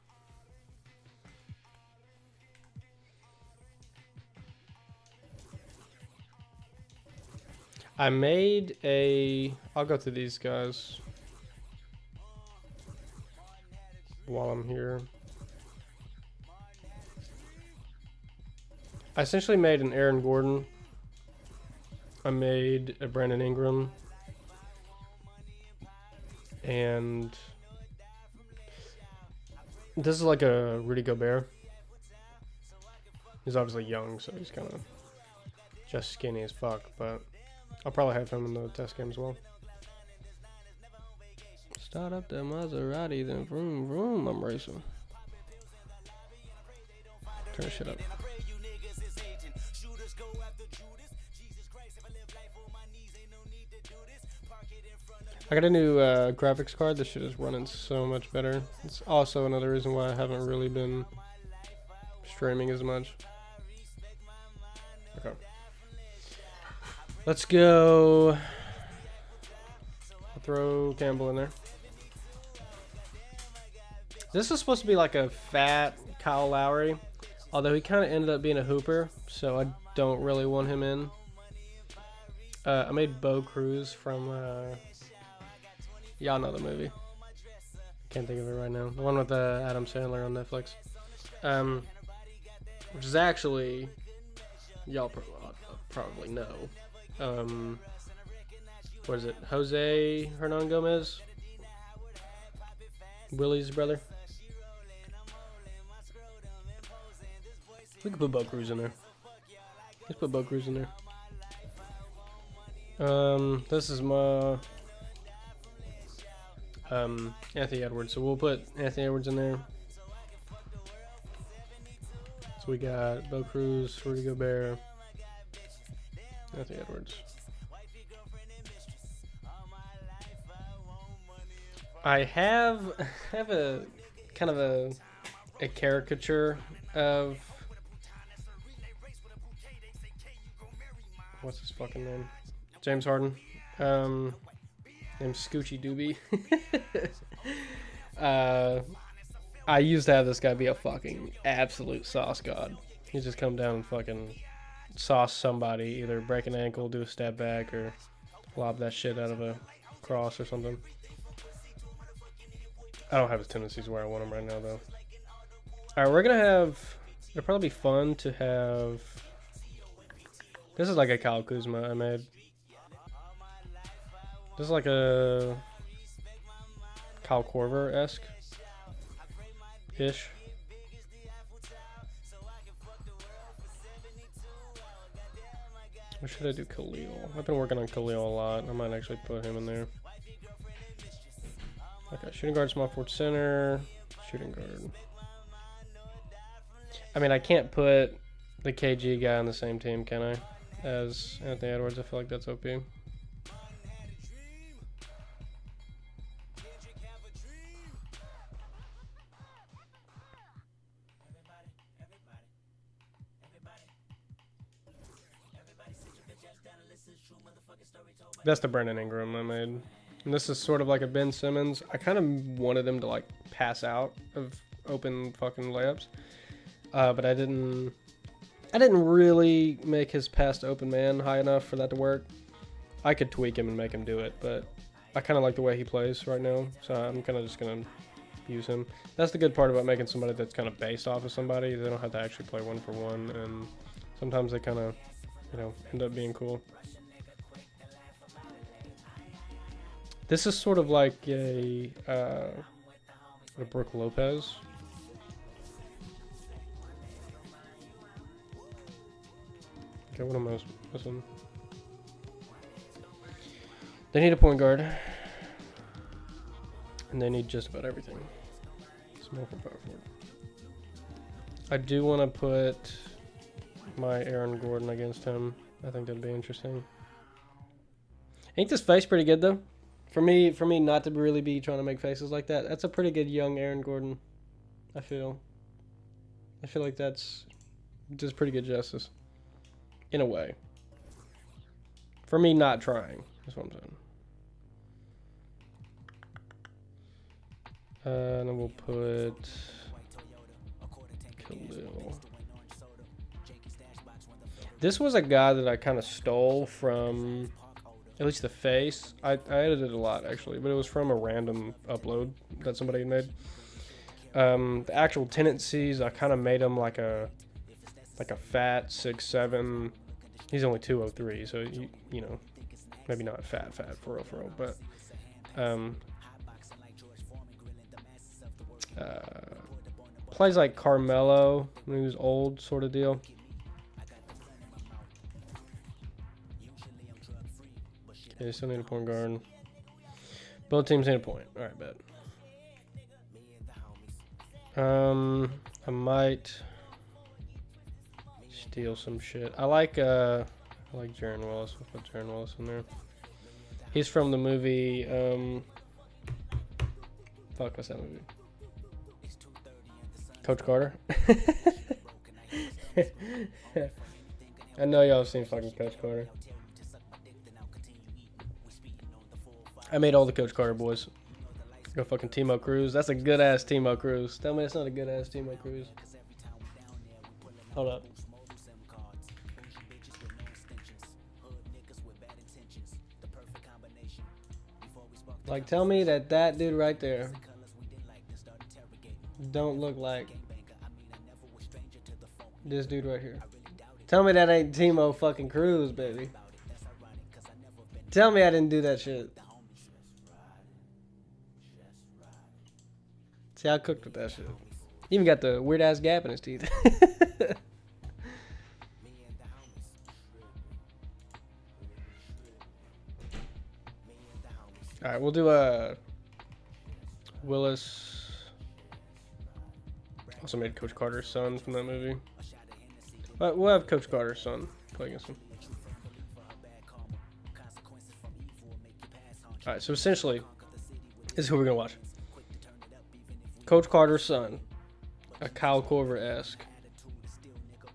I made a... I'll go through these guys while I'm here. I essentially made an Aaron Gordon. I made a Brandon Ingram. And this is like a Rudy Gobert. He's obviously young, so he's kind of just skinny as fuck, but I'll probably have him in the test game as well. Start up the Maserati, then vroom vroom, I'm racing. Turn shit up. I got a new graphics card. This shit is running so much better. It's also another reason why I haven't really been streaming as much. Okay. Let's go. I'll throw Campbell in there. This is supposed to be like a fat Kyle Lowry, although he kind of ended up being a hooper, so I don't really want him in. I made Bo Cruz from, y'all know the movie. Can't think of it right now. The one with Adam Sandler on Netflix. Which is actually, y'all probably know. What is it? Jose Hernan Gomez? Willie's brother? We could put Bo Cruz in there. Let's put Bo Cruz in there. This is my Anthony Edwards, so we'll put Anthony Edwards in there. So we got Bo Cruz, Rudy Gobert, Anthony Edwards. I have a kind of a caricature of what's his fucking name? James Harden. Named Scoochie Doobie. I used to have this guy be a fucking absolute sauce god. He just come down and fucking sauce somebody, either break an ankle, do a step back, or lob that shit out of a cross or something. I don't have his tendencies where I want him right now, though. Alright, we're gonna have... It'll probably be fun to have... This is like a Kyle Kuzma I made. This is like a Kyle Korver-esque ish. Or should I do Khalil? I've been working on Khalil a lot. I might actually put him in there. Okay, shooting guard, small forward, center, shooting guard. I mean, I can't put the KG guy on the same team, can I? As Anthony Edwards. I feel like that's OP. That's the Brandon Ingram I made. And this is sort of like a Ben Simmons. I kind of wanted him to like pass out of open fucking layups. But I didn't really make his pass to open man high enough for that to work. I could tweak him and make him do it, but I kind of like the way he plays right now. So I'm kind of just going to use him. That's the good part about making somebody that's kind of based off of somebody. They don't have to actually play one for one. And sometimes they kind of, you know, end up being cool. This is sort of like a Brook Lopez. Okay, what am I missing? They need a point guard. And they need just about everything. Small for power forward. I do want to put my Aaron Gordon against him. I think that'd be interesting. Ain't this face pretty good though? For me not to really be trying to make faces like that. That's a pretty good young Aaron Gordon. I feel like that's just pretty good justice. In a way. For me not trying. That's what I'm saying. And then we'll put Khalil. This was a guy that I kind of stole from, at least the face. I edited a lot actually, but it was from a random upload that somebody had made. The actual tendencies, I kind of made him like a fat 6'7". He's only 203, so you know, maybe not fat for real, but plays like Carmelo when he was old, sort of deal. Okay, still need a point guard. Both teams need a point. All right, bet. I might steal some shit. I like Jaren Willis. We'll put Jaren Willis in there. He's from the movie. Fuck, what's that movie? Coach Carter. I know y'all have seen fucking Coach Carter. I made all the Coach Carter boys. Go fucking Timo Cruz. That's a good ass Timo Cruz. Tell me it's not a good ass Timo Cruz. Hold up. Like, tell me that dude right there don't look like this dude right here. Tell me that ain't Timo fucking Cruz, baby. Tell me I didn't do that shit. See, I cooked with that shit. He even got the weird ass gap in his teeth. All right, we'll do a Willis. Also made Coach Carter's son from that movie. But we'll have Coach Carter's son play against him. All right, so essentially, this is who we're gonna watch. Coach Carter's son, a Kyle Korver-esque.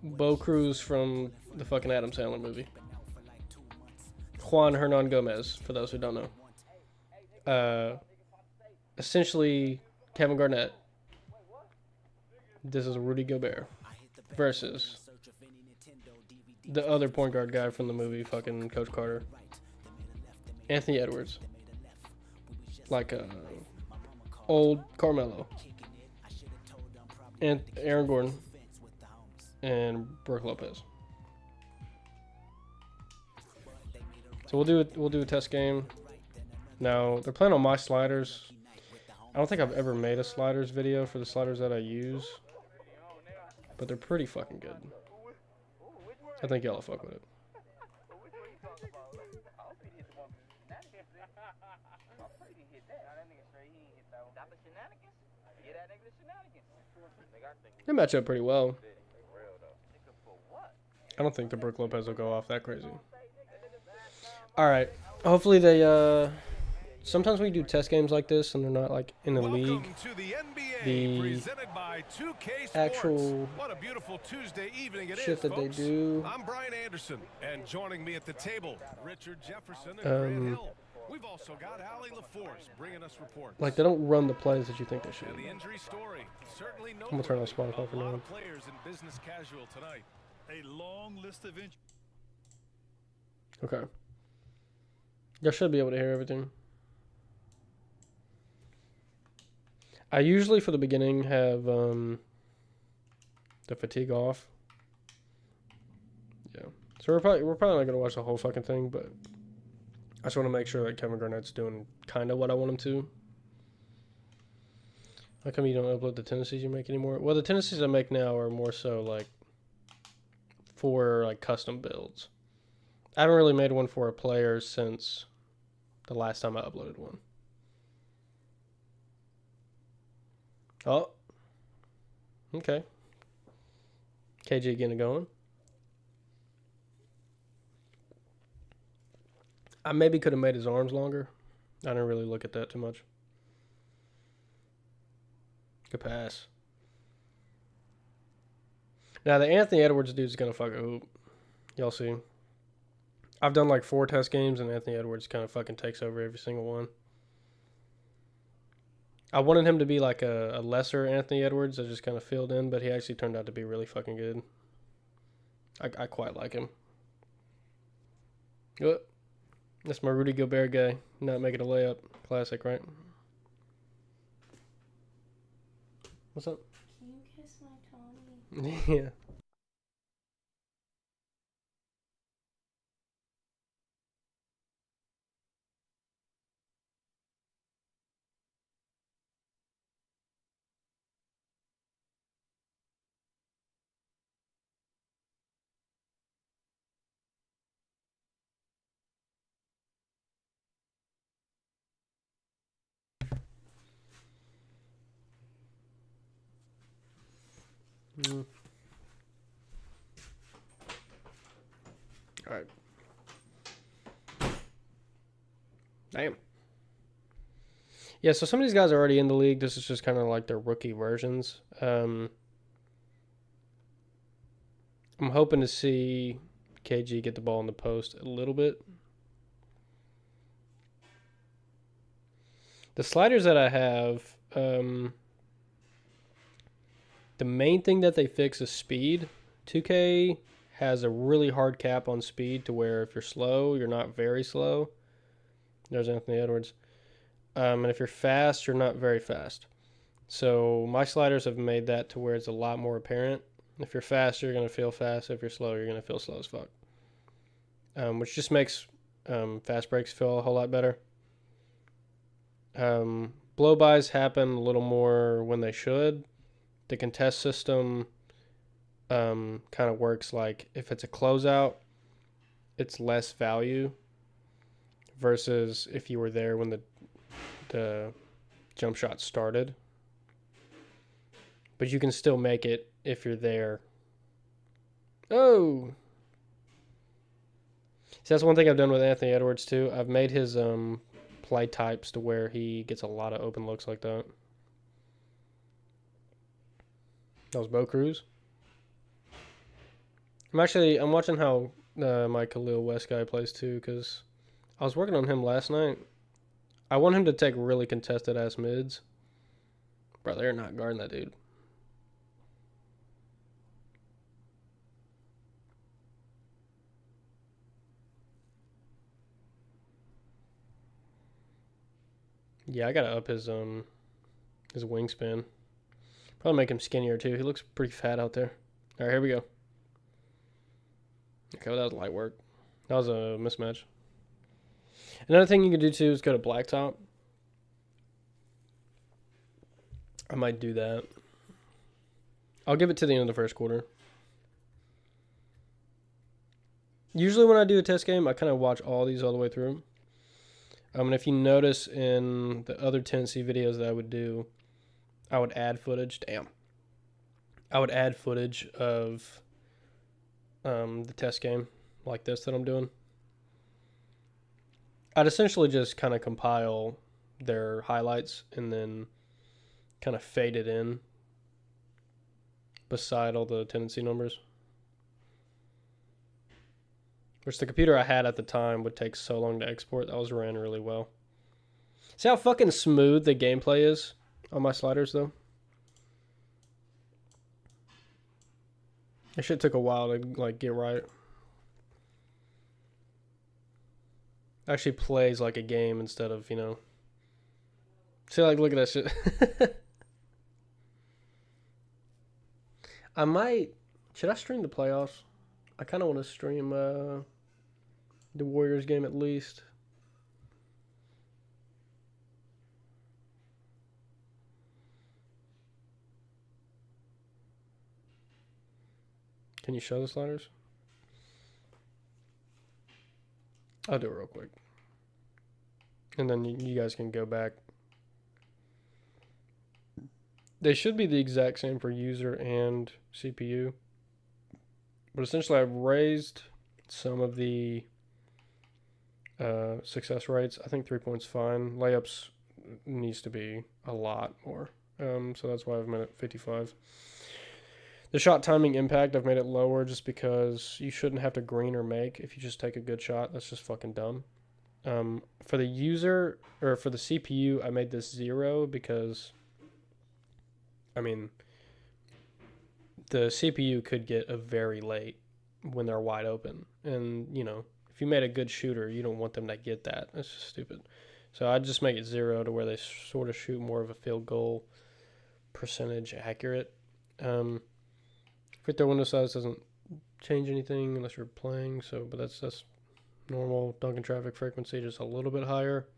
Bo Cruz from the fucking Adam Sandler movie. Juan Hernan Gomez, for those who don't know. Essentially, Kevin Garnett. This is Rudy Gobert versus the other point guard guy from the movie, fucking Coach Carter. Anthony Edwards. Like old Carmelo. And Aaron Gordon. And Brook Lopez. So we'll do a test game. Now, they're playing on my sliders. I don't think I've ever made a sliders video for the sliders that I use. But they're pretty fucking good. I think y'all will fuck with it. They match up pretty well. I don't think the Brook Lopez will go off that crazy. Alright. Hopefully they, sometimes we do test games like this and they're not like in the league. To the NBA, presented by 2K actual what a beautiful Tuesday evening it shit is, that folks. they do. I'm Brian Anderson, and joining me at the table, Richard Jefferson and Grant Hill. We've also got Allie LaForce bringing us reports. Like, they don't run the plays that you think they should. And the injury story, certainly I'm gonna turn on Spotify for now. Players in business casual tonight. A long list of injuries. Okay. Y'all should be able to hear everything. I usually, for the beginning, have the fatigue off. Yeah. So we're probably not gonna watch the whole fucking thing, but I just want to make sure that Kevin Garnett's doing kind of what I want him to. How come you don't upload the tendencies you make anymore? Well, the tendencies I make now are more so like for like custom builds. I haven't really made one for a player since the last time I uploaded one. Oh. Okay. KG getting it going. I maybe could have made his arms longer. I didn't really look at that too much. Good pass. Now, the Anthony Edwards dude's going to fuck hoop. Y'all see. I've done like 4 test games, and Anthony Edwards kind of fucking takes over every single one. I wanted him to be like a lesser Anthony Edwards that just kind of filled in, but he actually turned out to be really fucking good. I quite like him. Oh, that's my Rudy Gobert guy. Not making a layup. Classic, right? What's up? Can you kiss my Tommy? Yeah. Mm. All right. Damn. Yeah, so some of these guys are already in the league. This is just kind of like their rookie versions. I'm hoping to see KG get the ball in the post a little bit. The sliders that I have, the main thing that they fix is speed. 2K has a really hard cap on speed to where if you're slow, you're not very slow. There's Anthony Edwards. And if you're fast, you're not very fast. So my sliders have made that to where it's a lot more apparent. If you're fast, you're going to feel fast. If you're slow, you're going to feel slow as fuck. Which just makes fast breaks feel a whole lot better. Blow-bys happen a little more when they should. The contest system kind of works like if it's a closeout, it's less value versus if you were there when the jump shot started. But you can still make it if you're there. Oh! See, that's one thing I've done with Anthony Edwards too. I've made his play types to where he gets a lot of open looks like that. That was Bo Cruz. I'm watching how my Khalil West guy plays too, because I was working on him last night. I want him to take really contested ass mids. Bro, they're not guarding that dude. Yeah, I gotta up his wingspan. Probably make him skinnier too. He looks pretty fat out there. All right, here we go. Okay, well, that was light work. That was a mismatch. Another thing you can do too is go to blacktop. I might do that. I'll give it to the end of the first quarter. Usually when I do a test game, I kind of watch all these all the way through. And if you notice in the other Tennessee videos that I would do, I would add footage. Damn. I would add footage of the test game like this that I'm doing. I'd essentially just kind of compile their highlights and then kind of fade it in beside all the tendency numbers. Which the computer I had at the time would take so long to export. That was ran really well. See how fucking smooth the gameplay is on my sliders, though? That shit took a while to, like, get right. Actually plays like a game instead of, you know... See, like, look at that shit. I might... Should I stream the playoffs? I kind of want to stream the Warriors game at least. Can you show the sliders? I'll do it real quick. And then you guys can go back. They should be the exact same for user and CPU. But essentially, I've raised some of the success rates. I think 3-point's fine. Layups needs to be a lot more. So that's why I've made it 55. The shot timing impact, I've made it lower just because you shouldn't have to green or make if you just take a good shot. That's just fucking dumb. For the user, or for the CPU, I made this 0 because, I mean, the CPU could get a very late when they're wide open. And, you know, if you made a good shooter, you don't want them to get that. That's just stupid. So I'd just make it 0 to where they sort of shoot more of a field goal percentage accurate. Free throw window size doesn't change anything unless you're playing. So, but that's normal. Dunking traffic frequency just a little bit higher.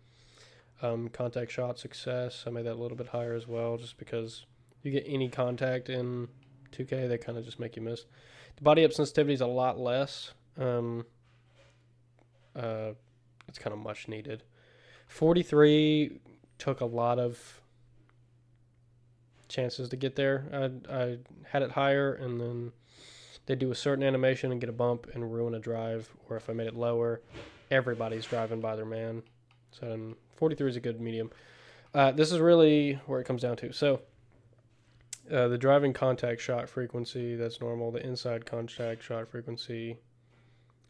Contact shot success, I made that a little bit higher as well, just because you get any contact in 2K, they kind of just make you miss. The body up sensitivity is a lot less. It's kind of much needed. 43 took a lot of chances to get there. I had it higher, and then they do a certain animation and get a bump and ruin a drive, or if I made it lower, everybody's driving by their man. So 43 is a good medium. This is really where it comes down to. So the driving contact shot frequency, that's normal. The inside contact shot frequency,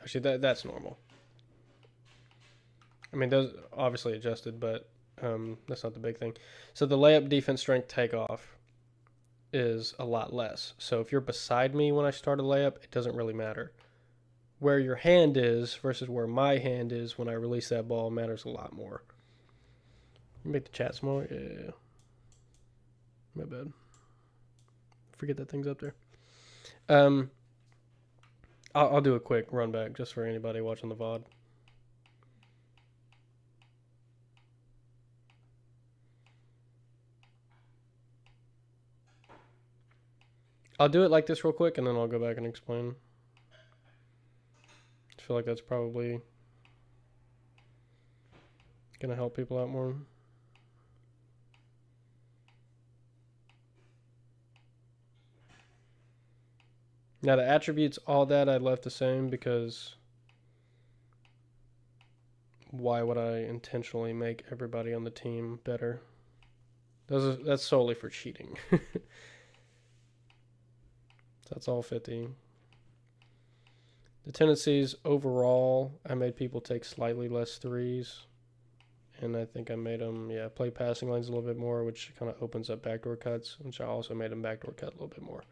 actually that's normal. I mean, those obviously adjusted, but that's not the big thing. So the layup defense strength takeoff is a lot less. So if you're beside me when I start a layup, it doesn't really matter. Where your hand is versus where my hand is when I release that ball matters a lot more. Make the chat smaller. Yeah. My bad. Forget that thing's up there. I'll do a quick run back just for anybody watching the VOD. I'll do it like this real quick, and then I'll go back and explain. I feel like that's probably going to help people out more. Now the attributes, all that I left the same because why would I intentionally make everybody on the team better? That's solely for cheating. That's all 50. The tendencies overall, I made people take slightly less threes. And I think I made them, play passing lanes a little bit more, which kind of opens up backdoor cuts, which I also made them backdoor cut a little bit more.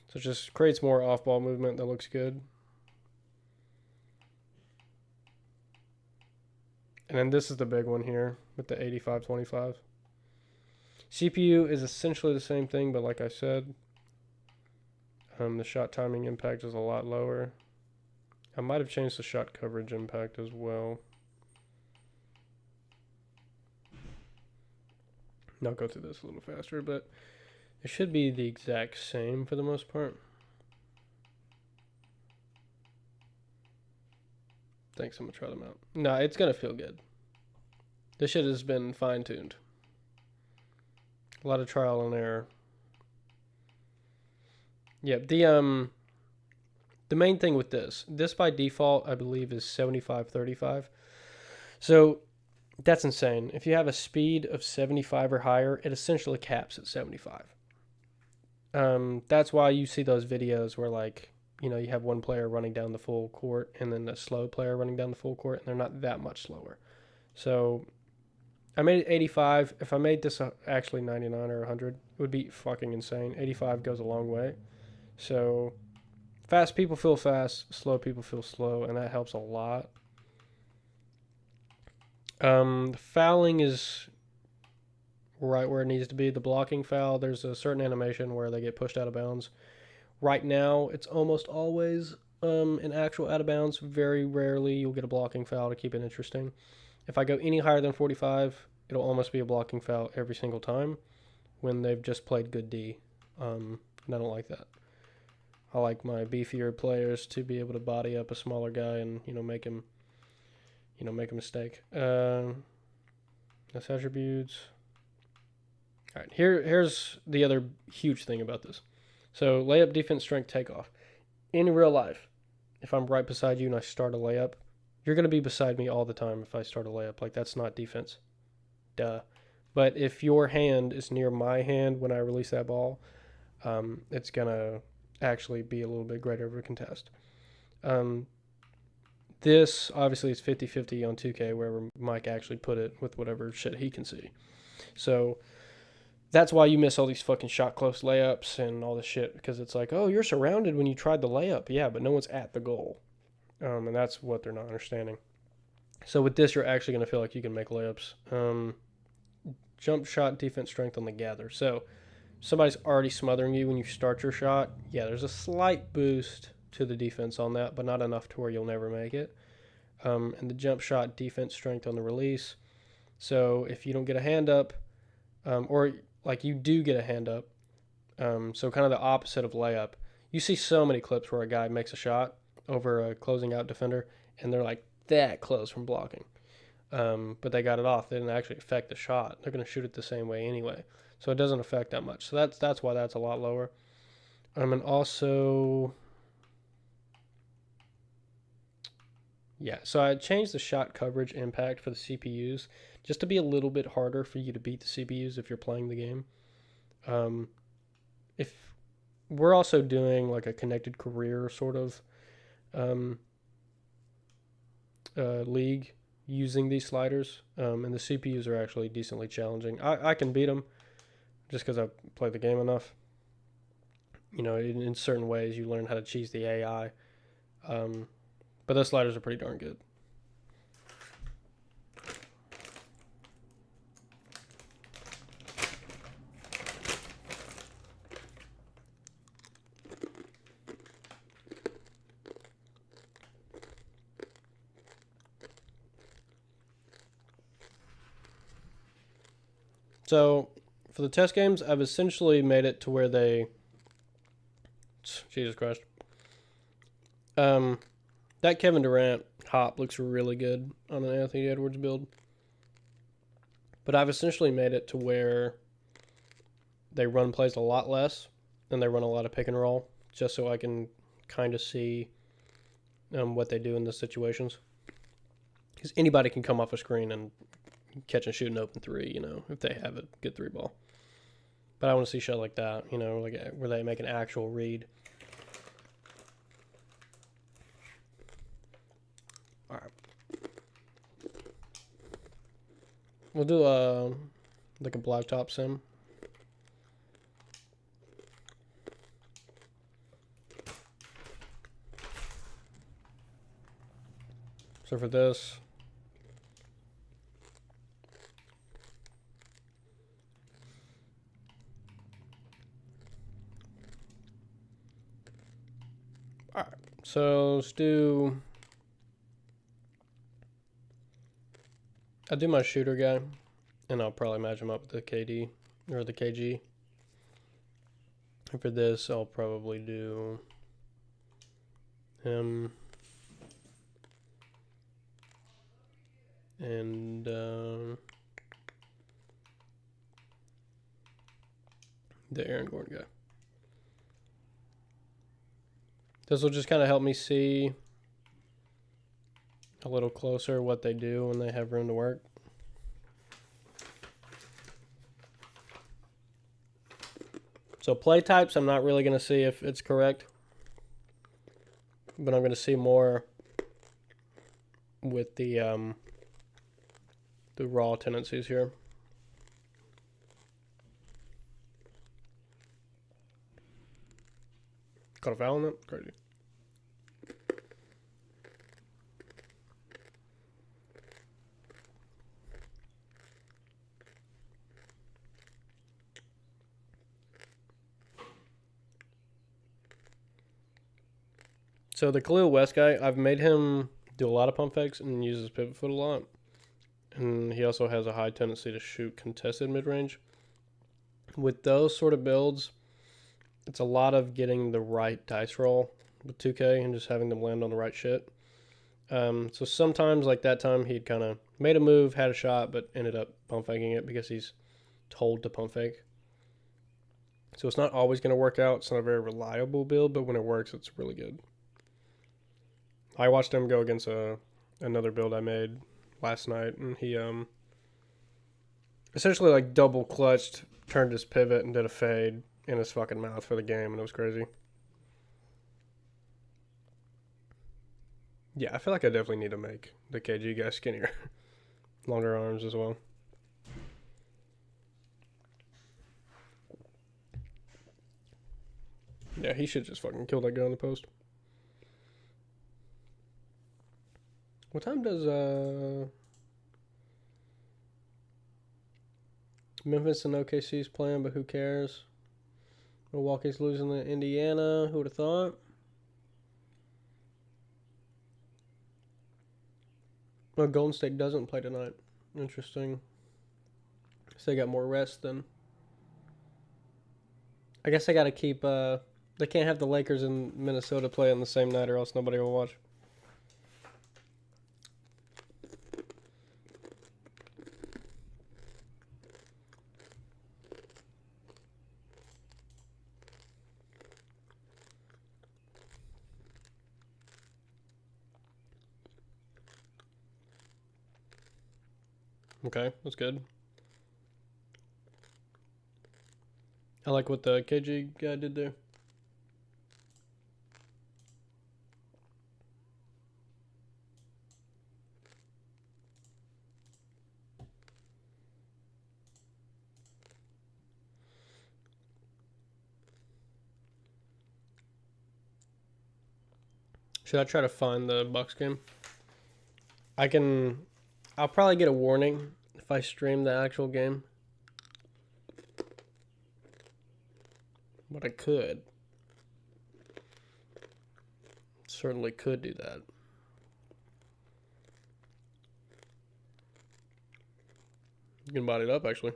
So it just creates more off-ball movement that looks good. And then this is the big one here with the 85-25. CPU is essentially the same thing, but like I said, the shot timing impact is a lot lower. I might have changed the shot coverage impact as well. And I'll go through this a little faster, but it should be the exact same for the most part. Thanks, I'm going to try them out. No, it's going to feel good. This shit has been fine-tuned. A lot of trial and error. Yeah, the main thing with this by default, I believe, is 75-35. So that's insane. If you have a speed of 75 or higher, it essentially caps at 75. That's why you see those videos where, like, you know, you have one player running down the full court and then a slow player running down the full court, and they're not that much slower. So I made it 85. If I made this actually 99 or 100, it would be fucking insane. 85 goes a long way. So fast people feel fast, slow people feel slow, and that helps a lot. The fouling is right where it needs to be. The blocking foul, there's a certain animation where they get pushed out of bounds. Right now, it's almost always an actual out of bounds. Very rarely you'll get a blocking foul to keep it interesting. If I go any higher than 45, it'll almost be a blocking foul every single time when they've just played good D. And I don't like that. I like my beefier players to be able to body up a smaller guy and, you know, make him, make a mistake. That's attributes. All right, here's the other huge thing about this. So layup defense strength takeoff. in real life, if I'm right beside you and I start a layup, you're going to be beside me all the time if I start a layup. Like, that's not defense. Duh. But if your hand is near my hand when I release that ball, it's going to actually be a little bit greater of a contest. This, obviously, is 50-50 on 2K, wherever Mike actually put it with whatever shit he can see. So that's why you miss all these fucking shot close layups and all this shit, because it's like, oh, you're surrounded when you tried the layup. Yeah, but no one's at the goal. And that's what they're not understanding. So with this, you're actually going to feel like you can make layups. Jump shot, defense strength on the gather. So somebody's already smothering you when you start your shot. Yeah, there's a slight boost to the defense on that, but not enough to where you'll never make it. And the jump shot, defense strength on the release. So if you don't get a hand up, or like you do get a hand up, so kind of the opposite of layup. You see so many clips where a guy makes a shot over a closing out defender, and they're like that close from blocking. But they got it off. They didn't actually affect the shot. They're going to shoot it the same way anyway. So it doesn't affect that much. So that's why that's a lot lower. And also, yeah, so I changed the shot coverage impact for the CPUs just to be a little bit harder for you to beat the CPUs if you're playing the game. If we're also doing like a connected career sort of league using these sliders, and the CPUs are actually decently challenging. I can beat them just because I've played the game enough. You know, in certain ways you learn how to cheese the AI, but those sliders are pretty darn good. So, for the test games, I've essentially made it to where they... Jesus Christ. That Kevin Durant hop looks really good on an Anthony Edwards build. But I've essentially made it to where they run plays a lot less, and they run a lot of pick and roll, just so I can kind of see what they do in the situations. Because anybody can come off a screen and catch and shoot an open three, you know, if they have a good three ball. But I want to see shit like that, you know, like where they make an actual read. All right. We'll do like a blacktop sim. So for this, all right, so let's do, I'll do my shooter guy, and I'll probably match him up with the KD, or the KG. And for this, I'll probably do him and the Aaron Gordon guy. This will just kind of help me see a little closer what they do when they have room to work. So play types, I'm not really going to see if it's correct, but I'm going to see more with the raw tendencies here. Got a foul on that? Crazy. So the Khalil West guy, I've made him do a lot of pump fakes and uses pivot foot a lot. And he also has a high tendency to shoot contested mid-range. With those sort of builds, it's a lot of getting the right dice roll with 2K and just having them land on the right shit. So sometimes, like that time, he'd kind of made a move, had a shot, but ended up pump faking it because he's told to pump fake. So it's not always going to work out. It's not a very reliable build, but when it works, it's really good. I watched him go against another build I made last night, and he essentially like double clutched, turned his pivot, and did a fade in his fucking mouth for the game, and it was crazy. Yeah, I feel like I definitely need to make the KG guy skinnier. Longer arms as well. Yeah, he should just fucking kill that guy on the post. What time does Memphis and OKC's playing, but who cares? Milwaukee's losing to Indiana. Who would have thought? Well, Golden State doesn't play tonight. Interesting. So they got more rest then. I guess they got to keep... they can't have the Lakers and Minnesota play on the same night or else nobody will watch. Okay, that's good. I like what the KG guy did there. Should I try to find the Bucks game? I'll probably get a warning if I stream the actual game. But I could. Certainly could do that. You can body it up, actually.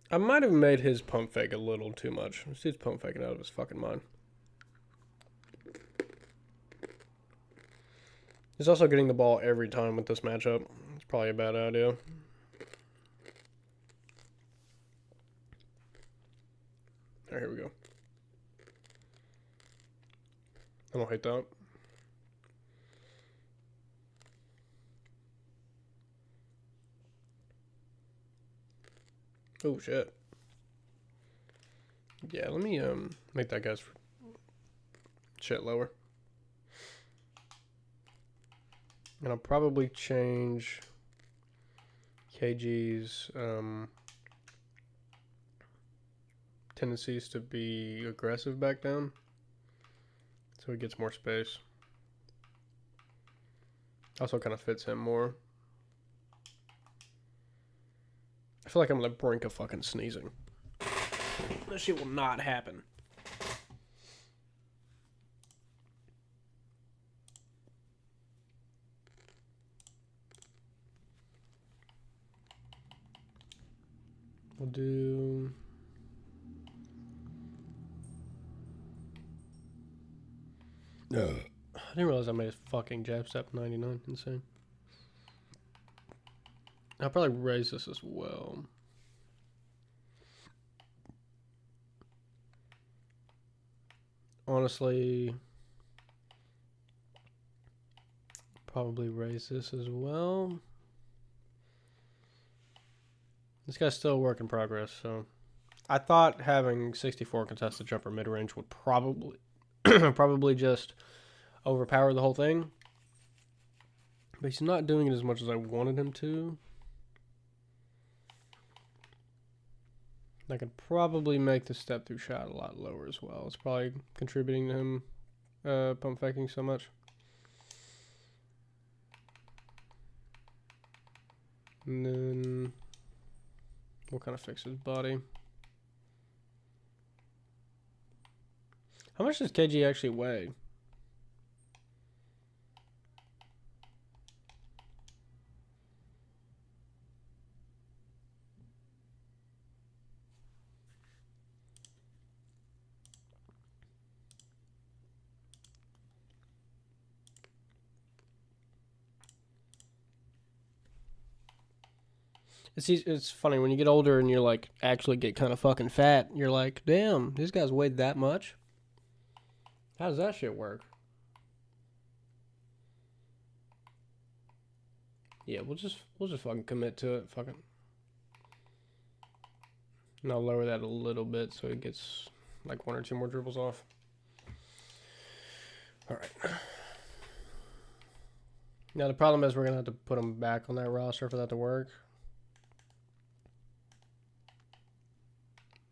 I might have made his pump fake a little too much. This dude's pump faking out of his fucking mind. He's also getting the ball every time with this matchup. It's probably a bad idea. Alright, here we go. I don't hate that. Oh shit. Yeah, let me make that guy's shit lower. And I'll probably change KG's tendencies to be aggressive back down, so he gets more space. Also kind of fits him more. I feel like I'm on the brink of fucking sneezing. That shit will not happen. We'll do... I didn't realize I made a fucking jab step 99. Insane. I'll probably raise this as well. Honestly, probably raise this as well. This guy's still a work in progress, so I thought having 64 contested jumper mid-range would probably probably just overpower the whole thing. But he's not doing it as much as I wanted him to. I could probably make the step through shot a lot lower as well. It's probably contributing to him pump faking so much. And then we'll kind of fix his body. How much does KG actually weigh? It's funny when you get older and you're like actually get kind of fucking fat. You're like, damn, these guys weighed that much. How does that shit work? Yeah, we'll just fucking commit to it. Fucking. And I'll lower that a little bit so it gets like 1 or 2 more dribbles off. All right. Now the problem is we're gonna have to put them back on that roster for that to work.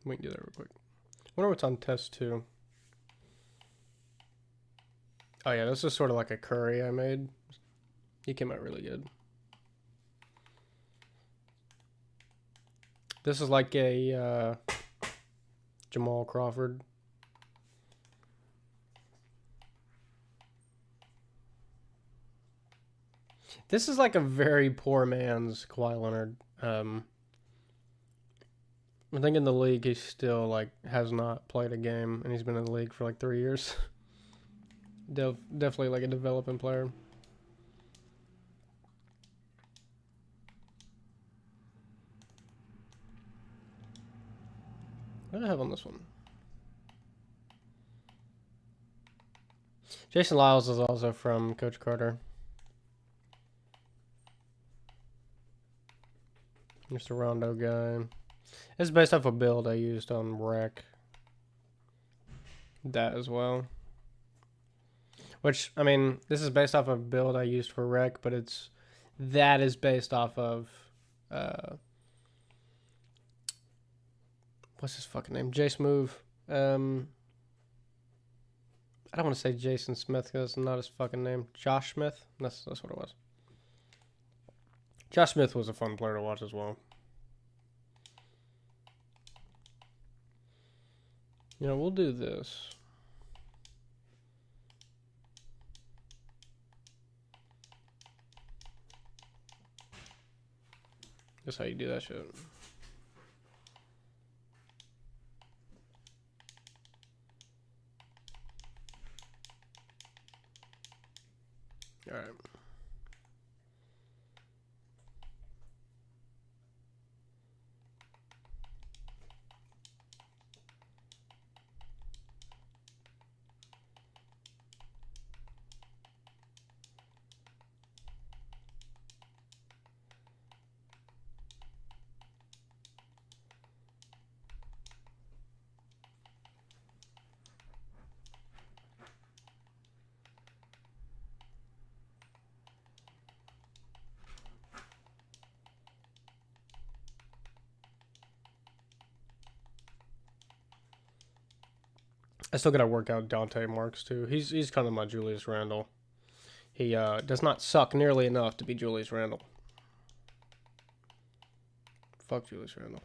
We can do that real quick. I wonder what's on test 2. Oh yeah, this is sort of like a Curry I made. He came out really good. This is like a Jamal Crawford. This is like a very poor man's Kawhi Leonard. I think in the league he still like has not played a game, and he's been in the league for like 3 years. Definitely like a developing player. What do I have on this one? Jason Lyles is also from Coach Carter. Mr. Rondo guy. It's based off a build I used on Rec. That as well. Which, I mean, this is based off a build I used for Rec, but that is based off of what's his fucking name? Jace Move. I don't want to say Jason Smith because it's not his fucking name. Josh Smith? That's what it was. Josh Smith was a fun player to watch as well. You know, we'll do this. That's how you do that shit. All right. I still gotta work out Dante Marks too. He's kind of my Julius Randle. He does not suck nearly enough to be Julius Randle. Fuck Julius Randle.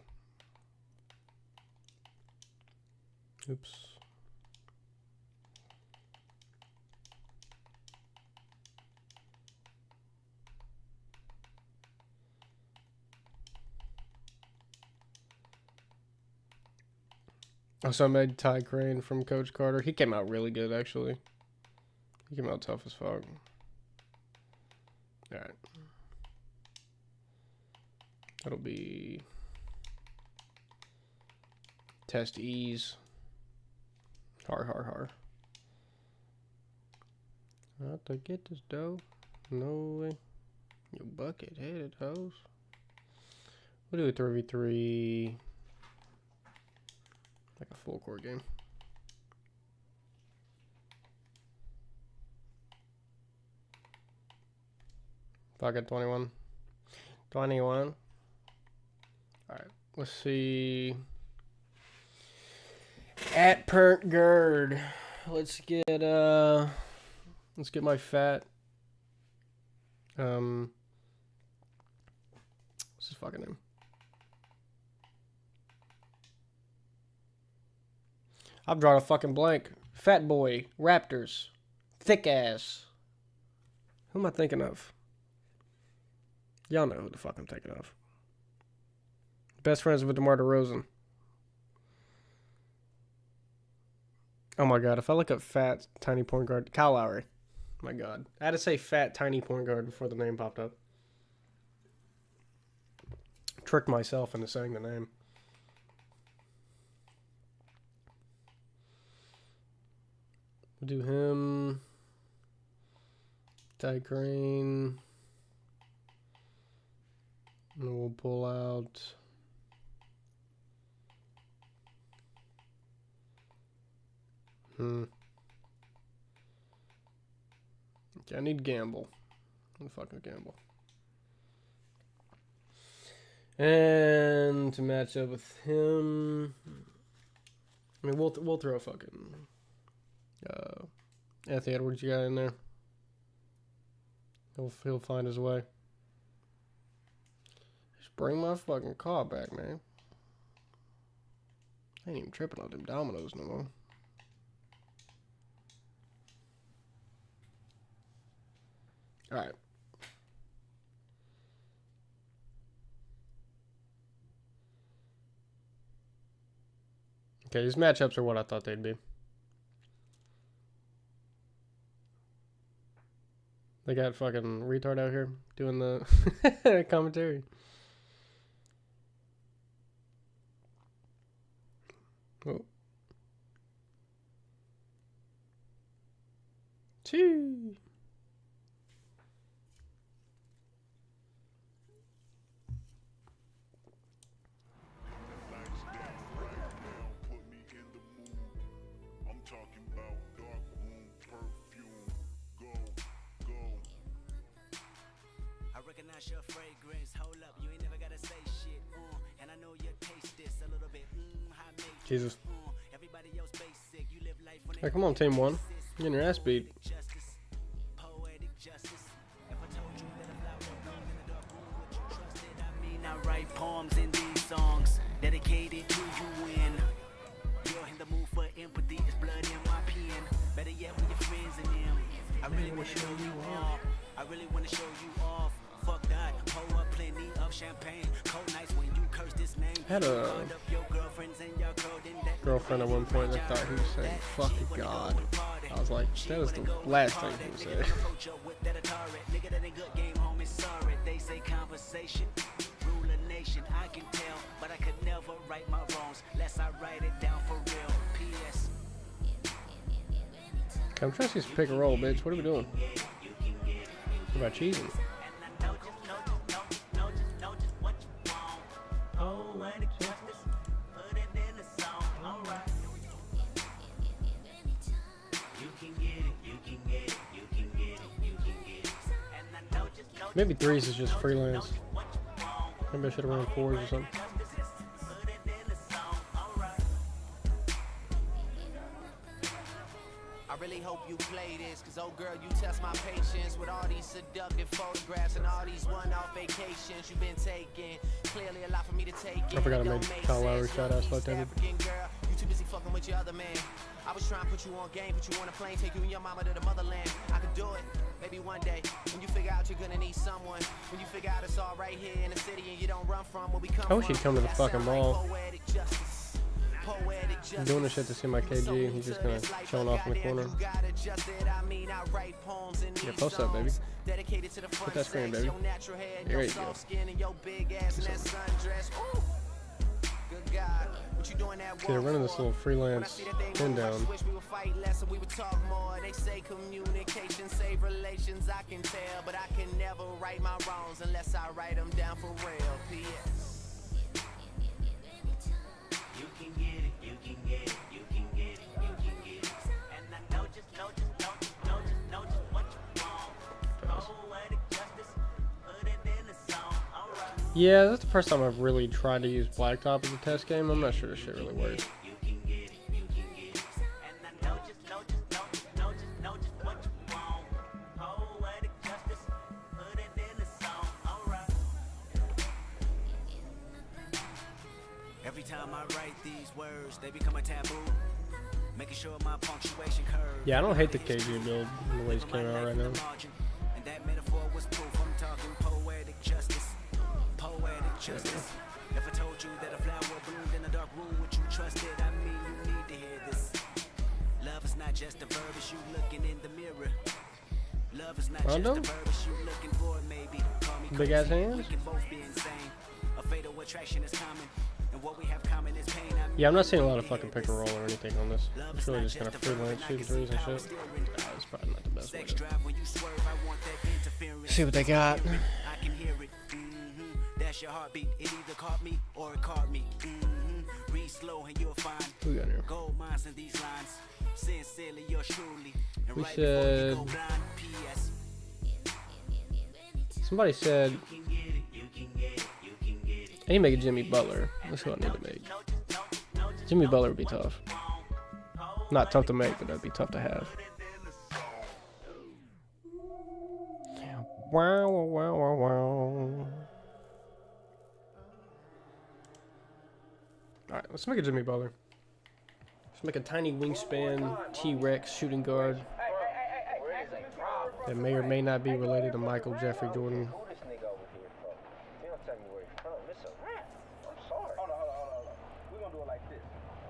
Oops. Also, I made Ty Crane from Coach Carter. He came out really good, actually. He came out tough as fuck. Alright. That'll be test ease. Har. Not to get this dough. No way. You bucket headed hoes. We'll do a 3v3. Like a full court game. Pocket 21. 21. Alright, let's see. At Pernt Gerd. Let's get my fat. What's his fucking name? I've drawn a fucking blank. Fat boy. Raptors. Thick ass. Who am I thinking of? Y'all know who the fuck I'm thinking of. Best friends with DeMar DeRozan. Oh my god, if I look up fat, tiny point guard. Kyle Lowry. My god. I had to say fat, tiny point guard before the name popped up. tricked myself into saying the name. We'll do him. Ty Crane. And we'll pull out. Okay, I need Gamble. I'm fucking Gamble. And to match up with him, I mean, we'll throw fucking Anthony Edwards. You got in there. He'll find his way. Just bring my fucking car back, man. I ain't even tripping on them dominoes no more. All right. Okay, these matchups are what I thought they'd be. They got fucking retard out here doing the commentary. Oh. Chee. Your fragrance, hold up, you ain't never gotta say shit, and I know you taste this a little bit, high maintenance, Jesus. Everybody else basic, you live life when Hey, come on, team one. You're getting your ass beat. Justice, poetic justice. If I told you that a flower bloomed in the dark room, would you trust it? I mean, I write poems in these songs dedicated to you when you're in the mood for empathy. It's blood in my pen. Better yet, with your friends and them. I really wanna show you off. I really wanna show you off. Fuck that, pour up plenty of champagne. Cold nights when you curse this name. I had a girlfriend at one point that thought he was saying fuck God. I was like, that is the last thing he was saying. They say conversation, rule a nation. I can tell, but I could never right my wrongs unless I write it down for real. P.S. Okay, I'm trying to see this pick and roll, bitch. What are we doing? What about cheesing? Maybe threes is just freelance. Maybe I should have run fours or something. I really hope you play this, cause oh girl, you test my patience with all these seductive photographs and all these one-off vacations you've been taking. Clearly a lot for me to take in. I forgot I made Kyle Lowry shout-outs like that. You too busy fucking with your other man. I was trying to put you on game, put you on a plane, take you and your mama to the motherland. I could do it, maybe one day. When you figure out you're gonna need someone. When you figure out it's all right here in the city and you don't run from where we come from. I wish he'd come to the fucking mall. I'm doing this shit to see my KG and he's just gonna chilling off in the corner. Yeah, post up, baby. Put that screen, baby. There you go. See, they're running this little freelance pin down. They say communication save relations, I can tell, but I can never right my wrongs unless I write them down for real. P.S. You can get it, you can get it, you can get it, you can get it. And I know just what you want. Poetic justice, put it in the song, alright. Yeah, that's the first time I've really tried to use Blacktop as a test game. I'm not sure this shit really works. Every time I write these words, they become a taboo. Making sure my punctuation curve. Yeah, I don't hate the KG build the way it's came out right now. And that metaphor was proof. I'm talking poetic justice. Poetic justice. If I told you that a flower bloomed in a dark room, would you trust it? I mean, you need to hear this. Love is not just a verb, it's you looking in the mirror. Love is not just a verb, it's you looking for it, maybe. Call me Big ass crazy, hands. we can both be insane. A fatal attraction is common. And what we have common is pain. Yeah, I'm not seeing a lot of fucking pick and roll or anything on this. It's really just kind of freelance shooting threes and shit. It's probably not the best way to see what they got. I can hear it. That's your heartbeat. It either caught me or it caught me. Read slow and you'll find Who we got here? gold mines in these lines. Sincerely, yours truly. And We right before you said. go blind, P.S. Somebody said. I need to make a Jimmy Butler. That's what I need to make. Jimmy Butler would be tough. Not tough to make, but that'd be tough to have. Wow, wow, wow, wow. Alright, let's make a Jimmy Butler. Let's make a tiny wingspan T-Rex shooting guard that may or may not be related to Michael Jeffrey Jordan. Who this nigga over here for? He don't tell me where he's from. It's a rap. I'm sorry. Hold on. We're gonna do it like this,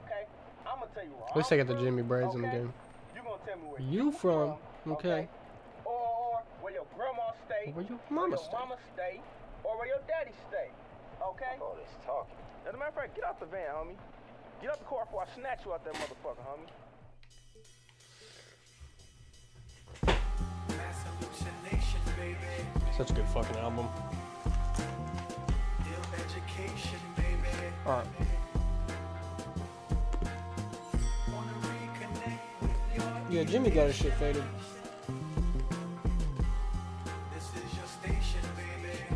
okay? I'm gonna tell you where At least I got the Jimmy braids in the game. You gonna tell me where You from? Okay. Or where your grandma stay, Where your mama stay? stay, or where your daddy stay, okay? Oh, this talking. As a matter of fact, get out the van, homie. Get out the car before I snatch you out that motherfucker, homie. Such a good fucking album. Alright. Yeah, Jimmy got his shit faded.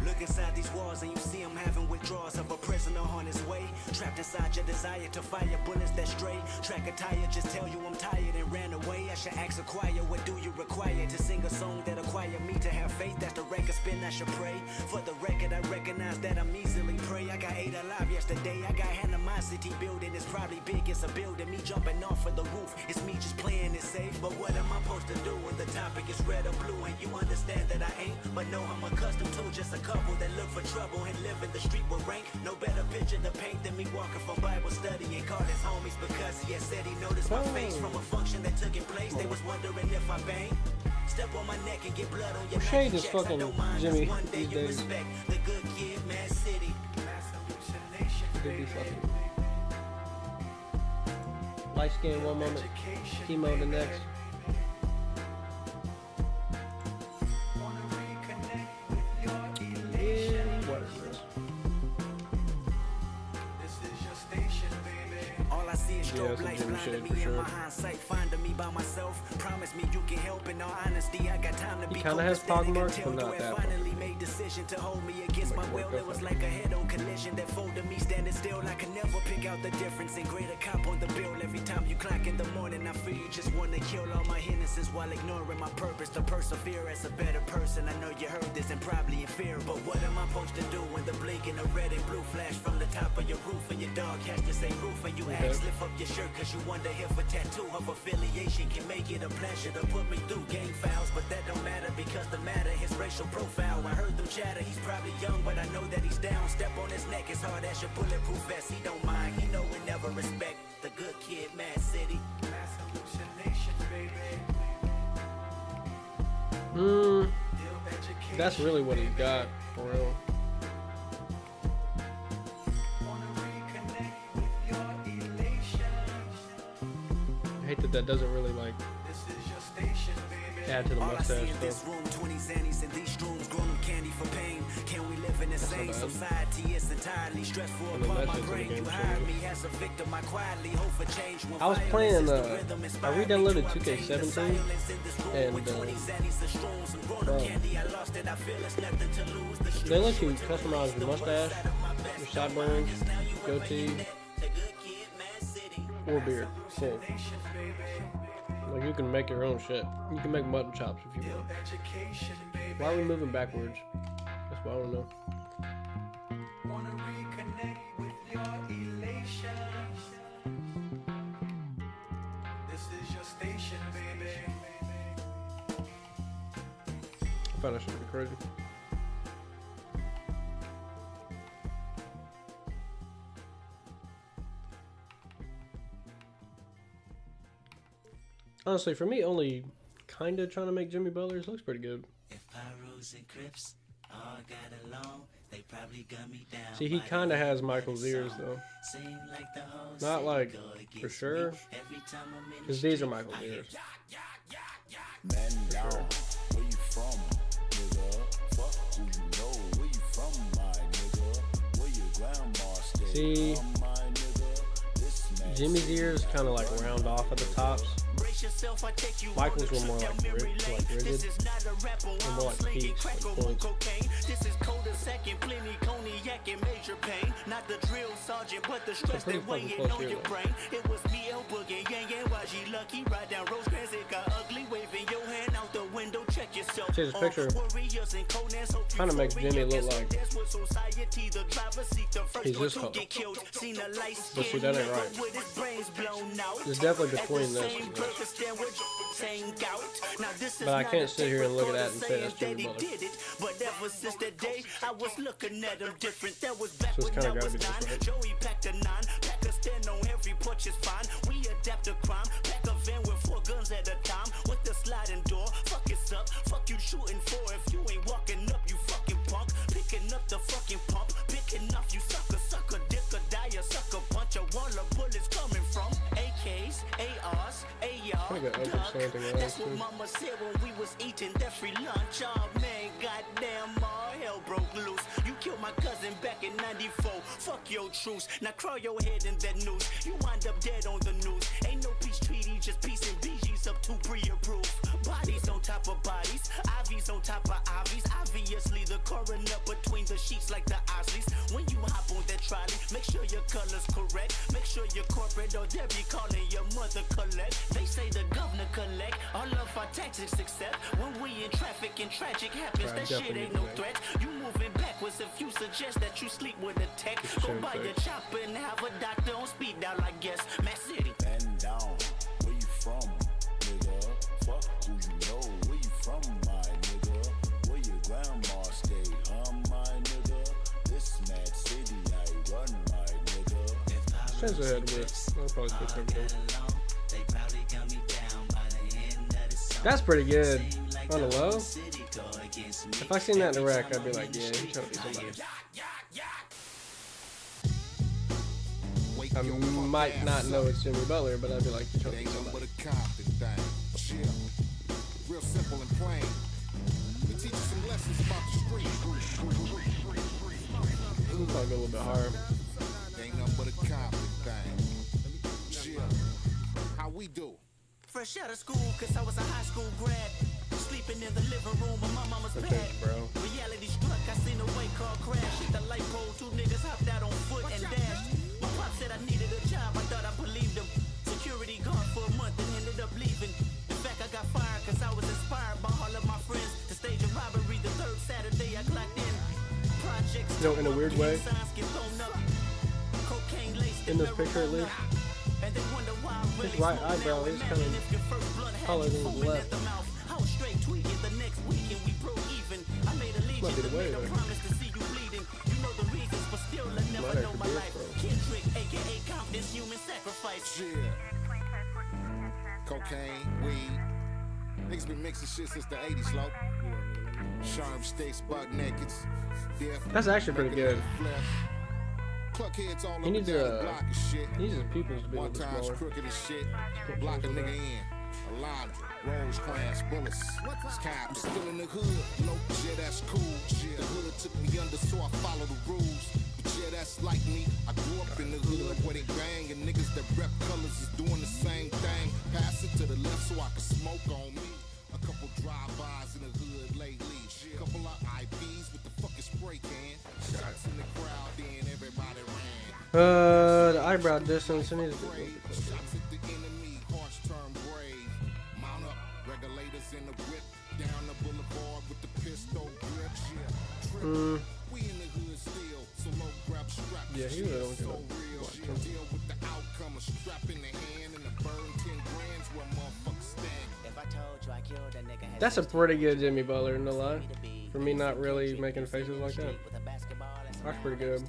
Look inside these walls and you see him having withdrawals of a prisoner on his way. Trapped inside your desire to fire bullets that stray. Track a tire, just tell you I'm tired and ran away. I should ask a choir, what do you require to sing a song that acquire me to have faith? That's the record spin, I should pray. For the record, I recognize that I'm easily prey. I got 8 alive yesterday. I got animosity building. It's probably big, it's a building. Me jumping off of the roof. It's me just playing it safe. But what am I supposed to do when the topic is red or blue? And you understand that I ain't, but no, I'm accustomed to just a couple that look for trouble and live in the street with rank. No better picture to paint than me walking from Bible study and called his homies because he had said he noticed my face from a function that took in place. They was wondering if I banged. Step on my neck and get blood on your neck. Shade is fucking Jimmy One day these you days. respect the good kid, Mad City. Could be fucking light skin one moment, chemo the next. All I see is Yeah, strobe that's a lights Jimmy blinding shade me for in sure. my hindsight, finding me by myself. Promise me you can help. In all honesty, I got time to be kinda has pog copacetic marks, until but you not had that finally made decision to hold me against my will. It was like a head-on collision that folded me standing still. I can never pick out the difference in greater cop on the bill. Every time you clock in the morning, I feel you just want to kill all my innocence while ignoring my purpose to persevere as a better person. I know you heard this and probably in fear, but what am I supposed to do when the blink and the red and blue flash from the top of your roof and your dog has to say roof and you ask lift up your shirt cause you wonder if a tattoo of affiliation can make it a pleasure to put me through gang fouls, but that don't matter because the matter his racial profile. I heard them chatter, he's probably young, but I know that he's down. Step on his neck as hard as your bulletproof vest. He don't mind, he know we never respect the good kid, Mad City. That's really what he's got, for real. I hate that that doesn't really like add to the All I see mustache in this stuff. room, 20 zannies in these rooms, grown up candy for pain. Can we live in the same bad. society? It's entirely stressful And then upon that my shit's in the brain. game You too. hired me as a victim, I quietly hope for change. When I was violence playing, is the rhythm, I inspired me re-downloaded to obtain the 2K17, silence in this room. and, With 20 zannies and shrooms, some grown up bro, candy, I lost it, I feel it's nothing to lose. The they let you streets short to customize erase your the worst mustache, side of my best. your Don't sideburns, mind, 'cause now you goatee, represent the good kid, Mad City. or beard. Full. Like, you can make your own shit. You can make mutton chops if you want. Why are we moving backwards? That's what I want to know. I found that shit pretty crazy. Honestly, for me, only kind of trying to make Jimmy Butler's looks pretty good. If Pyros and Crips all got along, See, he kind of has Michael's ears though. Not like for sure, because these are Michael's ears. Man down, where you from, nigga? Fuck who you know, where you from, my nigga? Where your grandma stay, See, my nigga? This man Jimmy's ears kind of like round off at the tops. Michael's were more like rigid, or more like peaks, like points. This is cold as second, plenty cognac and major pain. Not the drill sergeant, but the stress that weighing on your brain. It was me, El Boogie, Yang Yang, YG Lucky, ride down Rosecrans, it got ugly, waving your hand out the window, check yourself. See this picture? Kind of makes Jimmy look like he's this color. But see, that ain't right. It's definitely between this and this. But I can't sit here and look at that and say that's Jimmy Butler. But ever since that day, I was looking at him different. That was So it's kind of gotta be this, right? Joey packed a 9, pack a stand on every porch is fine. We adapt to crime, pack a van with 4 guns at a time. With the sliding door, fuck it's up, fuck you shooting for. If you ain't walking up, you fucking punk. Picking up the fucking pump, picking off you sucker, dick or die, a sucker punch. A wall of bullets coming from AKs, ARs, AR. That's what mama said when we was eating that free lunch. Oh man, goddamn, all hell broke loose. You killed my cousin back in 94. Fuck your truce. Now crawl your head in that noose. You wind up dead on the news. Ain't no peace treaty, just peace and BG's up to pre-approved. Bodies on top of bodies, IVs on top of IVs. Obviously the coroner between the sheets like the Osleys. When you hop on that trolley, make sure your color's correct. Make sure you're corporate or they'll be calling your mother collect. They say the governor collect all of our taxes except when we in traffic and tragic happens. That shit ain't no threat. You moving backwards if you suggest that you sleep with a tech. Go buy your chopper and have a doctor on speed dial, I guess. Mac City. Man down, where you from, nigga? Fuck who you know, where you from, my nigga? Where your grandma stay, my nigga? This mad city I run, my nigga. Change the head with. I'll probably fix everything. That's pretty good. On the low? If I seen that in the rack, I'd be like, yeah, he's trying to be somebody. I might not know it's Jimmy Butler, but I'd be like, he's trying to be somebody. Real simple and plain. We teach you some lessons about the street. This is probably a little bit hard. Ain't nothing but a Compton thing. Chill. How we do? Fresh out of school, cause I was a high school grad. Sleeping in the living room of my mama's pad. Reality struck, I seen a white car crash. Hit the light pole, 2 niggas hopped out on foot and dashed. My pop said I needed a job, I thought I believed him. Security guard for a month and ended up leaving. In fact, I got fired cause I was inspired by all of my friends to stage a robbery the 3rd Saturday I clocked in. Projects, you know, in a weird way, in this picture at least, his right eyebrow is kind of taller than his left. Might be the way there. Might actually be it, bro. Cocaine, weed. Niggas been mixing shit since the 80s, low. Sharp sticks, buck nakeds. That's actually pretty good. Cluckheads all He needs over the block and shit. He needs his pupils to be a One little bit time's smaller. crooked as shit. Block a nigga in. Alondra, Rosecrans, bullets. Cops still in the hood. No, yeah, that's cool. The hood took me under, so I follow the rules. But yeah, that's like me. I grew up in the hood where they bang, and niggas that rep colors is doing the same thing. Pass it to the left so I can smoke on me. A couple drive-bys in the hood lately. Couple of IPs with the fucking spray can. Shots in the crowd, then everybody ran. The eyebrow distance. I need to be Shots at the enemy, hearts turn brave. Mount up, regulators in the whip. Down the boulevard with the pistol grip. We in the hood still, so low grab strap. Yeah, he really don't so real. Deal with the outcome, a strap in the hand and a burn 10 grams where motherfuckers stand. If I told you I killed a nigga. That's a pretty good Jimmy Butler, no lie. For me not really making faces like that. That's pretty good.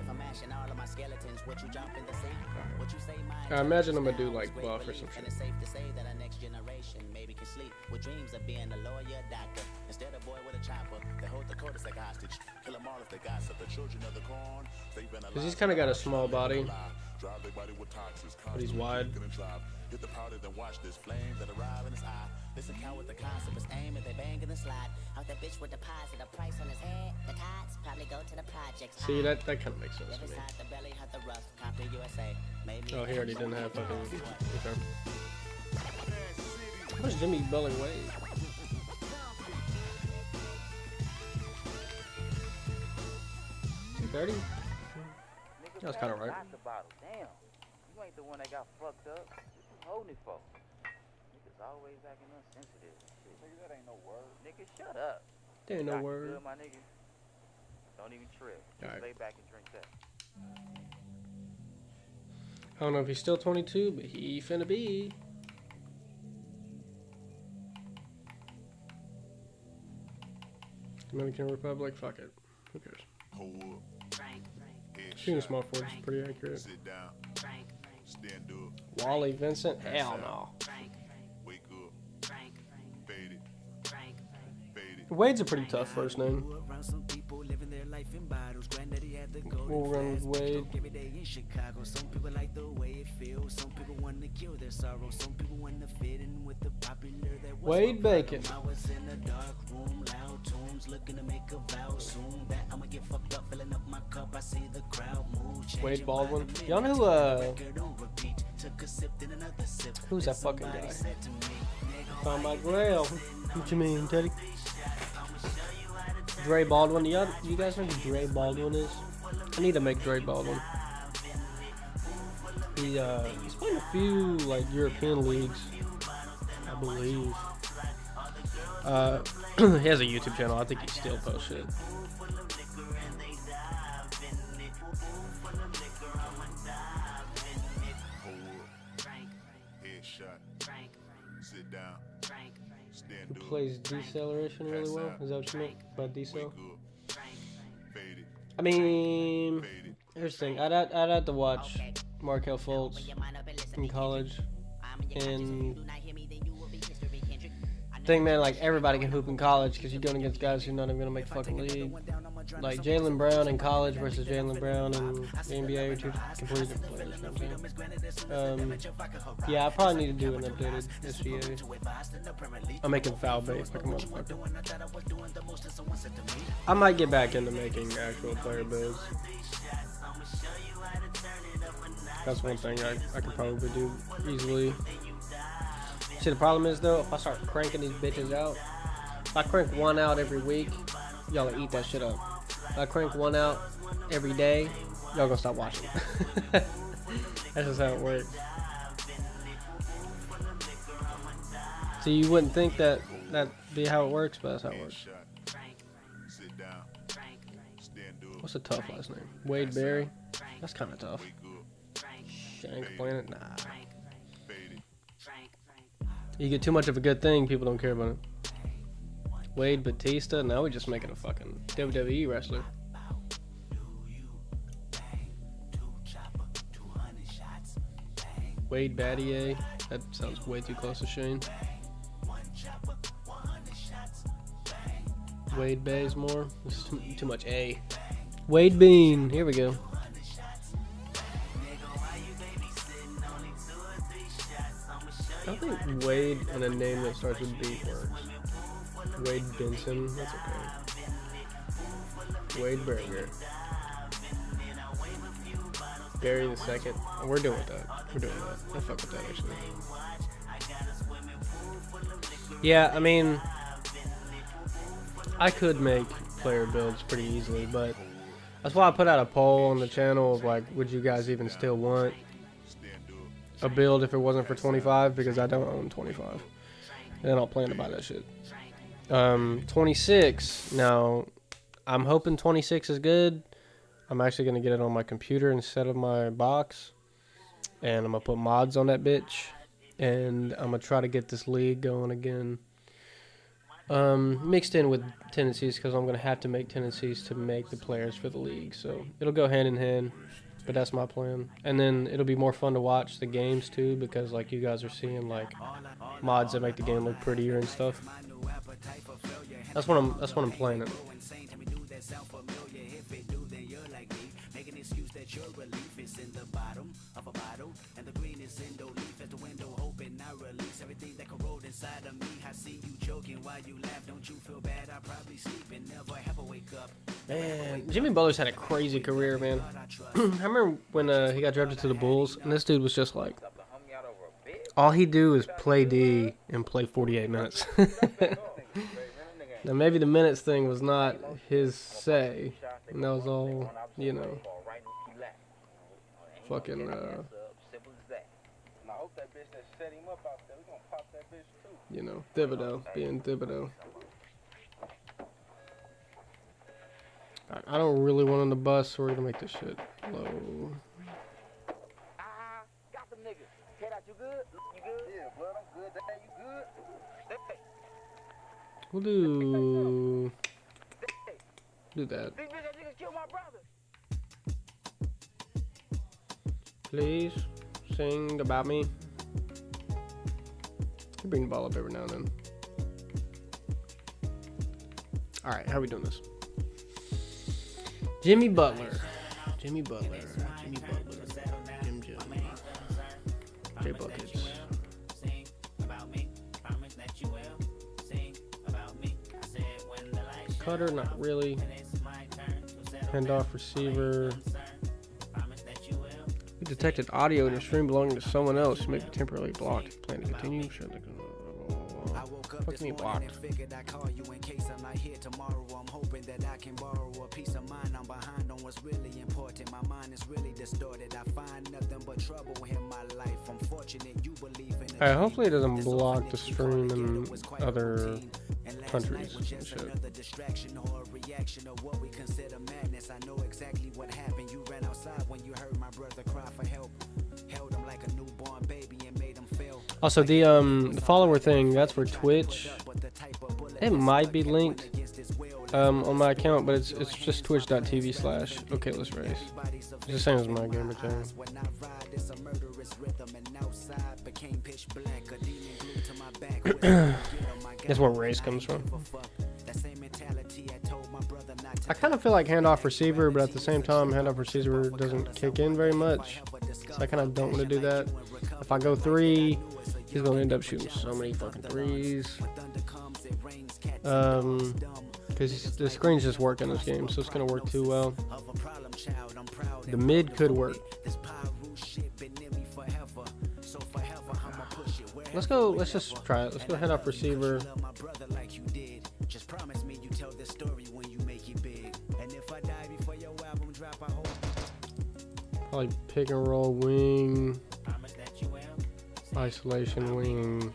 If I'm mashing all of my skeletons, what you jump in the sink? What you say my I imagine I'm gonna do like buff or some and shit. it's safe to say that our next generation maybe can sleep with dreams of being a lawyer, doctor, instead of boy with a chopper. They hold the codice like hostage, kill them all if they gossip. The children of the corn, they've been alive. Cause he's kind of got a small body, Drive their body with toxins, but he's wide. hit the powder, then watch this flame that arrive in his eye. Listen, count with the concept is aim and they bang in the slide. Out that bitch with deposit a price on his head. The tots probably go to the projects. See, that kind of makes sense Left to me. side the belly, had the rough. Compton USA. Made me Oh, he already didn't have fucking. Okay. How much Jimmy Butler weigh? 230? That's kind of right. Got the bottle. Damn. You ain't the one that got fucked up. What you holding it for? Niggas always acting unsensitive. Shit. Nigga, that ain't no word. Nigga, shut up. There ain't no Got you word. Good, my nigga. Don't even trip. Just Alright. lay back and drink that. I don't know if he's still 22, but he finna be. Dominican Republic, fuck it. Who cares? Hold up. Shooting small forward is pretty accurate. Sit down. Stand up. Wally Vincent? Hell no. Wake up. Fade it. Fade it. Wade's a pretty tough first name. Around some people living their life in bottles. Granddaddy had the golden We'll run with flask. Wade. Every day in Chicago. Some people like the way it feels. Some people want to kill their sorrow. Some people want to fit in with the popular. That was Wade my Bacon. problem. I was in a dark room, loud tunes, looking to make a vow soon that I'ma get fucked up, filling up my cup. I see the crowd move. Wade Baldwin. Y'all know who's that fucking guy? Found my grail. What you mean, Teddy? Dre Baldwin. You guys know who Dre Baldwin is? I need to make Dre Baldwin. He's playing a few like European leagues, I believe. He has a YouTube channel. I think he still posts shit. Sit down. Stand He up. plays deceleration really well. Is that what you meant by decel? Wake up. Fade it. I mean, Fade it. here's the thing. I'd have to watch Markel Fultz in college. And thing, man, like everybody can hoop in college because you're going against guys who are not even gonna make the fucking league. Like Jaylen Brown in college versus Jaylen Brown in the NBA are two completely different players. You know what I'm saying? Yeah, I probably need to do an updated SGA. I'm making foul bait like a motherfucker. I might get back into making actual player builds. That's one thing I could probably do easily. See, the problem is though, if I start cranking these bitches out, if I crank one out every week, y'all will eat that shit up. If I crank one out every day, y'all gonna stop watching. That's just how it works. So you wouldn't think that'd be how it works, but that's how it works. Sit down. Stand up. What's a tough last name? Wade Berry? That's kind of tough. Shit, I ain't complaining. Nah. You get too much of a good thing, people don't care about it. Wade Batista, now we just making a fucking WWE wrestler. Wade Battier, that sounds way too close to Shane. Wade Bazemore, this is too much A. Wade Bean, here we go. I think Wade and a name that starts with B works. Wade Benson, that's okay. Wade Berger. Barry the second. Oh, we're doing that. We're doing that. I'll fuck with that actually. Yeah, I mean, I could make player builds pretty easily, but that's why I put out a poll on the channel of like, would you guys even still want a build if it wasn't for 25? Because I don't own 25 and I don't plan to buy that shit. 26, now I'm hoping 26 is good. I'm actually going to get it on my computer instead of my box, and I'm going to put mods on that bitch, and I'm going to try to get this league going again. Mixed in with tendencies because I'm gonna have to make tendencies to make the players for the league. So it'll go hand in hand, but that's my plan. And then it'll be more fun to watch the games too because like you guys are seeing like mods that make the game look prettier and stuff. That's what I'm planning. Man, Jimmy Butler's had a crazy career, man. I remember when he got drafted to the Bulls, and this dude was just like, all he do is play D and play 48 minutes. Now maybe the minutes thing was not his say, and that was all, you know, fucking, you know, Thibodeau, being Thibodeau. I don't really want on the bus, so we're gonna make this shit low. Got them niggas. Head out, you good? You good? Yeah, blood, I'm good. Dad, you good? We'll do that. These niggas killed my brother. Please sing about me. I bring the ball up every now and then. All right, how are we doing this? Jimmy Butler. Jim. J Buckets. Cutter, not really. Handoff receiver. We detected audio in the stream belonging to someone else. May be temporarily blocked. Plan to continue. Fuck me blocked. I'm hoping that I can borrow a piece of mind. I'm behind on what's really important. My mind is really distorted. I find nothing but trouble in my life. I'm fortunate you believe in it. Alright, hopefully it doesn't block the stream in other countries and shit. Distraction or a reaction of what we consider madness. I know exactly what happened. You ran outside when you heard my brother cry for help. Held him like a newborn baby and made him feel. Also, the follower thing, that's for Twitch. It might be linked on my account, but it's just twitch.tv/okay let's race. It's the same as my gamer channel. That's where race comes from. I kind of feel like handoff receiver, but at the same time, handoff receiver doesn't kick in very much. So I kind of don't want to do that. If I go 3, he's going to end up shooting so many fucking 3s. Because the screen's just working in this game, so it's going to work too well. The mid could work. Let's just try it. Let's go handoff receiver. Just promise me you tell this story when you make it big. And if I die before your album drop, I hope. Probably pick and roll wing. Isolation wing.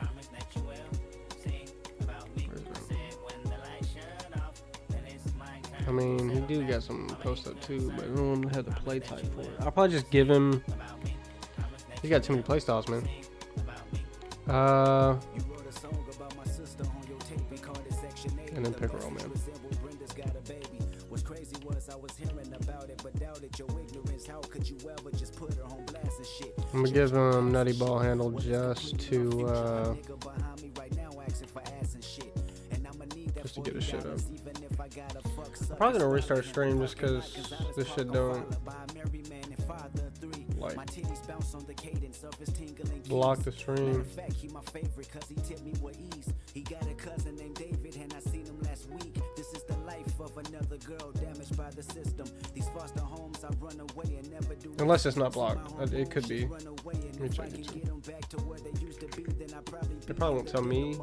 I mean, he do got some post up too, but I don't have the play type for it. I'll probably just give him. He's got too many play styles, man. And then pick and roll, man. What's crazy was I was hearing about it, but doubted your ignorance. How could you ever just put her on blast and shit? I'm gonna give him nutty ball handle just to get his shit up. I'm probably gonna restart stream just because this shit don't like block the stream. He got a cousin named David, and I seen him last week. This is the life of another girl damaged by the system. These foster homes I run away and never do. Unless it's not blocked, it could be. Let me check it too. They probably won't tell me.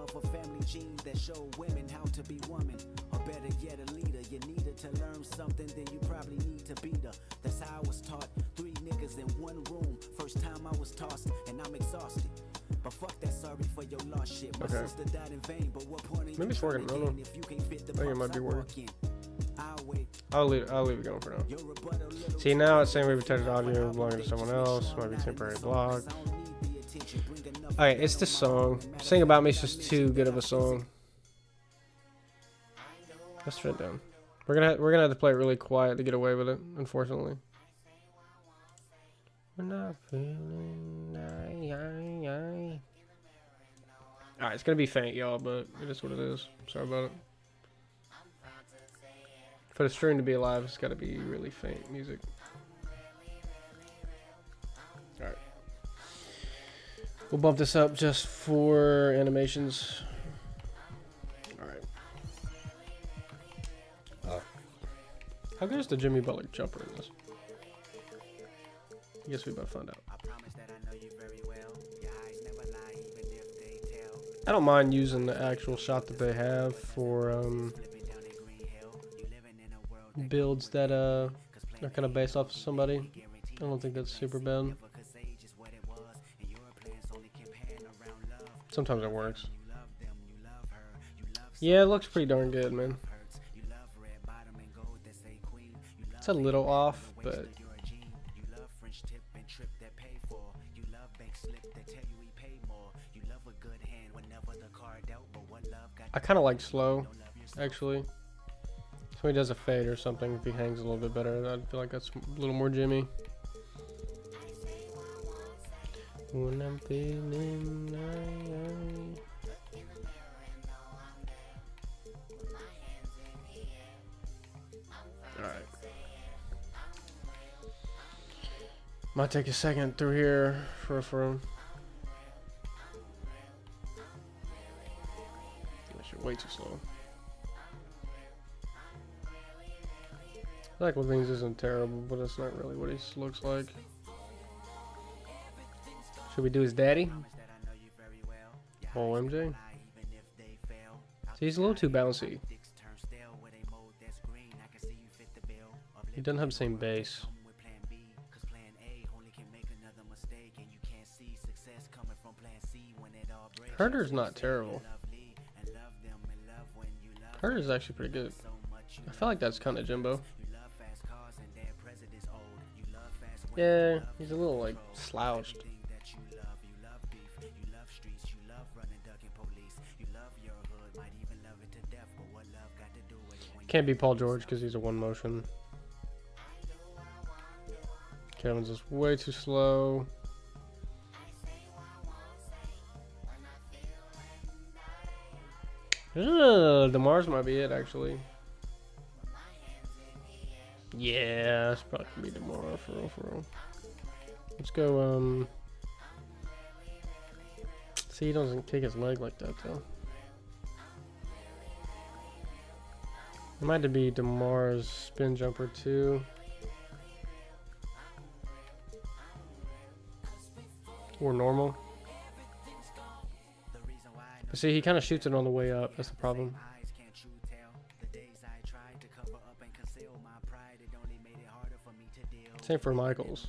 You need her to learn something, then you probably need to beat her. That's how I was taught. 3 niggas in one room. First time I was tossed, and I'm exhausted. But fuck that, sorry for your lost shit. My sister died in vain, but what point maybe it's working. I don't know. I think it might be working. I'll leave it going for now. See, now it's saying we protected audio belonging to someone else. Might be temporary blocked. Alright, it's this song. Sing About Me is just too good of a song. Let's shut it down. We're gonna have to play it really quiet to get away with it, unfortunately. We're not feeling Alright, it's gonna be faint, y'all, but it is what it is. Sorry about it. For the stream to be alive, it's gotta be really faint music. Alright. We'll bump this up just for animations. Alright. How good is the Jimmy Butler jumper in this? I guess we about to find out. I don't mind using the actual shot that they have for builds that are kind of based off of somebody. I don't think that's super bad. Sometimes it works. Yeah, it looks pretty darn good, man. It's a little off, but I kind of like slow, actually. So he does a fade or something. If he hangs a little bit better, I feel like that's a little more Jimmy. When I'm feeling alright. Might take a second through here for way too slow. I like what things isn't terrible, but it's not really what he looks like. Should we do his daddy? Oh, MJ. See, he's a little too bouncy. He doesn't have the same base. Herder's not terrible. Herder's actually pretty good. I feel like that's kind of Jimbo. Yeah, he's a little like slouched. Can't be Paul George because he's a one motion. Kevin's just way too slow. DeMar's might be it, actually. Yeah, that's probably gonna be DeMar for real. Let's go, see, he doesn't kick his leg like that, though. It might be DeMar's spin jumper, too. Or normal. But see, he kind of shoots it on the way up. That's the problem. Same for Michaels.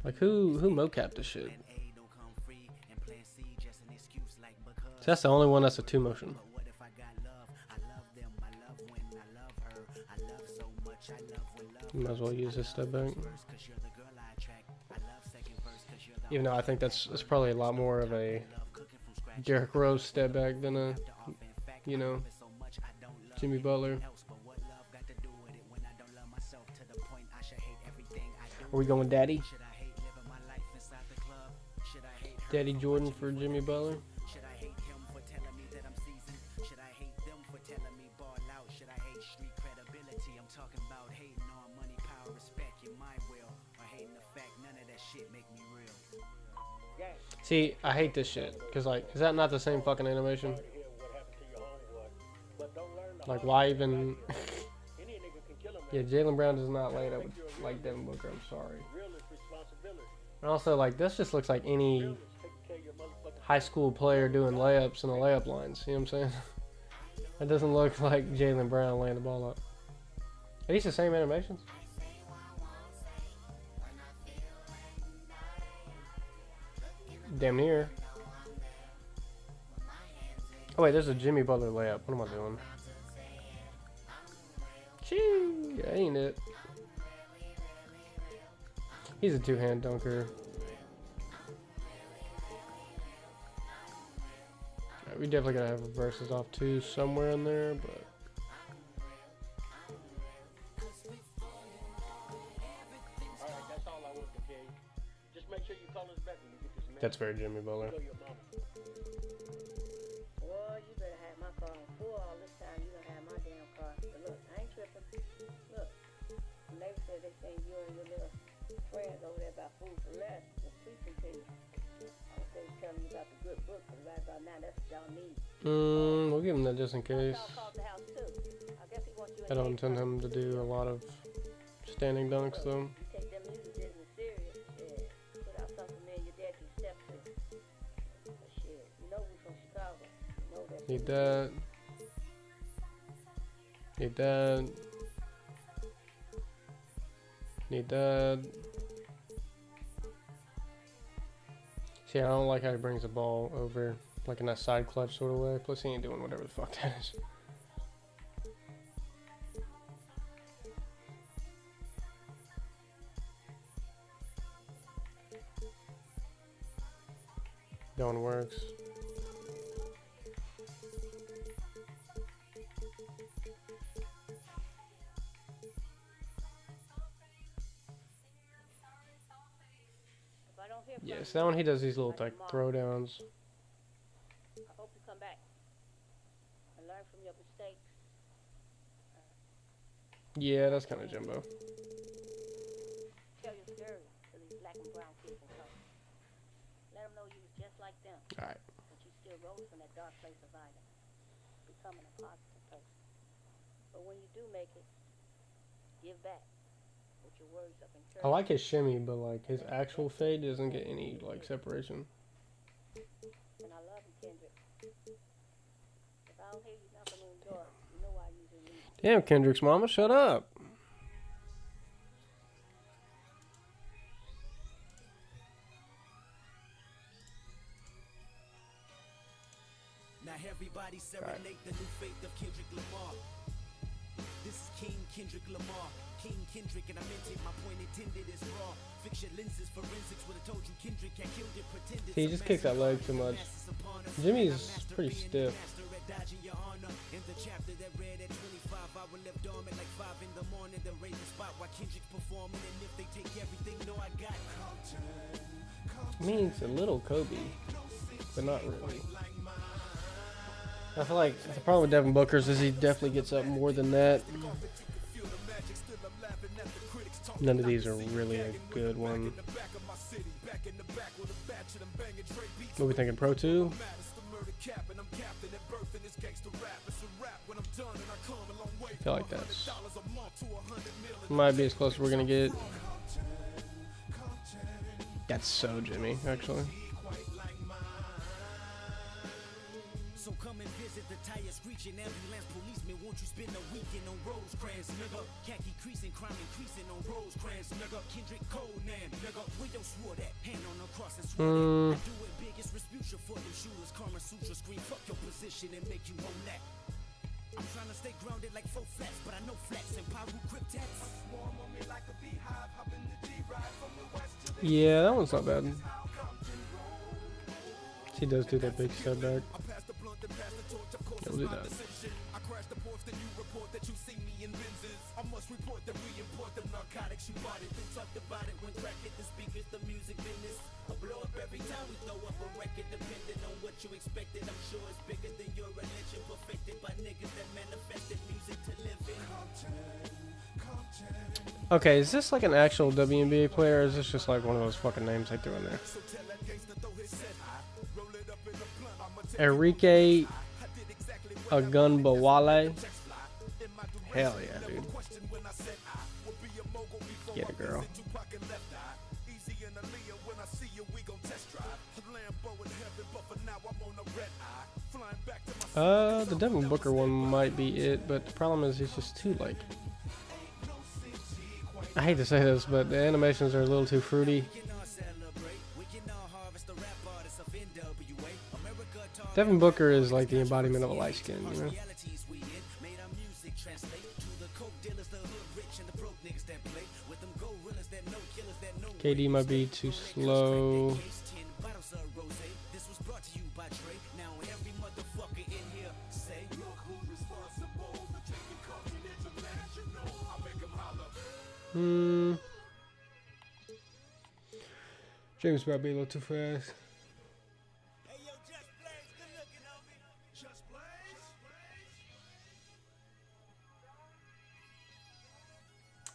Like, who mocapped this shit? So that's the only one that's a two motion. You might as well use this step back. Even though I think that's probably a lot more of a Derrick Rose step back than a, you know, Jimmy Butler. Are we going Daddy? Daddy Jordan for Jimmy Butler? See, I hate this shit. Because, like, is that not the same fucking animation? Like, why even... Yeah, Jaylen Brown does not lay it up with, like, Devin Booker. I'm sorry. And also, like, this just looks like any high school player doing layups in the layup lines. You know what I'm saying? It doesn't look like Jaylen Brown laying the ball up. Are these the same animations? Damn near. Oh wait, there's a Jimmy Butler layup. What am I doing? Gee, ain't it? He's a two-hand dunker. Right, we definitely gotta have verses off two somewhere in there, but make sure you call us back when you get this man. That's very Jimmy Butler. Tell your mama. Boy, you better have my car on full all this time. You don't have my damn car. But look, I ain't tripping. Look, the neighbor said they saying you and your little friends over there about food for less. Just preaching to you. I was they telling you about the good book, but right about now, that's what y'all need. We'll give him that just in case. Y'all called the house too. I guess he wants you I don't intend him to do a lot of standing dunks though. You take them music business serious. Yeah. Put out something me and your dad can step to. But shit, you know we from Chicago. You know that. Need that. Need that. Need that. See, I don't like how he brings the ball over, like in that side clutch sort of way. Plus, he ain't doing whatever the fuck that is. That one works. Yes, that one he does these little like throwdowns. I hope you come back and learn from your mistakes. Yeah, that's kind of Jimbo. Tell your story to these black and brown kids in color. Let them know you was just like them. Alright. But you still rose from that dark place of violence, becoming a positive person. But when you do make it, give back. With your words of encouragement. I like his shimmy, but like his actual fade doesn't get any like separation. And I love you, Kendrick. If I don't hear you knocking on the door, you know I usually leave. Damn, Kendrick's mama, shut up. Now everybody serenade the new faith of Kendrick Lamar. This is King Kendrick Lamar. King Kendrick, and I meant it, my point intended is raw. Fix your lenses, forensics would have told you Kendrick had killed it, pretended. He just kicks that leg too much. Jimmy's pretty stiff. In the chapter that read at 25, I will left dormant like 5 in the morning. The raise the spot while Kendrick's performing, and if they take everything, no, I got I mean, it's a little Kobe, but not really. I feel like the problem with Devin Booker is he definitely gets up more than that. None of these are really a good one. What are we thinking, Pro 2? I feel like that's might be as close as we're gonna get. That's so Jimmy, actually. So come and visit the tire screeching ambulance policeman. Won't you spend a weekend on Rosecrans, nigga? Khaki creasing, crime increasing on Rosecrans, nigga. Kendrick Conan, nigga. We don't swore that. Hand on the cross and swear that. I do it biggest Resputia for them shooters. Karma Sutra scream, fuck your position and make you own that. I'm trying to stay grounded like 4 flats, but I know flats and Pyro cryptats. Yeah, that one's not bad. He does do that big step back. He'll do that. I crash the ports, then you report that you see me in Benzes. I must report that we import them narcotics. You bought it, then talked about it when crack hit the speakers, the music business. I blow up every time we throw up a record, depending on what you expected. I'm sure it's bigger than your religion, perfected by niggas that manifested music to live in. Okay, is this like an actual WNBA player, or is this just like one of those fucking names they threw in there? Enrique Agunbowale. Hell yeah, dude. Get it, girl. The Devin Booker one might be it, but the problem is he's just too like. I hate to say this, but the animations are a little too fruity. Devin Booker is like the embodiment of a light skin, you know? KD might be too slow. James might be a little too fast.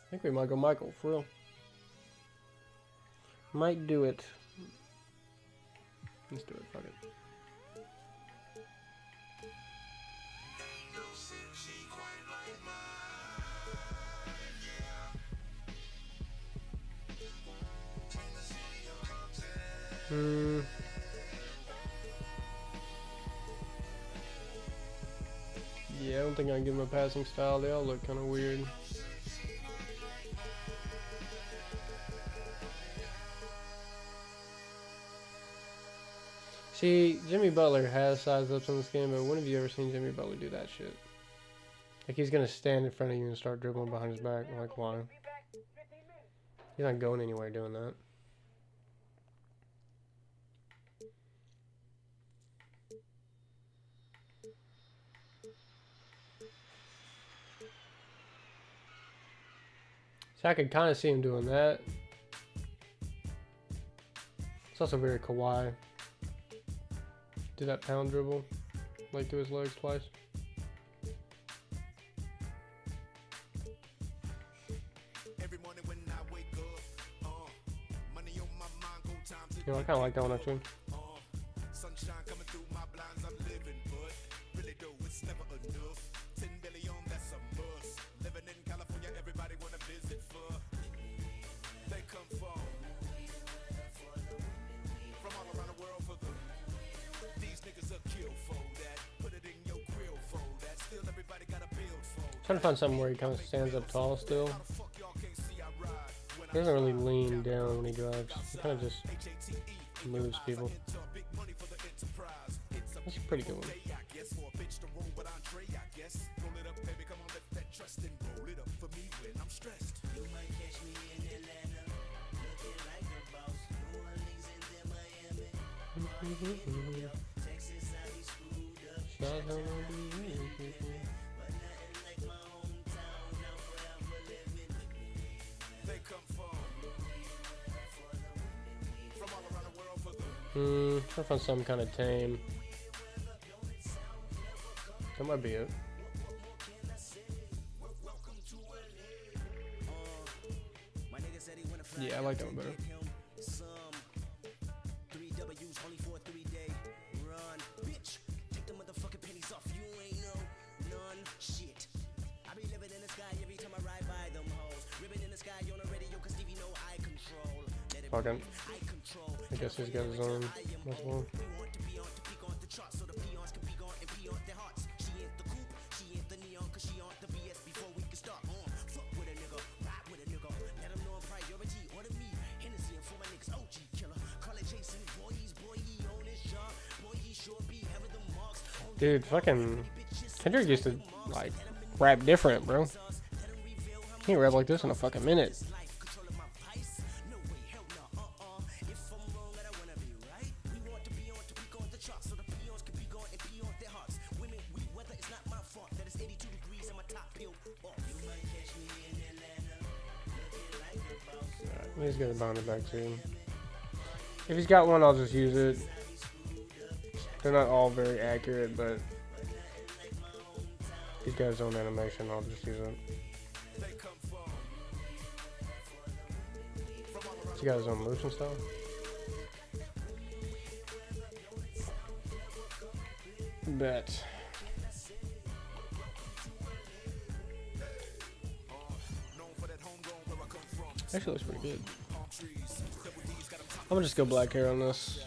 I think we might go Michael, for real. Might do it. Let's do it, fuck it. Yeah, I don't think I can give him a passing style. They all look kind of weird. See, Jimmy Butler has size ups in this game, but when have you ever seen Jimmy Butler do that shit? Like, he's gonna stand in front of you and start dribbling behind his back. Like, why? He's not going anywhere doing that. So I could kind of see him doing that. It's also very Kawhi. Do that pound dribble, like to his legs twice. You know, I kind of like that one actually. Sunshine coming through my blinds, I'm living, but really though it's never enough. 10 billion, that's a must. Living in California, everybody wanna visit for. They come from all around the world for the. These niggas are kill for that. Put it in your grill for that. Still everybody got a build for. Trying to find something where he kind of stands up tall still. He doesn't really lean down when he drives. He kind of just moves people. That's a pretty good one. Trying to find something kind of tame. That might be it. Yeah, I like that one better. Fucking. I guess he's got his own as well. Dude, fucking Kendrick used to like rap different, bro. He ain't rap like this in a fucking minute. He's got a bounty back too. If he's got one, I'll just use it. They're not all very accurate, but if he's got his own animation, I'll just use it. He got his own motion style. Bet. Actually looks pretty good. I'm gonna just go black hair on this.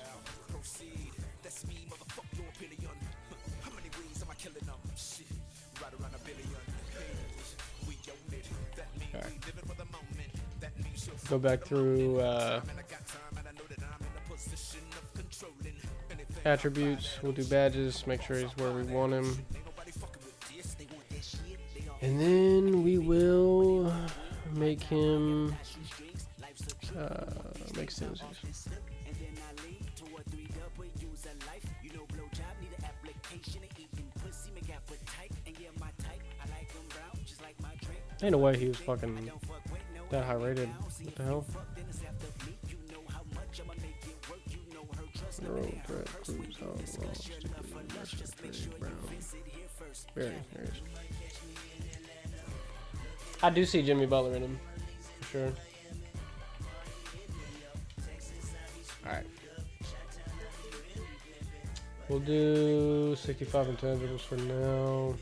Okay. Go back through attributes. We'll do badges. Make sure he's where we want him. And then we will make him make sense. Ain't no way he was fucking that high rated. What the hell? road threat proves how long Brown. Very nice. I do see Jimmy Butler in him, for sure. Alright. We'll do 65 intangibles for now.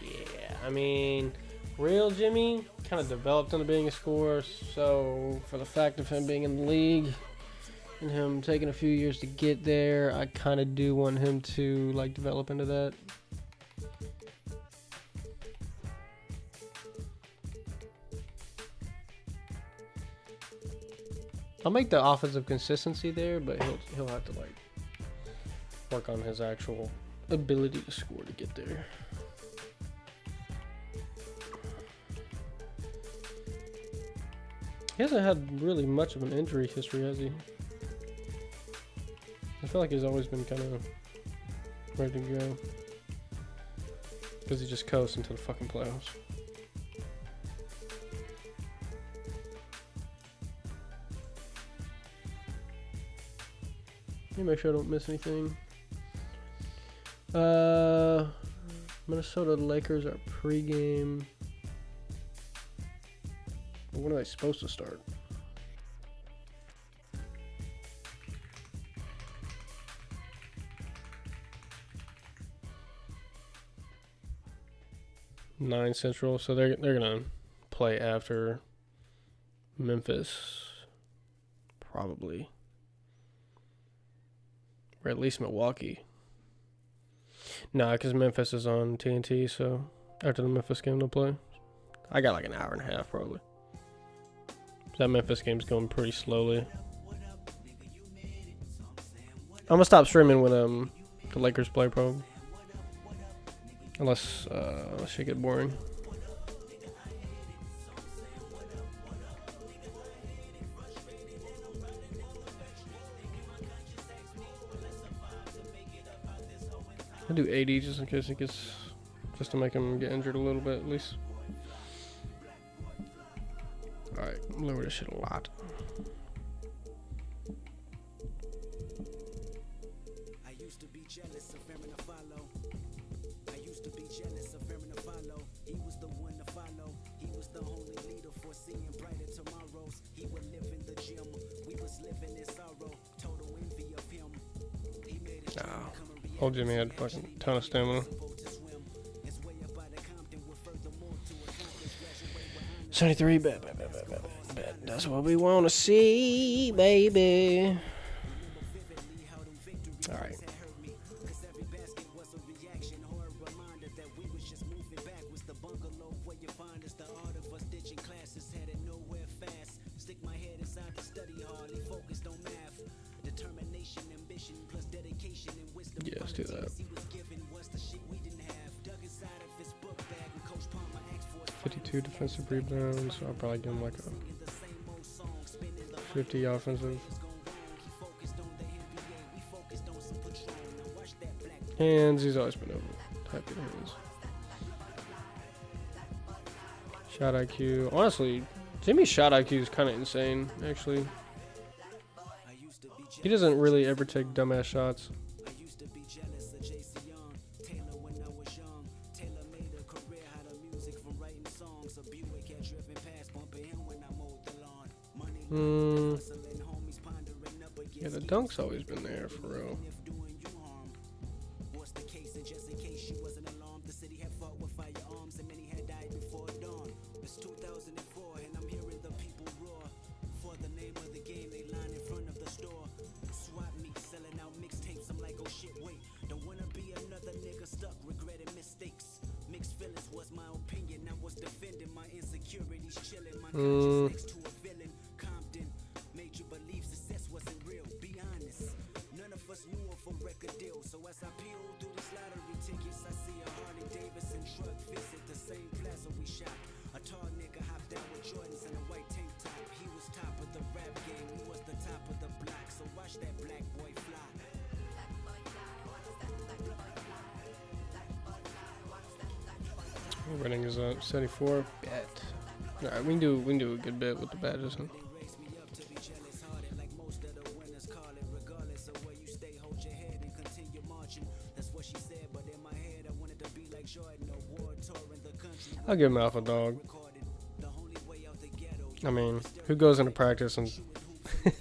Yeah, I mean, real Jimmy kind of developed into being a scorer, so for the fact of him being in the league and him taking a few years to get there, I kind of do want him to like develop into that. I'll make the offensive consistency there, but he'll have to like work on his actual ability to score to get there. He hasn't had really much of an injury history, has he? I feel like he's always been kind of ready to go because he just coasts into the fucking playoffs. Let me make sure I don't miss anything. Minnesota Lakers are pregame. When are they supposed to start? Nine Central, so they're gonna play after Memphis, probably. Or at least Milwaukee. Nah, because Memphis is on TNT, so after the Memphis game they'll play. I got like an hour and a half probably. That Memphis game's going pretty slowly. I'm gonna stop streaming when the Lakers play probably. Unless shit get boring. I do 80 just in case it gets, just to make him get injured a little bit at least. Alright, lower this shit a lot. I used to be jealous of fearing to follow. I used to be jealous of fearing to follow. He was the one to follow. He was the only leader foreseeing brighter tomorrows. He would live in the gym. We was living in sorrow. Total envy of him. He made it. Old Jimmy had fucking ton of stamina. 73, bet. That's what we want to see, baby. All right. Yeah, let's do that. 52 defensive rebounds, so I'll probably give him like a 50 offensive. Hands, he's always been over. Happy hands. Shot IQ. Honestly, Jimmy's shot IQ is kind of insane, actually. He doesn't really ever take dumbass shots. Yeah, the dunk's always been there for real. Rating is 74. Bet. Alright, we can do a good bit with the badges. Huh? I'll give him Alpha Dog. I mean, who goes into practice and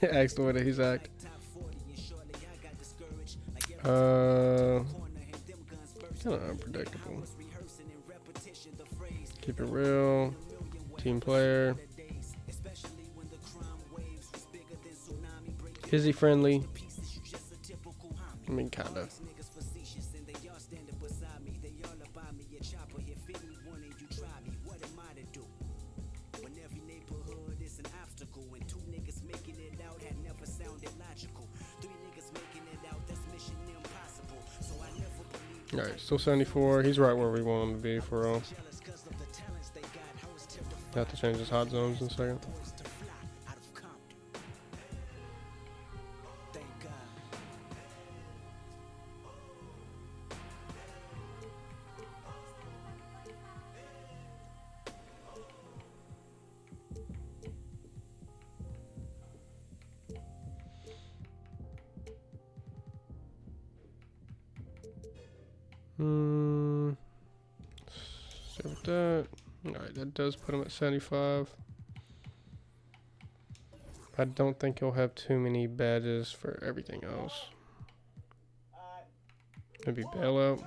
acts the way that he's act? Kind of unpredictable. Keep it real. Team player. Is he friendly? I mean, kind of. Alright, still 74. He's right where we want him to be for real. Have to change his hot zones in a second. Save that. Alright, that does put him at 75. I don't think he'll have too many badges for everything else. Maybe bailout.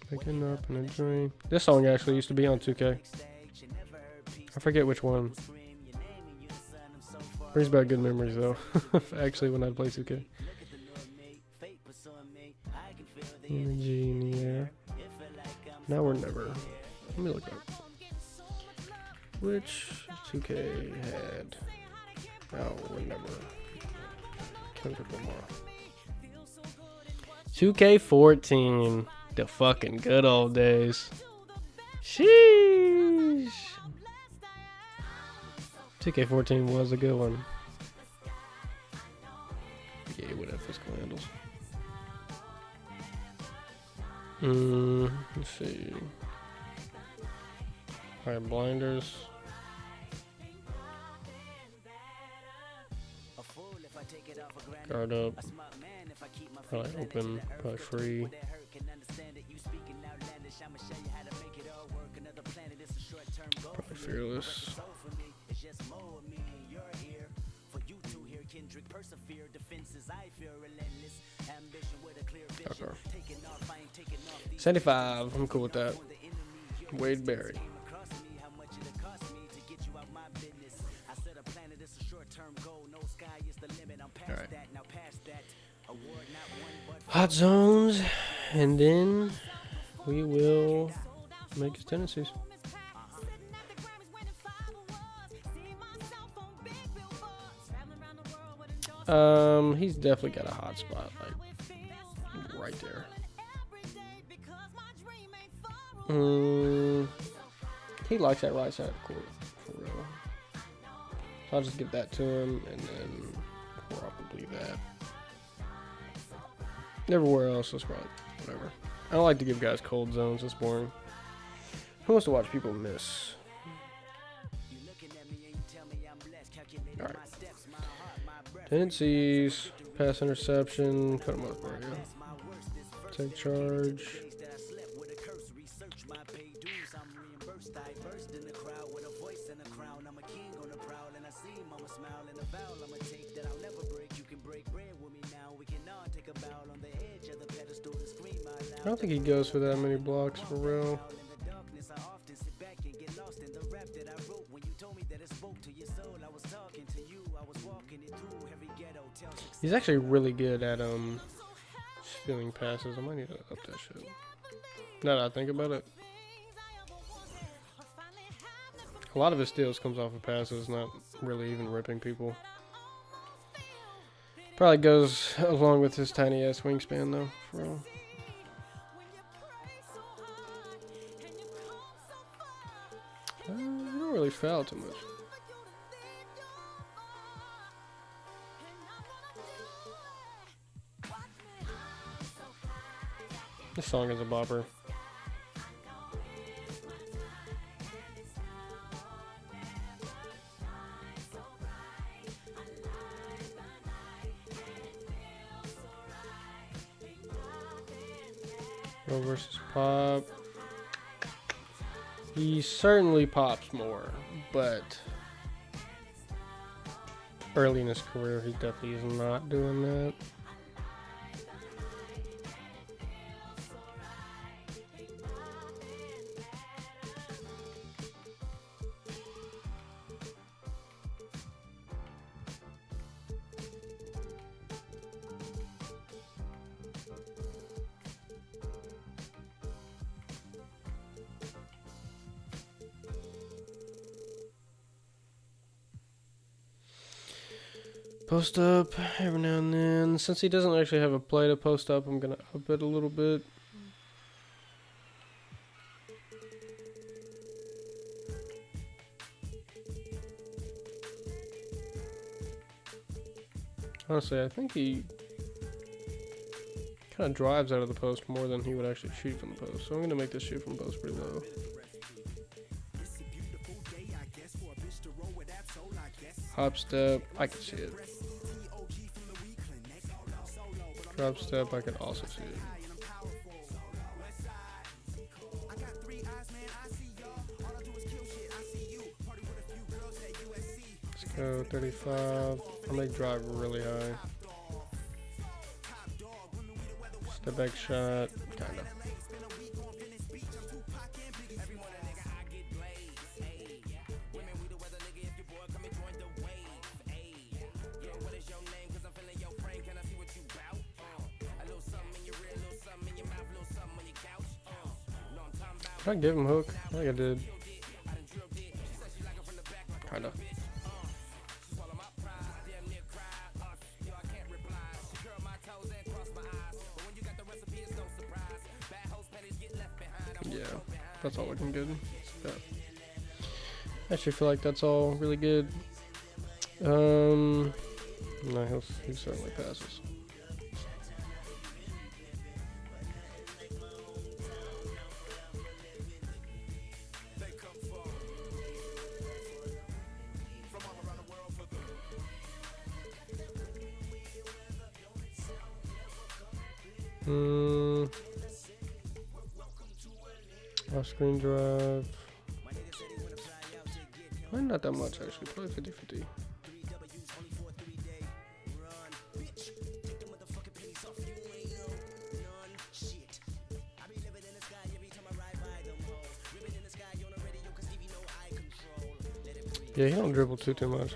Waking up in a dream. This song actually used to be on 2K. I forget which one. Brings back good memories though. Actually, when I play 2K. Energy in the air. Now or never. Let me look up. Which 2K had? Now or never. Kendrick Lamar. 2K14. The fucking good old days. Sheesh. 2K14 was a good one. Yeah, it would have physical handles. Let's see. Alright, blinders. Guard up. Probably open, probably free. Probably fearless. Okay. 75. I'm cool with that. Wade Berry. Alright. Hot zones, and then we will make his tendencies. He's definitely got a hot spot, like right there. He likes that right side of the court, for real. So I'll just give that to him, and then probably that. Everywhere else is probably whatever. I don't like to give guys cold zones, it's boring. Who wants to watch people miss? Alright. Tendencies, pass interception, cut him up right here. Take charge. I don't think he goes for that many blocks for real. He's actually really good at stealing passes. I might need to up that shit. Now that I think about it. A lot of his steals comes off of passes, not really even ripping people. Probably goes along with his tiny ass wingspan though, for real. You don't really foul too much. This song is a bopper. Tempo versus pop. He certainly pops more, but early in his career, he definitely is not doing that. Post up every now and then. Since he doesn't actually have a play to post up, I'm gonna up it a little bit. Honestly, I think he kind of drives out of the post more than he would actually shoot from the post. So I'm gonna make this shoot from the post pretty low. Hop step, I can see it. Drop step, I can also see it. Let's go 35. I'll make drive really high. Step back shot, kinda. Did I give him hook? I think I did. Kinda. Yeah, that's all looking good. Yeah. I actually feel like that's all really good. No, he certainly passes. Off screen drive. Probably not that much actually, probably 50-50. Yeah, he don't dribble too much.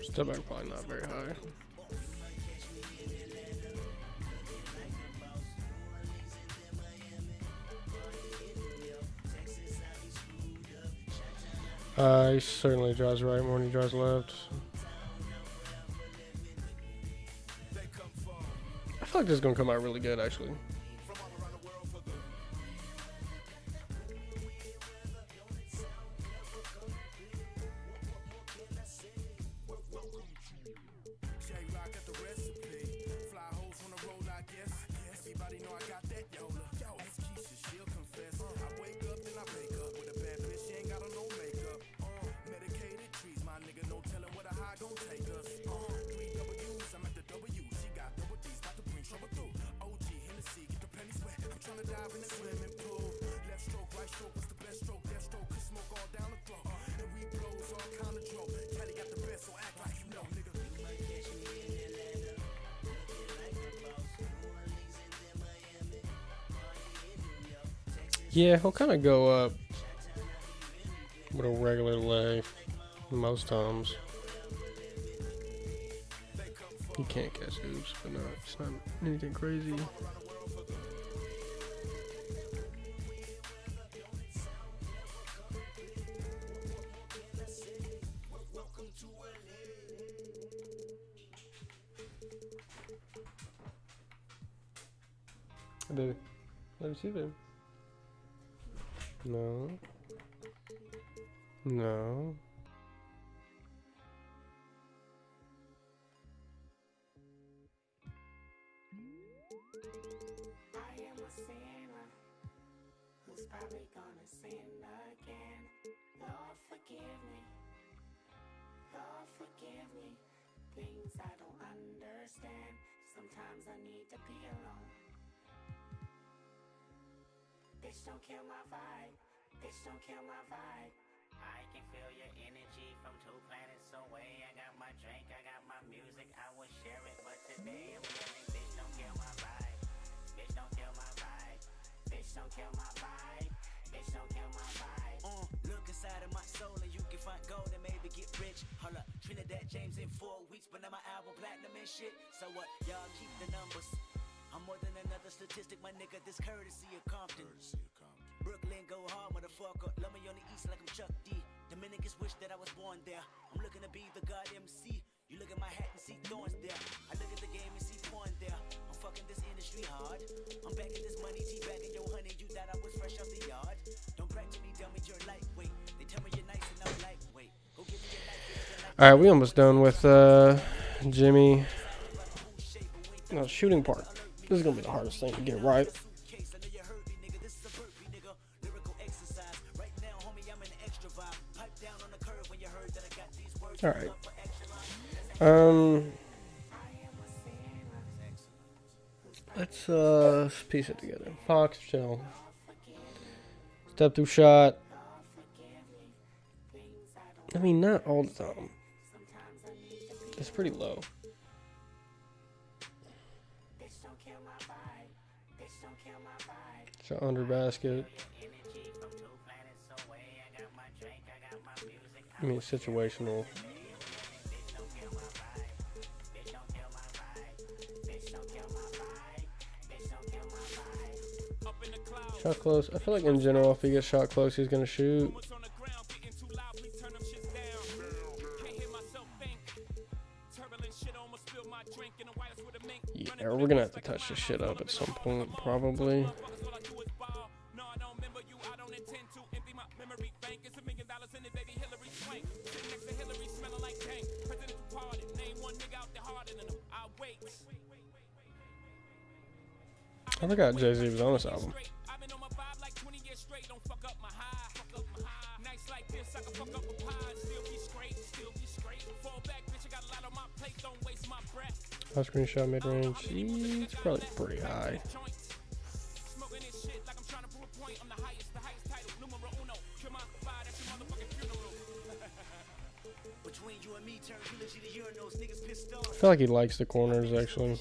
Step back probably not very high. He certainly drives right more than he drives left. I feel like this is gonna come out really good actually. Yeah, he'll kind of go up with a regular lay most times. He can't catch oops, but no, it's not anything crazy. Baby. Let me see, baby. No. No. I am a sinner who's probably gonna sin again. Lord, forgive me. Lord, forgive me. Things I don't understand. Sometimes I need to be alone. Bitch, don't kill my vibe. Bitch, don't kill my vibe. I can feel your energy from 2 planets away. I got my drink, I got my music. I would share it, but today I'm yelling. Bitch, don't kill my vibe. Bitch, don't kill my vibe. Bitch, don't kill my vibe. Bitch, don't kill my vibe. Look inside of my soul and you can find gold and maybe get rich. Hold up, Trinidad James in 4 weeks, but now my album platinum and shit. So what? Y'all keep the numbers. I'm more than another statistic, my nigga. This courtesy of Compton. Brooklyn go hard, motherfucker. Love me on the east like I'm Chuck D. Dominicans wish that I was born there. I'm looking to be the god MC. You look at my hat and see thorns there. I look at the game and see porn there. I'm fucking this industry hard. I'm back in this money, teabagging your honey. You thought I was fresh off the yard. Don't brag to me, dummy, you're lightweight. They tell me you're nice and I'm lightweight. Go give me your life. Alright, we almost done with Jimmy. No, shooting part. This is gonna be the hardest thing to get right. Alright. Let's piece it together. Fox shell. Step through shot. I mean, not all the time. It's pretty low. Shot under basket. I mean, situational. Shot close. I feel like in general, if he gets shot close, he's gonna shoot. Yeah, we're gonna have to touch this shit up at some point, probably. I forgot Jay-Z was on this album. High screenshot mid-range. It's probably pretty high. I feel like he likes the corners, actually.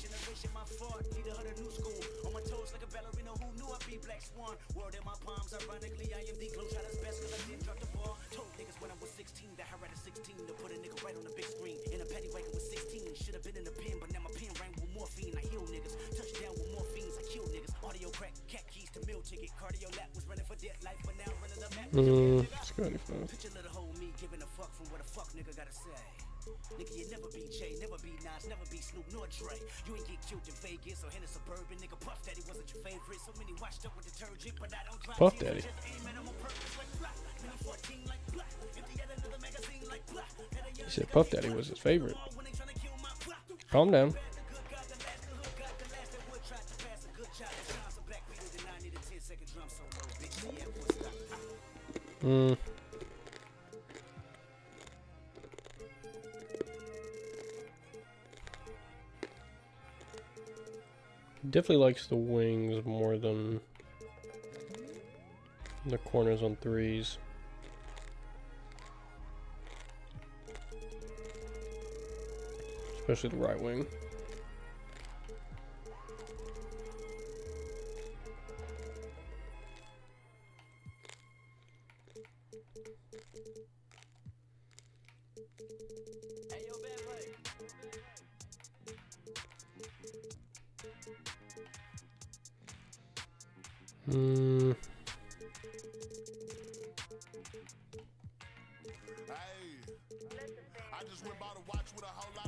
It's good. Nigga, you never be Jay, never be Nas, never be Snoop, nor Dre. You ain't get killed in Vegas or in a suburban. Nigga, Puff Daddy wasn't your favorite. So many washed up with detergent, but I don't try. Puff Daddy. He said Puff Daddy was his favorite. Calm down. Definitely likes the wings more than the corners on threes. Especially the right wing.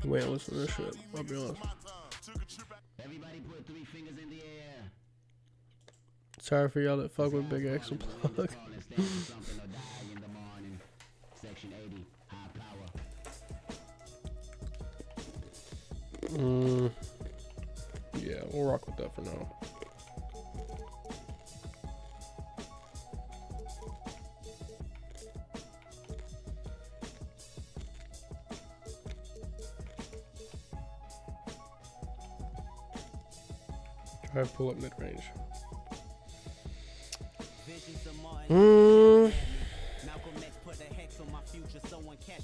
Wait, listen to this shit. I'll be honest. Everybody put 3 fingers in the air. Sorry for y'all that fuck with Big Axel Plug. Yeah, we'll rock with that for now. Try to pull up mid range.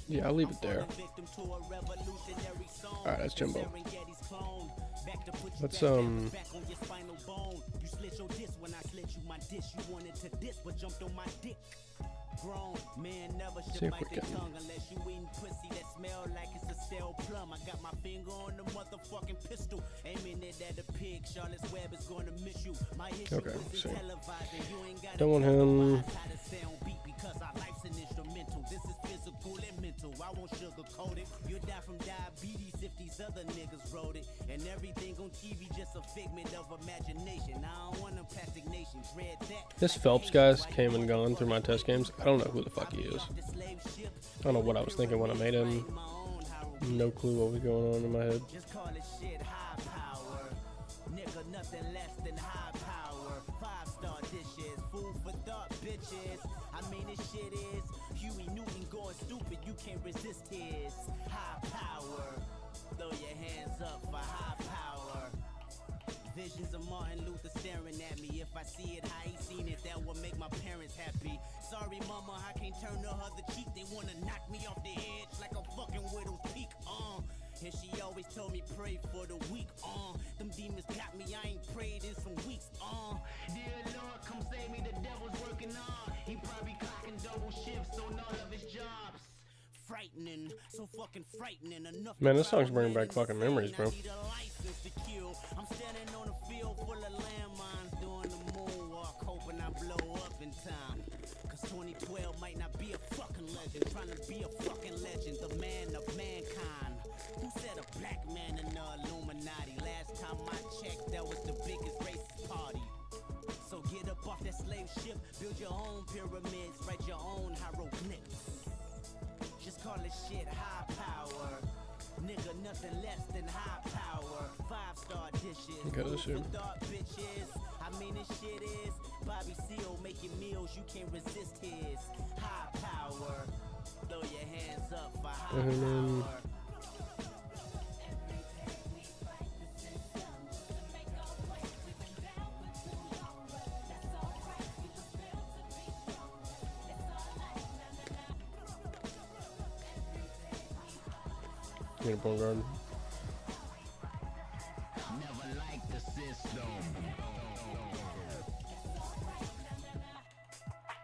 Yeah, I'll leave it there. Alright, that's Jimbo. Let's see if we can. Unless you eating pussy that smell like it's a stale plum. I got my finger on the motherfucking pistol, aiming it at the pig. Charlotte's Web is gonna miss you. My issue Okay, is see. televising. You ain't got Don't want him. how to sound beat because our life's an instrumental. This is physical and mental. I won't sugarcoat it. You die from diabetes if these other niggas wrote it. And everything on TV just a figment of imagination. I don't want them plastic nations. Read that. This Phelps guy's came and gone through my test games. I don't know who the fuck he is. I don't know what I was thinking when I made him. No clue what was going on in my head. Just call it shit high power. Nigga, nothing less than high power. 5-star dishes, food for thought, bitches. I mean, this shit is Huey Newton going stupid. You can't resist his high power. Throw your hands up for high power. Visions of Martin Luther staring at me. If I see it how he seen it, that will make my parents happy. Sorry, mama, I can't turn the other cheek. They wanna knock me off the edge like a fucking widow's peak. And she always told me pray for the weak. Them demons got me. I ain't prayed in some weeks. Dear Lord, come save me. The devil's working on. He probably clocking double shifts on all of his jobs. Frightening, so fucking frightening. Enough. Man, this song's bringing back fucking memories, bro. I'm standing on a field full of landmines doing the moonwalk, hoping I blow up in time. Cause 2012 might not be a fucking legend. Trying to be a fucking legend, the man of mankind. Who said a black man in the Illuminati? Last time I checked, that was the biggest racist party. So get up off that slave ship, build your own pyramids, write your own hieroglyphs. Just call it shit high power. Nigga, nothing less than high power. 5-star dishes, Okay, that's food it. for thought, bitches. I mean, this shit is Bobby Seale making meals, you can't resist his high power. Throw your hands up for high power. Need a point guard. Never liked the system.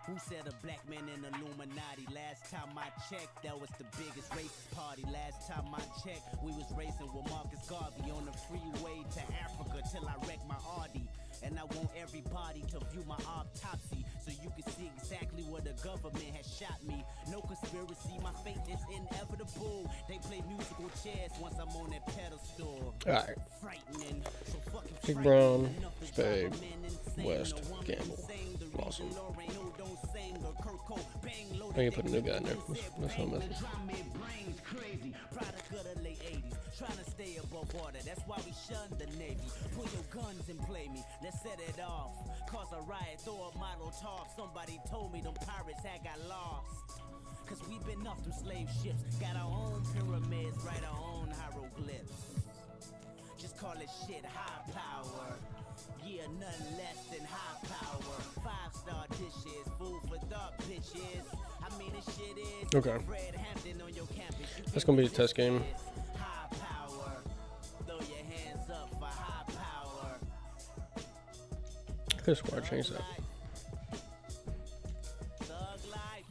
Who said a black man in Illuminati? Last time I checked, that was the biggest racist party. Last time I checked, we was racing with Marcus Garvey on the freeway to Africa till I wrecked my Audi. And I want everybody to view my autopsy so you can see exactly where the government has shot me. No conspiracy, my fate is inevitable. They play musical chairs once I'm on that pedestal. Alright. Frightening, so fucking Big frightening. Brown, Enough to Spade, drive a man insane. West, No woman Gamble. insane. The Awesome. reason Lorraine don't sing or Kurt Cobain loaded I can put a new guy in there. That's what I'm messing. brains crazy. Product of the late 80s. Trying to stay above water. That's why we shun the Navy. Pull your guns and play me. Let's set it off. Cause a riot, throw a model top. Somebody told me them pirates had got lost. Cause we been off them slave ships. Got our own pyramids, write our own hieroglyphs. Just call it shit high power. Yeah, nothing less than high power. 5-star dishes, food for thought, bitches. I mean, this shit is Okay. Fred Hampton on your campus. You That's gonna be a test game. high power. Throw your hands up for high power. I could swear I changed that. Thug life.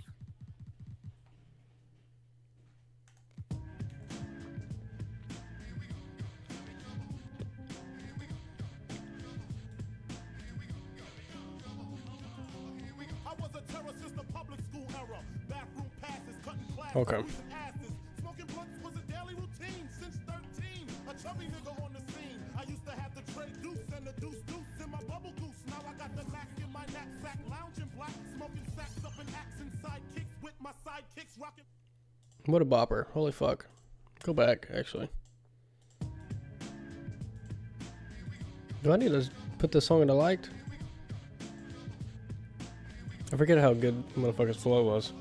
I was a terror since the public school era. Bathroom passes, cutting classes, Okay. losing asses. Smoking blunts was a daily routine since 13. A chubby nigga on the scene. I used to have the tray deuce and the deuce in my bubble goose. Now I got the masculine What a bopper. Holy fuck. Go back, actually. Do I need to put this song in I liked? I forget how good motherfucker's flow was.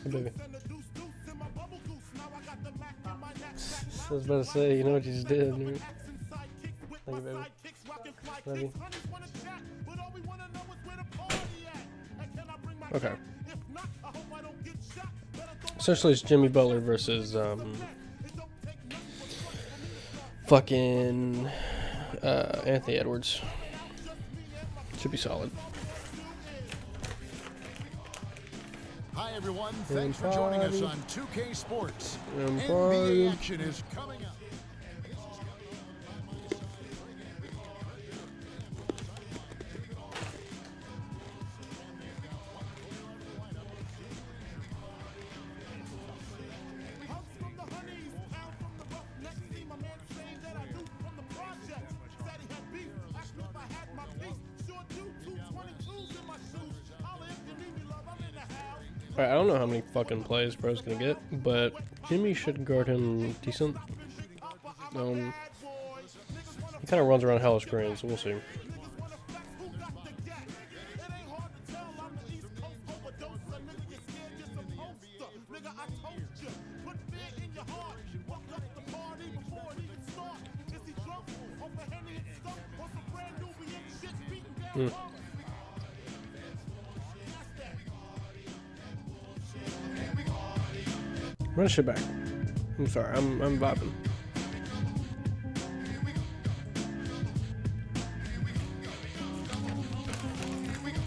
Hey, baby. I was about to say, you know what you just did, dude. Thank you, baby. Love you. Okay. Essentially, it's Jimmy Butler versus fucking Anthony Edwards. Should be solid. Hi everyone, thanks for joining us on 2K Sports. NBA action is coming up. Alright, I don't know how many fucking plays bro's gonna get, but Jimmy should guard him decent. He kind of runs around hella screens, so we'll see. Run the shit back. I'm sorry, I'm vibing.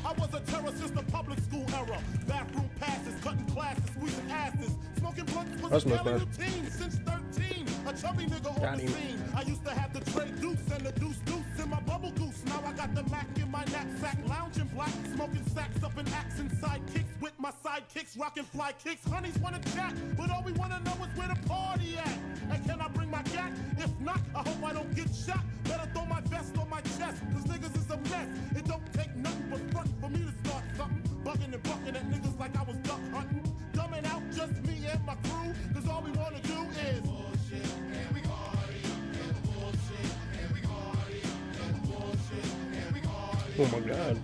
I was a terror since the public school era. Bathroom passes, cutting classes, squeezing asses, smoking blunts was a daily routine since 13. A chubby nigga on the scene. I used to have the tray deuce and the deuce in my bubble goose. Now I got the Mac in my knapsack, lounging black, smoking sacks up in axe and sidekicks with my sidekicks, rocking fly kicks. Honeys wanna chat, but all we wanna know is where the party at. And can I bring my gat? If not, I hope I don't get shot. Better throw my vest on my chest, cause niggas is a mess. It don't take nothing but front for me to start something. Bugging and bucking at niggas like I was duck hunting. Dumbing out just me and my crew, cause all we wanna do is bullshit, and we party, and bullshit, and we party, and bullshit, and we party. Oh my god.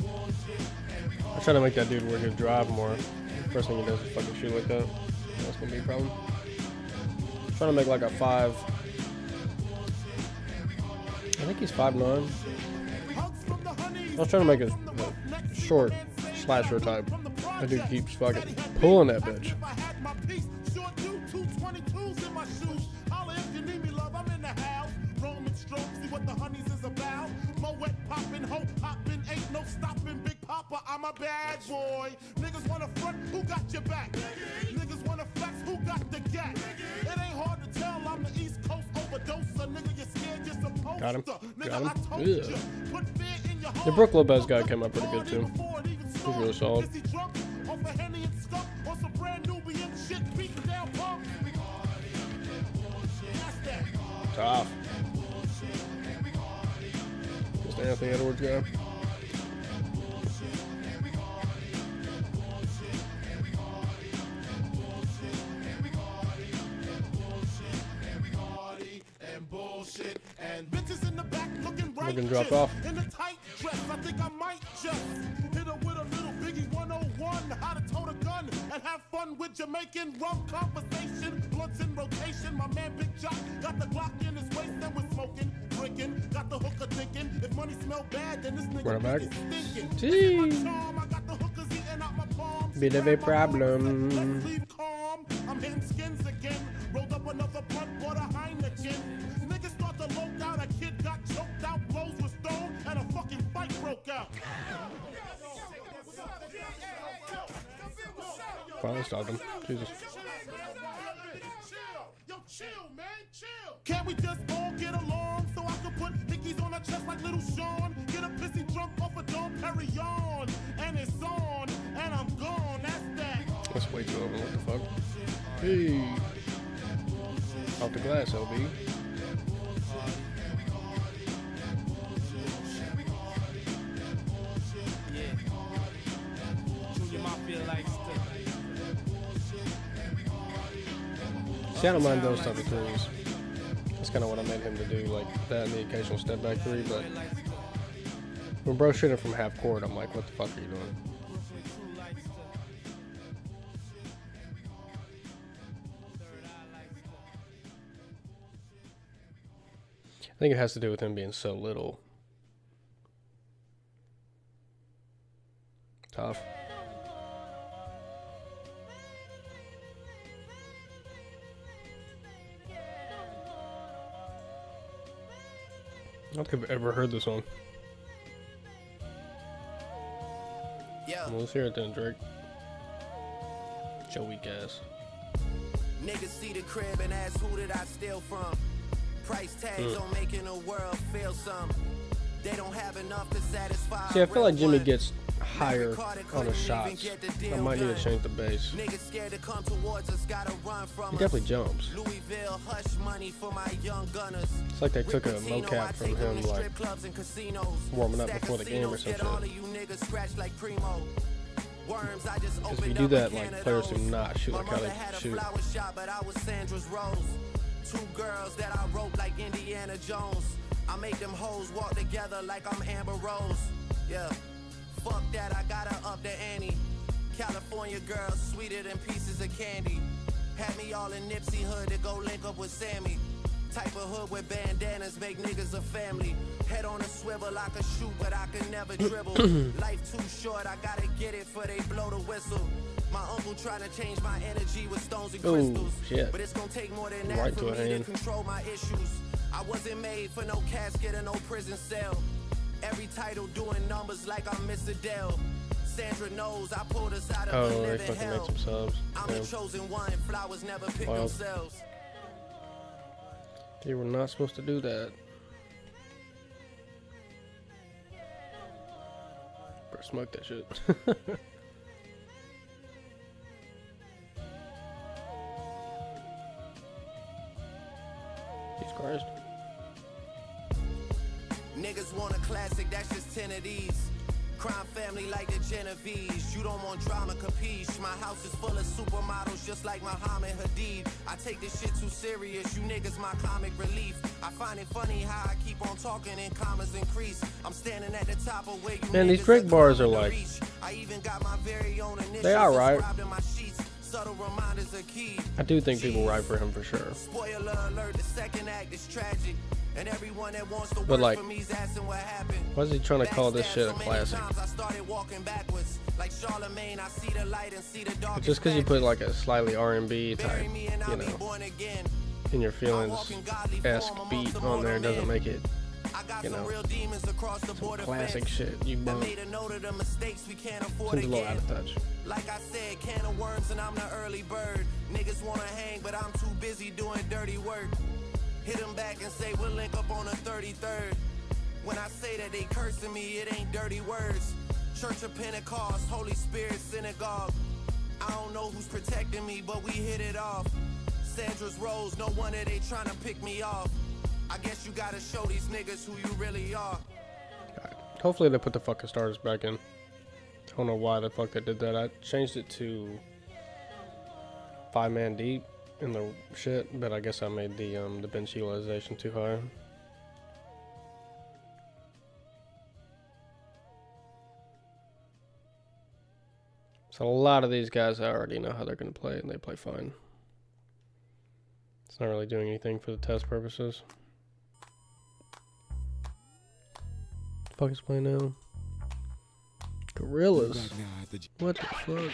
I'm trying to make that dude work his drive more. First thing he does is fucking shoot like that. That's gonna be a problem. Trying to make like a 5. I think he's 5'9". I was trying to make a short slasher type. That dude keeps fucking pulling that bitch. I'm a bad boy. Niggas wanna front, who got your back? Niggas wanna flex, who got the gat? It ain't hard to tell, I'm the East Coast overdoser. Nigga, you're scared, you're supposed Got him. to. Nigga, Got him. I told you. Put fear in your heart. The Brook Lopez guy came up pretty good too. He's really solid. Tough. Just Anthony Edwards guy. And bitches in the back looking right. We're gonna drop off. In a tight dress, I think I might just hit her with a little Biggie 101. How to tote a gun and have fun with Jamaican rum conversation. Blunts in rotation. My man Big Jock got the Glock in his waist and we're smoking, drinking. Got the hooker thinking if money smell bad, then this nigga is stinking. Gee. I got the hookers eating out my palms. Bit of a problem. Let's leave calm. I'm hitting skins again. Rolled up another blunt, bought a Heineken. Niggas start to low out. A kid got choked out, blows were thrown, and a fucking fight broke out. Finally stopped him. Jesus. Yo, chill, man, chill. Can't we just all get along so I can put hickeys on her chest like little Sean? Get a pissy drunk off a Dom Perignon, and it's on, and I'm gone. That's that. That's way too open. What the fuck? Hey. Off the glass, LB. See, I don't mind those type of threes. That's kind of what I made him to do, like that and the occasional step back three. But when bro shooting from half court, I'm like, what the fuck are you doing? I think it has to do with him being so little. Tough. I don't think I've ever heard this song. Yeah. Well, let's hear it then, Drake. Joey ass. Niggas see the crib and ask who did I steal from? Price tags on making the world feel some. They don't have enough to satisfy. See, I feel like Jimmy gets higher on his shots. I might need to change the base. Niggas scared to come towards us, gotta run from He definitely jumps. Louisville hush money for my young gunners. It's like they took a mocap from him, like warming up before the game or some shit. Because if you do that, like players do not shoot like how they shoot. But I was Sandra's Rose. Two girls that I wrote like Indiana Jones. I make them hoes walk together like I'm Amber Rose. Yeah, fuck that, I gotta up the ante. California girls sweeter than pieces of candy. Had me all in Nipsey hood to go link up with Sammy. Type of hood with bandanas make niggas a family. Head on a swivel, I can shoot, but I can never dribble. Life too short, I gotta get it for they blow the whistle. My uncle trying to change my energy with stones and crystals. Shit. But it's gonna take more than that for me to control my issues. I wasn't made for no casket or no prison cell. Every title doing numbers like I'm Miss Adele. Sandra knows I pulled us out of a living hell. I'm the chosen one, flowers never pick themselves. They were not supposed to do that. Bro, smoke that shit. Jesus Christ. Niggas want a classic, that's just 10 of these. Crime family like the Genovese. You don't want drama, capiche. My house is full of supermodels just like Muhammad Hadid. I take this shit too serious, you niggas my comic relief. I find it funny how I keep on talking and commas increase. I'm standing at the top of where you man, these Drake bars are like, I even got my very own they are right. Subtle reminders are key. I do think people write for him for sure. Spoiler alert, the second act is tragic. And everyone that wants to But like, for me's asking what happened. why is he trying to call this shit a classic? I started walking backwards. Like Charlemagne, I see the light and see the dark. Just because you put like a slightly R&B type, you know, in your feelings-esque beat on there doesn't make it, you know, some classic shit. You bump. Seems a little out of touch. Like I said, can of worms and I'm the early bird. Niggas wanna hang, but I'm too busy doing dirty work. Hit them back and say we'll link up on the 33rd. When I say that they cursing me, it ain't dirty words. Church of Pentecost, Holy Spirit synagogue. I don't know who's protecting me, but we hit it off. Sandra's Rose, no wonder they trying to pick me off. I guess you gotta show these niggas who you really are. Right. Hopefully they put the fucking starters back in. I don't know why the fuck they did that. I changed it to 5-man deep in the shit, but I guess I made the bench utilization too high. So a lot of these guys I already know how they're going to play, and they play fine. It's not really doing anything for the test purposes. What the fuck is playing now? Gorillas. What the fuck?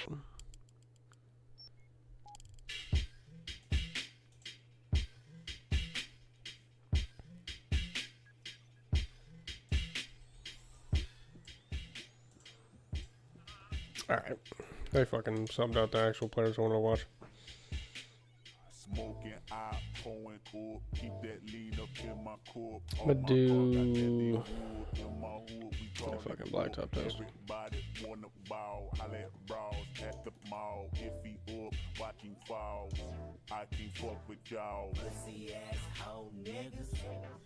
Alright. They fucking subbed out the actual players I want to watch. I'm gonna do the fucking blacktop test. I can't fuck with y'all. Pussy ass hoe niggas.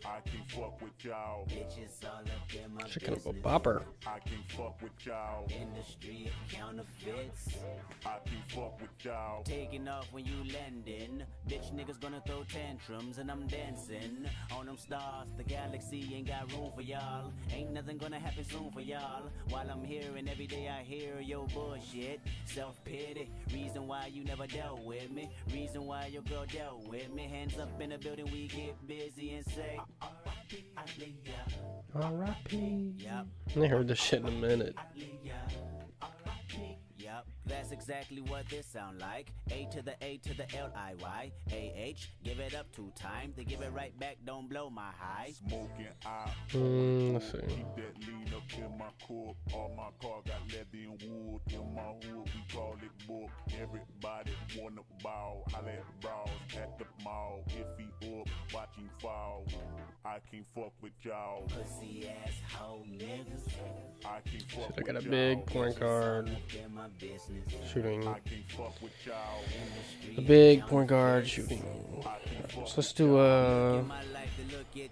I can't fuck with y'all. Bitches all up in my Chicken of a bopper. I can't fuck with y'all. In the street, counterfeits. I can't fuck with y'all. Taking off when you landing. Bitch niggas gonna throw tantrums and I'm dancing on them stars. The galaxy ain't got room for y'all. Ain't nothing gonna happen soon for y'all. While I'm here and every day I hear your bullshit. Self-pity, reason why you never dealt with me. Reason why your girl dealt with me. Hands up in the building, we get busy and say R.I.P. Yep. I heard this shit in a minute. Yep, that's exactly what this sound like. A to the A to the L-I-Y. A-H, give it up 2 times. They give it right back, don't blow my high. Smoking out. Let's see. Keep that lean up in my corp. All my car got leather and wood. In my hood, we call it book. Everybody wanna ball. I let brawls at the mall. If he up, watch him fall. I can't fuck with y'all. Pussy ass hoe niggas. I can't fuck Shit, I got a with big y'all. point guard Business. shooting. I can't fuck with y'all. A big point guard shooting. So let's do Get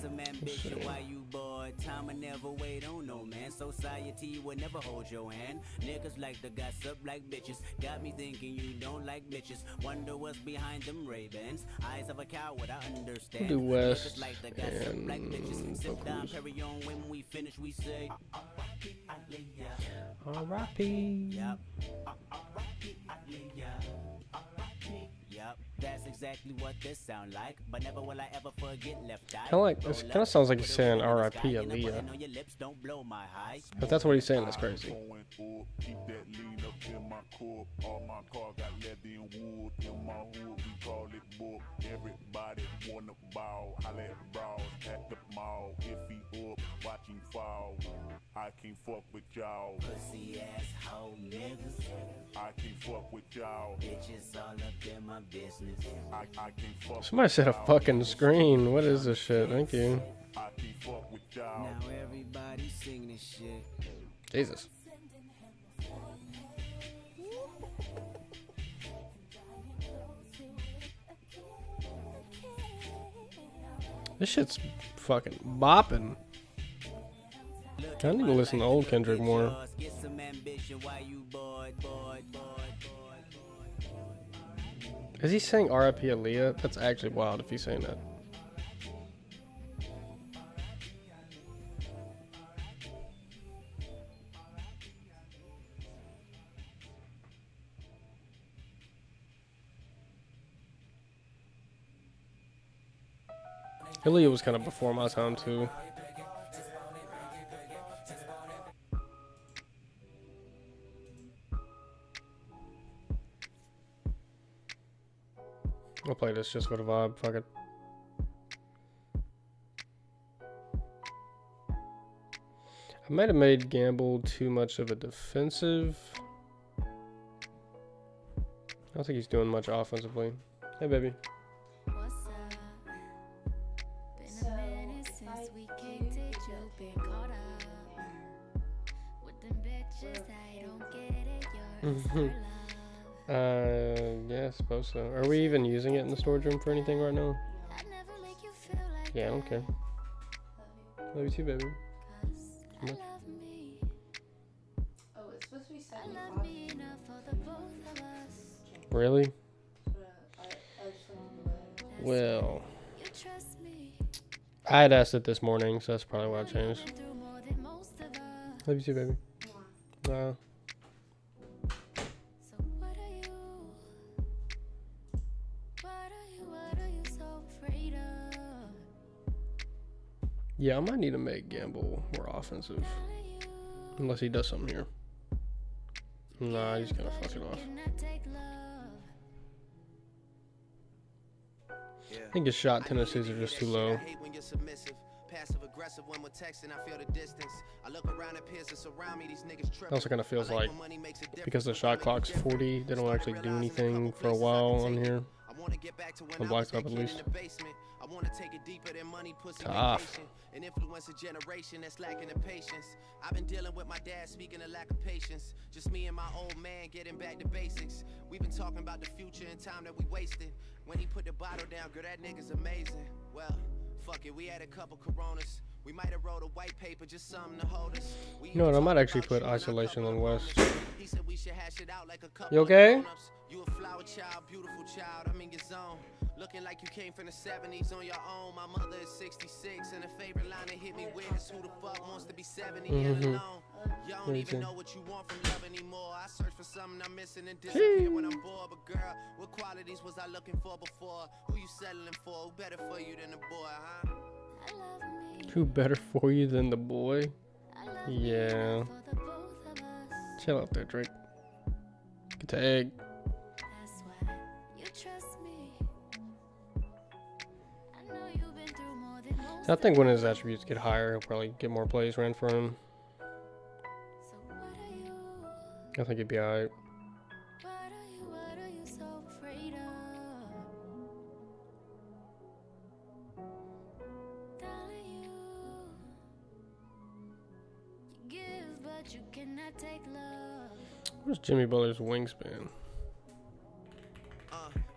some ambition while you bored. Time will never wait on no man. Society will never hold your hand. Niggas like to gossip like bitches. Got me thinking you don't like bitches. Wonder what's behind them Ray-Bans. Eyes of a coward, I understand. We'll do West Niggas like to gossip and like bitches. Sit down, Focus. carry on. When we finish, we say R.I.P. Yep. Yep, that's exactly what this sound like. But never will I ever forget left eye. Kinda like, this kind of sounds like he's saying R.I.P. Aaliyah. If that's what he's saying, that's crazy. Keep that lean up in my corp. All my car got leather and wood. In my hood, we call it book. Everybody wanna ball. I let brawls at the mall. If he up, watch him fall. I can't fuck with y'all. Pussy ass hoe niggas. I can't fuck with y'all. Bitches all up in my business. I can't fuck. Somebody said a fucking screen. What is this shit? Thank you. I can't fuck with y'all. Now everybody sing this shit. Jesus. This shit's fucking bopping. I need to listen to old Kendrick more. Get some ambition while you bored. Is he saying R.I.P. Aaliyah? That's actually wild if he's saying that. Aaliyah was kind of before my time too. I'll play this just for the vibe. Fuck it. I might have made Gamble too much of a defensive. I don't think he's doing much offensively. Hey, baby. Yeah, I suppose so. Are we even using it in the storage room for anything right now? Yeah, I don't care. Love you too, baby. Oh, it's supposed to be 75. Really? Well, I had asked it this morning, so that's probably why I changed. Love you too, baby. Yeah, I might need to make Gamble more offensive. Unless he does something here. Nah, he's gonna fuck it off. I think his shot tendencies are just too low. Passive aggressive when we're texting, I feel the distance. I look around at peers that surround me, these niggas tripping. It also kind of feels like because the shot clock's 40, they don't actually do anything for a while on here. On Blacktop at least. I want to take it deeper than money, pussy, tough. and influence a generation that's lacking the patience. I've been dealing with my dad, speaking of lack of patience. Just me and my old man getting back to basics. We've been talking about the future and time that we wasted. When he put the bottle down, girl, that nigga's amazing. Well, fuck it, we had a couple Coronas. We might have wrote a white paper, just something to hold us. You know what? I might actually put isolation on West. He said we should hash it out like a couple You okay? of grown-ups. You a flower child, beautiful child, I'm in your zone. Looking like you came from the 70s on your own. My mother is 66, and the favorite line that hit me with is who the fuck wants to be 70 and alone. You don't even know what you want from love anymore. I search for something I'm missing and disappear when I'm bored. But girl, what qualities was I looking for before? Who you settling for? Who better for you than the boy, huh? Who better for you than the boy? Yeah. Chill out there, Drake. Get the egg. I think when his attributes get higher, he'll probably get more plays ran for him. I think he'd be alright. Where's Jimmy Butler's wingspan?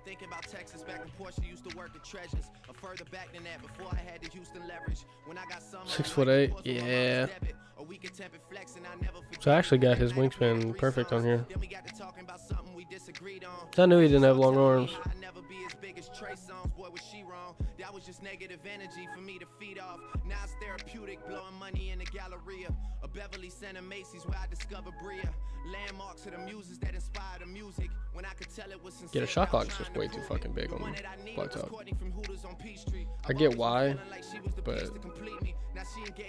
Thinking about Texas back when Portia used to work at Treasures. Or further back than that, before I had the Houston leverage. When I got some 6'8", yeah. So I actually got his wingspan perfect on here. I knew he didn't have long arms. That was just negative energy for me to feed off. Now it's therapeutic, blowing money in the Galleria. A Beverly Center Macy's where I discovered Bria. Landmarks of the muses that inspired the music. When I could tell it was sincere. Yeah, the shot clock is just way too fucking big on Black Top. I get why, but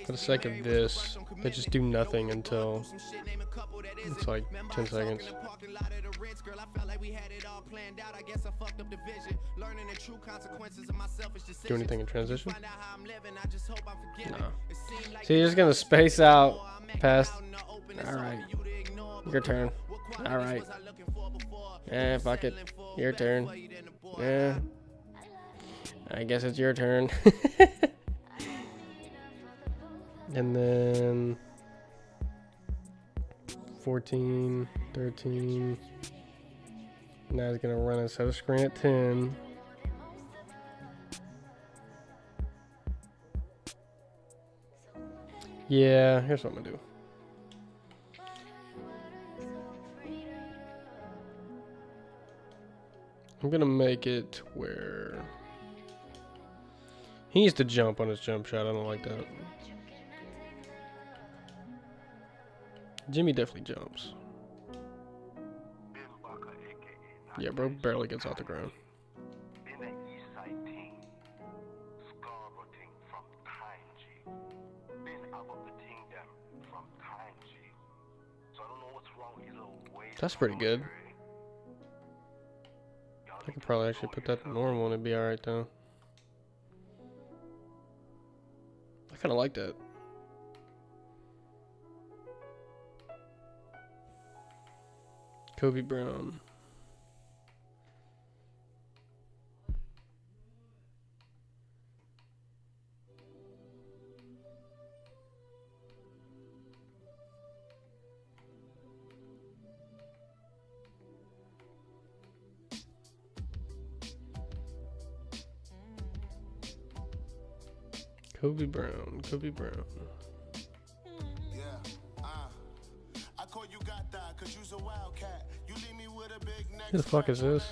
for the sake of this, they just do nothing until it's like 10 seconds. Do anything in transition? No. So you're just gonna space out past. Alright. Your turn. Alright. Yeah, fuck it. Your turn. Yeah. I guess it's your turn. And then 14, 13. Now he's gonna run a set of screen at 10. Yeah, here's what I'm gonna do. I'm gonna make it where he needs to jump on his jump shot. I don't like that. Jimmy definitely jumps. Yeah, bro barely gets off the ground. That's pretty good. I could probably actually put that to normal and it'd be alright though. I kinda like that. Kobe Brown. Kobe Brown, Kobe Brown. Yeah, I call you got that cause you's a wildcat. You leave me with a big neck. Who the fuck is this?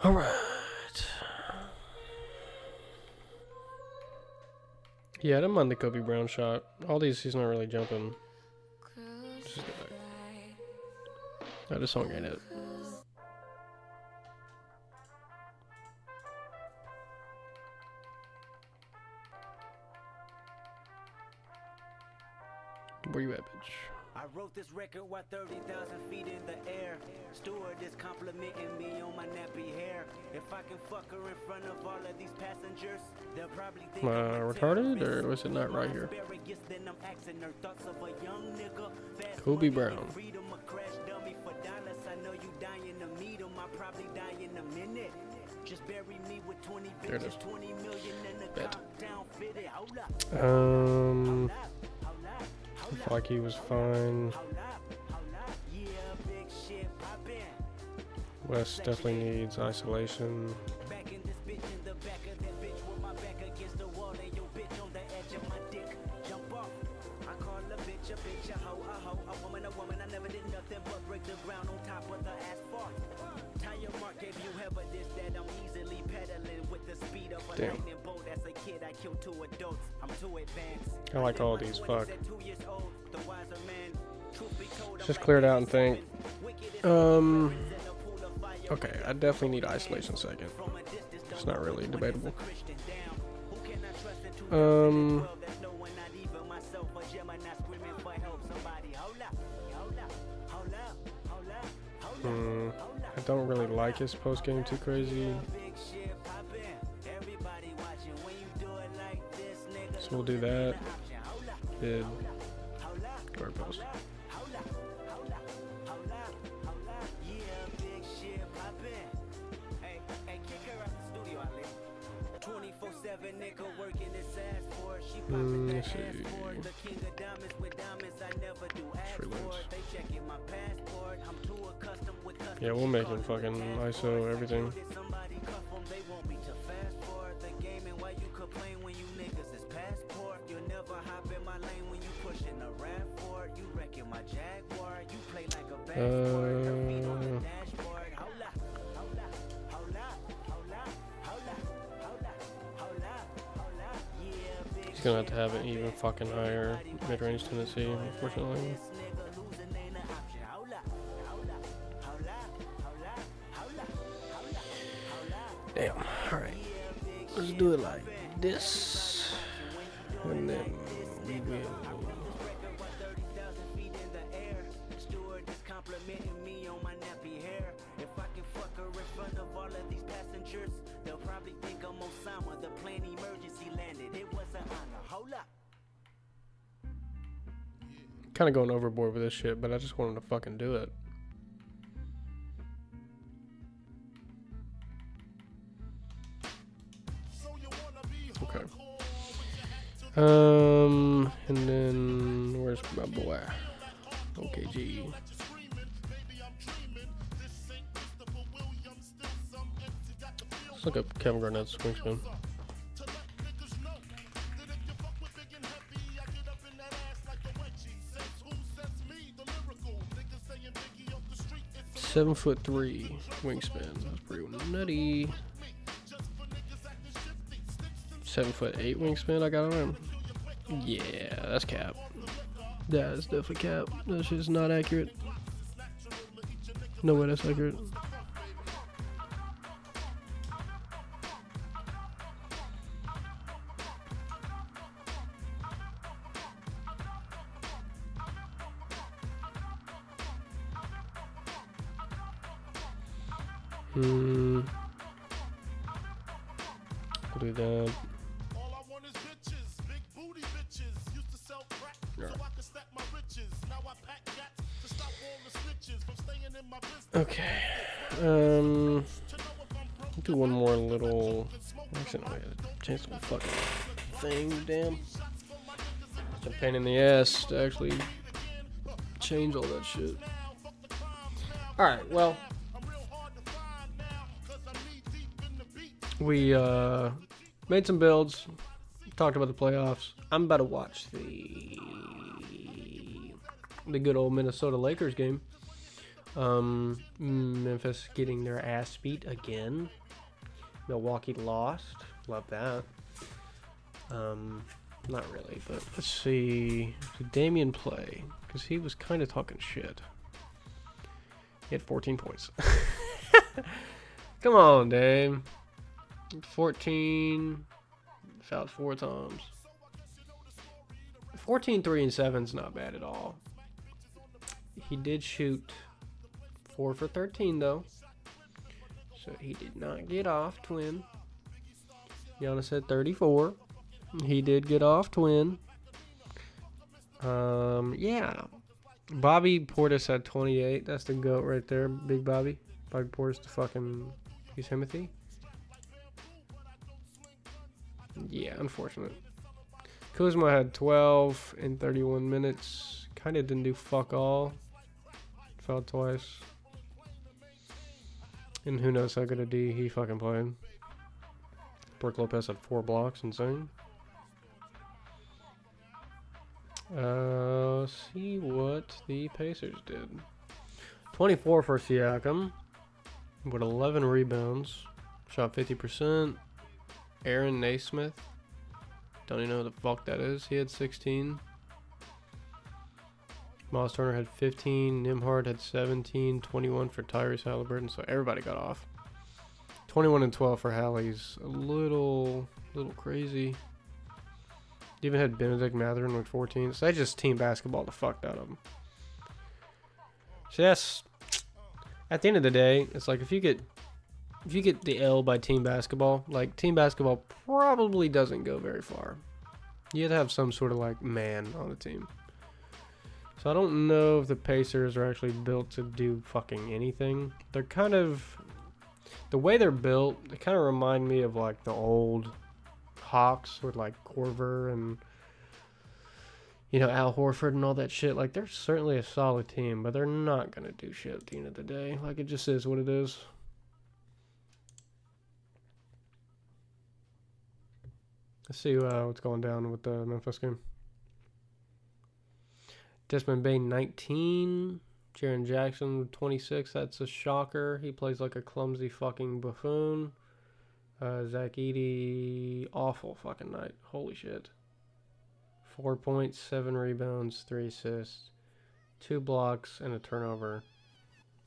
All right. Yeah, I don't mind the Kobe Brown shot. All these, he's not really jumping. Just go back. No, this song ain't it. Where you at, bitch? I wrote this record while 30,000 feet in the air. Steward is complimenting me on my nappy hair. If I can fuck her in front of all of these passengers, they'll probably think I'm retarded, or was it not right here? Kobe Brown. There it is. Bet. I feel like he was fine. West definitely needs isolation. Back in this bitch in the back of that bitch with my back against the wall and your bitch on the edge of my dick. Jump off. I call a bitch, a hoe, a woman, I never did nothing but break the ground on top of the asphalt. Tire mark gave you evidence that I'm easily pedaling with the speed of a lightning bolt. As a kid, I killed 2 adults. I'm too advanced. I like all these. Fuck. At 2 years old, the wiser man. Truth be told, Let's just clear it out and think. Okay, I definitely need isolation second. It's not really debatable. I don't really like his post game too crazy. So we'll do that. Did guard post. Let's see. Yeah, we'll make him fucking ISO everything. He's gonna have to have an even fucking higher mid-range tendency, unfortunately. Damn. Alright. Let's do it like this. And then we will. They'll probably think I'm Osama. The plane emergency landed. It was an honor. Hold up. Kind of going overboard with this shit, but I just wanted to fucking do it. Okay. And then where's my boy? OKG. Let's look up Kevin Garnett's wingspan. .7'3" wingspan. That's pretty nutty. 7'8" wingspan. I got on him. Yeah, that's cap. That is definitely cap. That shit's not accurate. No way that's accurate. We'll do that. Okay. Do one more little. Actually, I gotta change the fucking thing. Damn. It's a pain in the ass to actually change all that shit. Alright, well. We made some builds, talked about the playoffs. I'm about to watch the good old Minnesota Lakers game. Memphis getting their ass beat again. Milwaukee lost. Love that. Not really, but let's see. Did Damian play? Because he was kind of talking shit. He had 14 points. Come on, Dame. 14, fouled 4 times. 14, 3, and 7's not bad at all. He did shoot 4 for 13 though, so he did not get off to win. Giannis had 34. He did get off to win. Yeah. Bobby Portis had 28. That's the GOAT right there, Big Bobby. Bobby Portis, the fucking he's Timothy. Yeah, unfortunate. Kuzma had 12 in 31 minutes. Kind of didn't do fuck all. Fouled twice. And who knows how good a D he fucking played. Brook Lopez had 4 blocks, insane. See what the Pacers did. 24 for Siakam with 11 rebounds. Shot 50%. Aaron Naismith. Don't even know who the fuck that is. He had 16. Miles Turner had 15. Nimhard had 17. 21 for Tyrese Halliburton. So everybody got off. 21 and 12 for Hallie's a little crazy. Even had Benedict Mathurin with 14. So they just team basketball the fuck out of them. So yes, at the end of the day, it's like if you get the L by team basketball, like team basketball probably doesn't go very far. You have to have some sort of like man on the team. So I don't know if the Pacers are actually built to do fucking anything. They're kind of, the way they're built, they kind of remind me of like the old Hawks with like Korver and, you know, Al Horford and all that shit. Like they're certainly a solid team, but they're not going to do shit at the end of the day. Like it just is what it is. Let's see what's going down with the Memphis game. Desmond Bain 19. Jaren Jackson 26. That's a shocker. He plays like a clumsy fucking buffoon. Zach Edey, awful fucking night. Holy shit. 4 points, 7 rebounds, 3 assists, 2 blocks, and a turnover.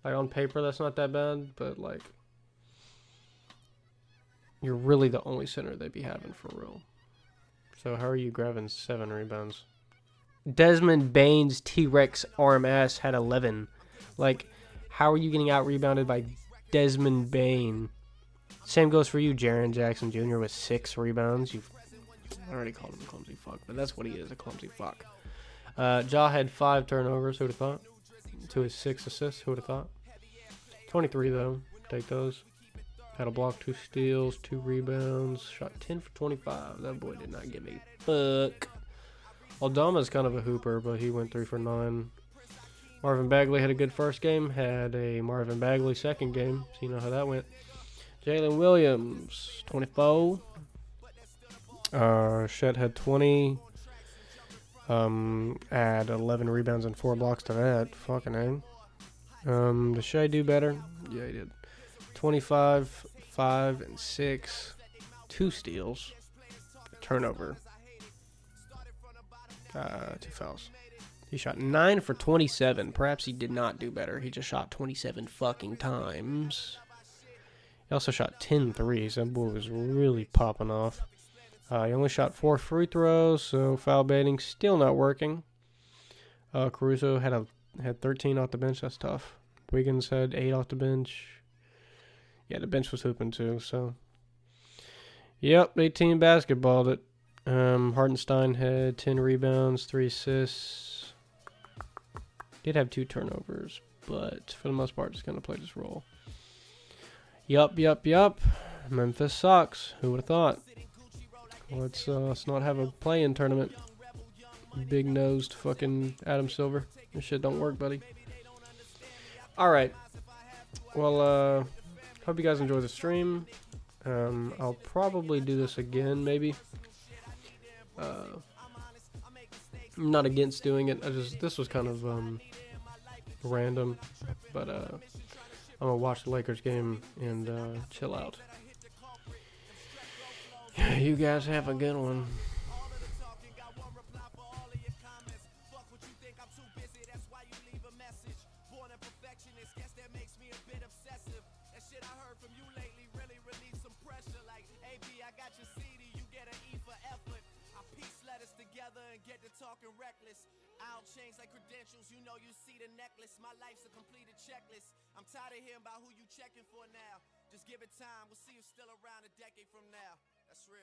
Like on paper, that's not that bad, but like, you're really the only center they'd be having for real. So how are you grabbing 7 rebounds? Desmond Bain's T-Rex arm ass had 11. Like, how are you getting out rebounded by Desmond Bain? Same goes for you, Jaren Jackson Jr. with 6 rebounds. I already called him a clumsy fuck, but that's what he is, a clumsy fuck. Ja had 5 turnovers, who would have thought? To his 6 assists, who would have thought? 23 though, take those. Had a block, 2 steals, 2 rebounds, shot 10 for 25. That boy did not give a fuck. Aldama's kind of a hooper, but he went 3 for 9. Marvin Bagley had a good first game, had a Marvin Bagley second game, so you know how that went. Jalen Williams, 24. Shed had 20. Add 11 rebounds and 4 blocks to that. Fucking A. Does Shea do better? Yeah, he did. 25, 5, and 6. 2 steals. Turnover. 2 fouls. He shot 9 for 27. Perhaps he did not do better. He just shot 27 fucking times. He also shot 10 threes. That boy was really popping off. He only shot 4 free throws, so foul baiting still not working. Caruso had 13 off the bench. That's tough. Wiggins had 8 off the bench. Yeah, the bench was hooping too, so. Yep, they team basketballed it. Hartenstein had 10 rebounds, 3 assists. Did have 2 turnovers, but for the most part, just going to play this role. Yup. Memphis sucks. Who would have thought? Let's not have a play-in tournament. Big-nosed fucking Adam Silver. This shit don't work, buddy. Alright. Well, hope you guys enjoy the stream. I'll probably do this again, maybe. I'm not against doing it. This was kind of random, but I'm gonna watch the Lakers game and chill out. You guys have a good one. Talking reckless, I'll change like credentials. You know, you see the necklace. My life's a completed checklist. I'm tired of hearing about who you checking for now. Just give it time. We'll see you still around a decade from now. That's real.